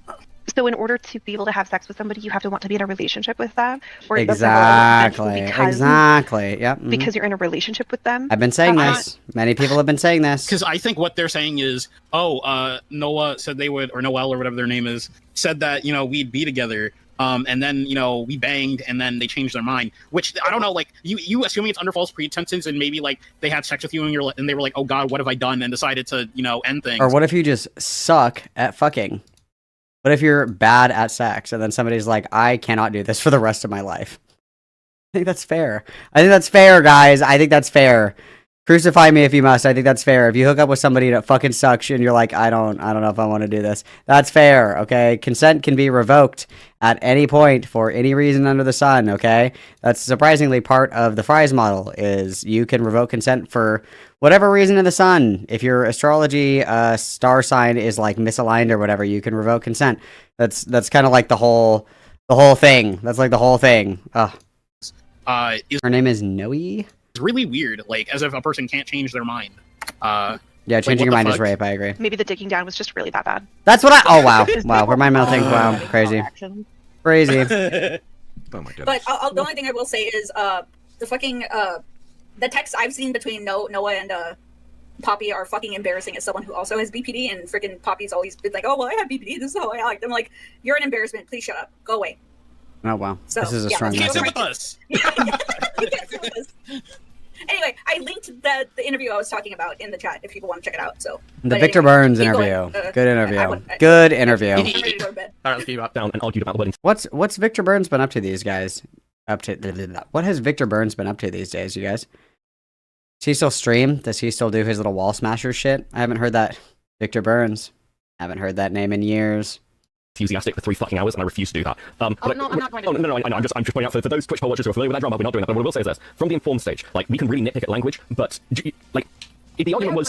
so in order to be able to have sex with somebody, you have to want to be in a relationship with them? Or exactly. Exactly. Yep. Mm-hmm. Because you're in a relationship with them? I've been saying this. Many people have been saying this. Because I think what they're saying is, Noah said they would, or Noelle, or whatever their name is, said that, we'd be together. And then, we banged, and then they changed their mind. Which, I don't know, like, you assuming it's under false pretenses, and maybe, like, they had sex with you, and they were like, oh god, what have I done, and decided to, end things. Or what if you just suck at fucking? What if you're bad at sex, and then somebody's like, I cannot do this for the rest of my life? I think that's fair. I think that's fair, guys. I think that's fair. Crucify me if you must. I think that's fair. If you hook up with somebody that fucking sucks and you're like, I don't know if I want to do this. That's fair, okay? Consent can be revoked at any point for any reason under the sun, okay? That's surprisingly part of the Fries model is you can revoke consent for whatever reason in the sun. If your astrology star sign is like misaligned or whatever, you can revoke consent. That's kind of like the whole thing. That's like the whole thing. Ugh. Her name is Noe? It's really weird, like, as if a person can't change their mind. Yeah, changing your mind is rape, I agree. Maybe the digging down was just really that bad. That's what oh wow. Wow, we're mind melting. Wow, crazy. Crazy. Oh my goodness. But the only thing I will say is the fucking the texts I've seen between Noah and Poppy are fucking embarrassing as someone who also has BPD, and freaking Poppy's always been like, oh well, I have BPD, this is how I act. I'm like, you're an embarrassment, please shut up, go away. Oh wow, so, this is a yeah, strong message. With us. Anyway, I linked the interview I was talking about in the chat if people want to check it out. So The Victor Burns interview. Good interview. Good interview. I'm ready to go to bed. All right, let's keep up down and argued about the wedding. What's Victor Burns been up to these guys? What has Victor Burns been up to these days, you guys? Does he still stream? Does he still do his little wall smasher shit? I haven't heard that. Victor Burns. Haven't heard that name in years. Enthusiastic for 3 fucking hours, and I refuse to do that. No, I'm not going to. No, I'm just pointing out for those Twitch poll watchers who are familiar with that drama, we're not doing that. But what I will say is this: from the informed stage, like we can really nitpick at language, but like if the argument was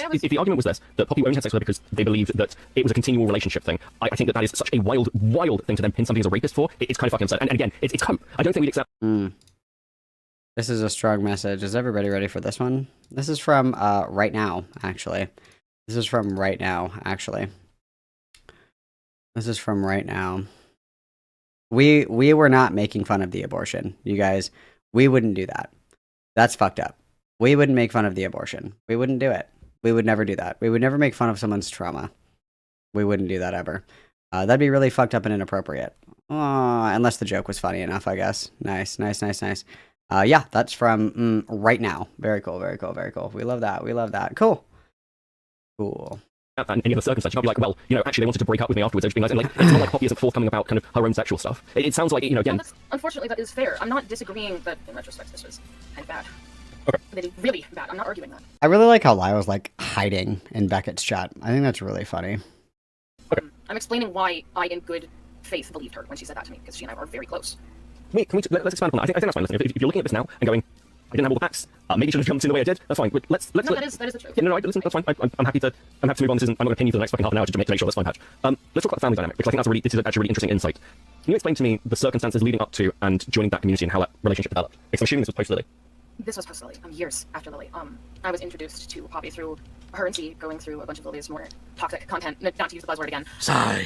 this, that Poppy only had sex with her because they believed that it was a continual relationship thing, I think that is such a wild thing to then pin somebody as a rapist for. It's kind of fucking absurd. And again, it's hope. I don't think we'd accept. This is a strong message. Is everybody ready for this one? This is from right now, actually. This is from right now, actually. This is from right now. We were not making fun of the abortion, you guys. We wouldn't do that. That's fucked up. We wouldn't make fun of the abortion. We wouldn't do it. We would never do that. We would never make fun of someone's trauma. We wouldn't do that ever. That'd be really fucked up and inappropriate. Unless the joke was funny enough, I guess. Nice. Yeah, that's from right now. Very cool. We love that. Cool. And any other circumstance, you'd be like, well, actually they wanted to break up with me afterwards. It's not like Poppy isn't forthcoming about kind of her own sexual stuff. It sounds like, again... Unfortunately, that is fair. I'm not disagreeing that, in retrospect, this was kind of bad. Okay. Really bad. I'm not arguing that. I really like how Lio's, like, hiding in Beckett's chat. I think that's really funny. Okay. I'm explaining why I, in good faith, believed her when she said that to me, because she and I are very close. Wait, let's expand on that. I think that's fine. Listen, if you're looking at this now and going, I didn't have all the facts. Maybe you should have jumped in the way I did. That's fine. Let's. That is the truth. Yeah, no, listen, that's fine. I'm happy to move on. I'm not going to pin you for the next fucking half an hour to make sure that's fine, Patch. Let's talk about the family dynamic, because I think this is actually a really interesting insight. Can you explain to me the circumstances leading up to and joining that community and how that relationship developed? Because I'm assuming this was post-Lily. This was post-Lily, years after Lily. I was introduced to Poppy through her and C going through a bunch of Lily's more toxic content. Not to use the buzzword again. Sigh.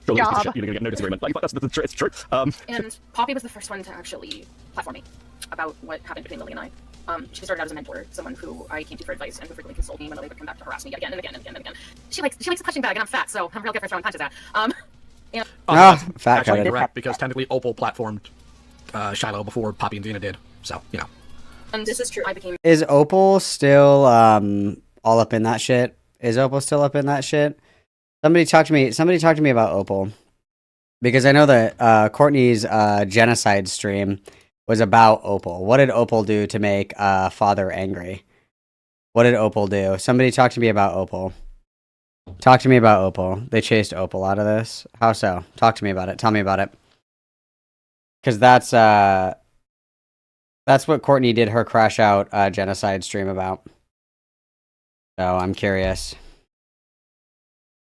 You're going to get no disagreement. Like, it's true. And Poppy was the first one to actually platform me about what happened between Lily and I. She started out as a mentor, someone who I came to for advice and who frequently consoled me when Lily would come back to harass me again and again and again and again. She likes a punching bag, and I'm fat, so I'm real good for throwing punches at. Fat actually correct, because technically Opal platformed Shiloh before Poppy and Zena did, so And this is true. I became. Is Opal still all up in that shit? Is Opal still up in that shit? Somebody talk to me about Opal, because I know that Courtney's genocide stream was about Opal. What did Opal do to make father angry? What did Opal do? Somebody talk to me about Opal. Talk to me about Opal. They chased Opal out of this. How so? Talk to me about it. Tell me about it. Because that's what Courtney did her crash out genocide stream about. So I'm curious.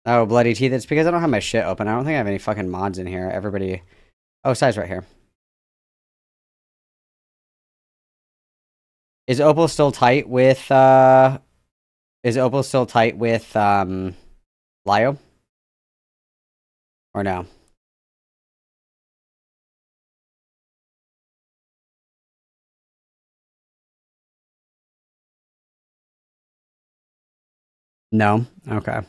Oh, bloody teeth. It's because I don't have my shit open. I don't think I have any fucking mods in here. Everybody... Oh, Sai's right here. Is Opal still tight with, Lio? Or no? No? Okay.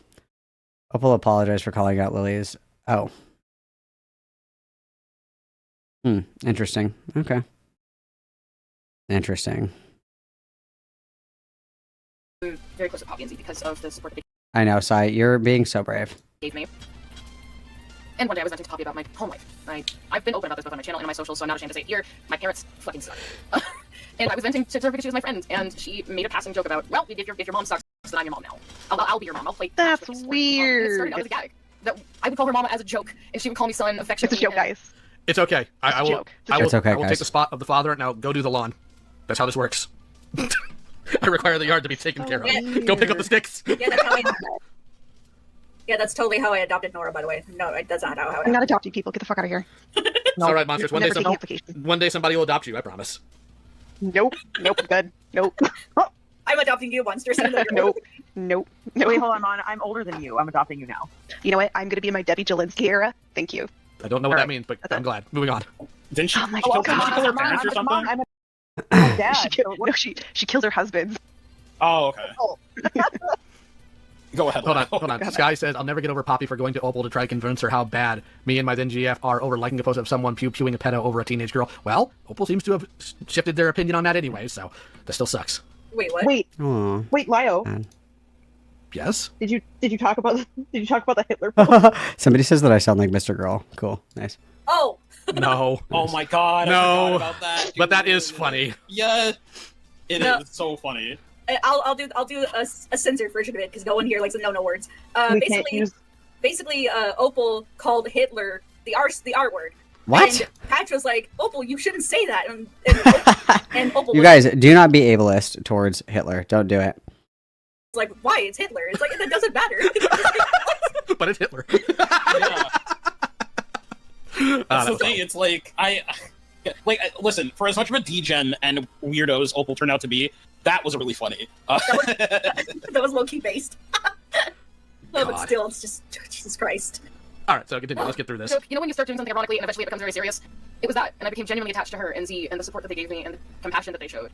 Opal apologized for calling out Lily's. Oh. Interesting. Okay. Interesting. Very close to Poppy and Z because of the support that I know, Sai. You're being so brave. they gave me. And one day I was venting to Poppy about my home life. I've been open about this both on my channel and on my socials, so I'm not ashamed to say it here. My parents fucking suck. and I was venting to her because she was my friend, and she made a passing joke about, well, if your mom sucks, then I'm your mom now. I'll be your mom. I'll play. That's It weird. started out as a gag. That I would call her mama as a joke, and she would call me son affectionately. It's a joke, guys. It's okay. I will. It's okay, I will guys. take the spot of the father. Now go do the lawn. That's how this works. I require the yard to be taken care of. Go pick up the sticks. Yeah, that's how I. Yeah, that's totally how I adopted Nora. By the way, no, that's not how. I'm not adopting people. Get the fuck out of here. It's all right, monsters. Never taking applications. One day somebody will adopt you. I promise. Nope. Nope. Good. Nope. I'm adopting you, monsters. Nope. Nope. Wait, hold on, I'm older than you. I'm adopting you now. You know what? I'm gonna be in my Debbie Jelinski era. Thank you. I don't know what that means, but I'm glad. Moving on. Didn't she? Oh my didn't God. she kill her parents or something? I'm a dad. She kills her husband. Oh, okay. Go ahead. Hold on. Sky says, I'll never get over Poppy for going to Opal to try to convince her how bad me and my then GF are over liking a post of someone pewing a pedo over a teenage girl. Well, Opal seems to have shifted their opinion on that anyway, so that still sucks. Wait, what? Wait, Aw. wait, Lio. Yes? Did you talk about the Hitler post? Somebody says that I sound like Mr. Girl. Cool. Nice. Oh. No. Oh my God. I No. forgot about that. But that is funny. Yeah. It No. is so funny. I'll do a censored version of it because no one here likes the no words. We can't use. Basically, Opal called Hitler the R word. What? And Patch was like, Opal, you shouldn't say that. And Opal You was guys, do not be ableist towards Hitler. Don't do it. like, why? It's Hitler. It's like, that doesn't matter. But it's Hitler. That's the thing. It's like listen. For as much of a degen and weirdos Opal turned out to be, that was really funny. That was low-key based. No, but still, it's just, Jesus Christ. All right, so continue. Let's get through this. So, you know when you start doing something ironically and eventually it becomes very serious? It was that, and I became genuinely attached to her and Z and the support that they gave me and the compassion that they showed.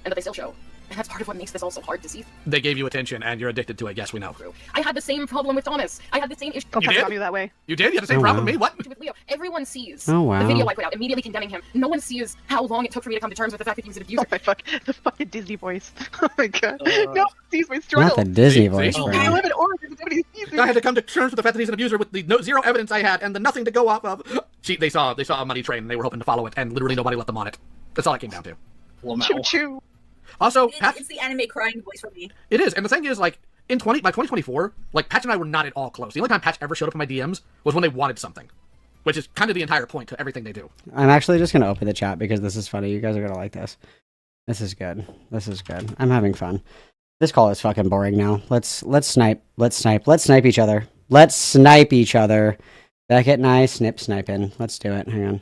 And that they still show. And that's part of what makes this all so hard to see. They gave you attention, and you're addicted to it. Yes, we know. I had the same problem with Thomas. I had the same issue. You did? that way. You did? You had the same Oh, problem wow. with me? What? With Leo. Everyone sees Oh, wow. the video I put out, immediately condemning him. No one sees how long it took for me to come to terms with the fact that he was an abuser. Oh my fuck. The fucking Disney voice. Oh my God. No, sees my struggle. Not the Disney voice, see? bro. I live in Oregon. Nobody sees me. I had to come to terms with the fact that he's an abuser with the zero evidence I had and the nothing to go off of. They saw a money train and they were hoping to follow it, and literally nobody let them on it. That's all it came down to. Choo choo. Also, It's the anime crying voice for me. it is, and the thing is, like, by 2024, like, Patch and I were not at all close. The only time Patch ever showed up in my DMs was when they wanted something, which is kind of the entire point to everything they do. I'm actually just going to open the chat because this is funny. You guys are going to like this. This is good. This is good. I'm having fun. This call is fucking boring now. Let's snipe. Let's snipe each other. Let's snipe each other. Beckett and I sniping. Let's do it. Hang on.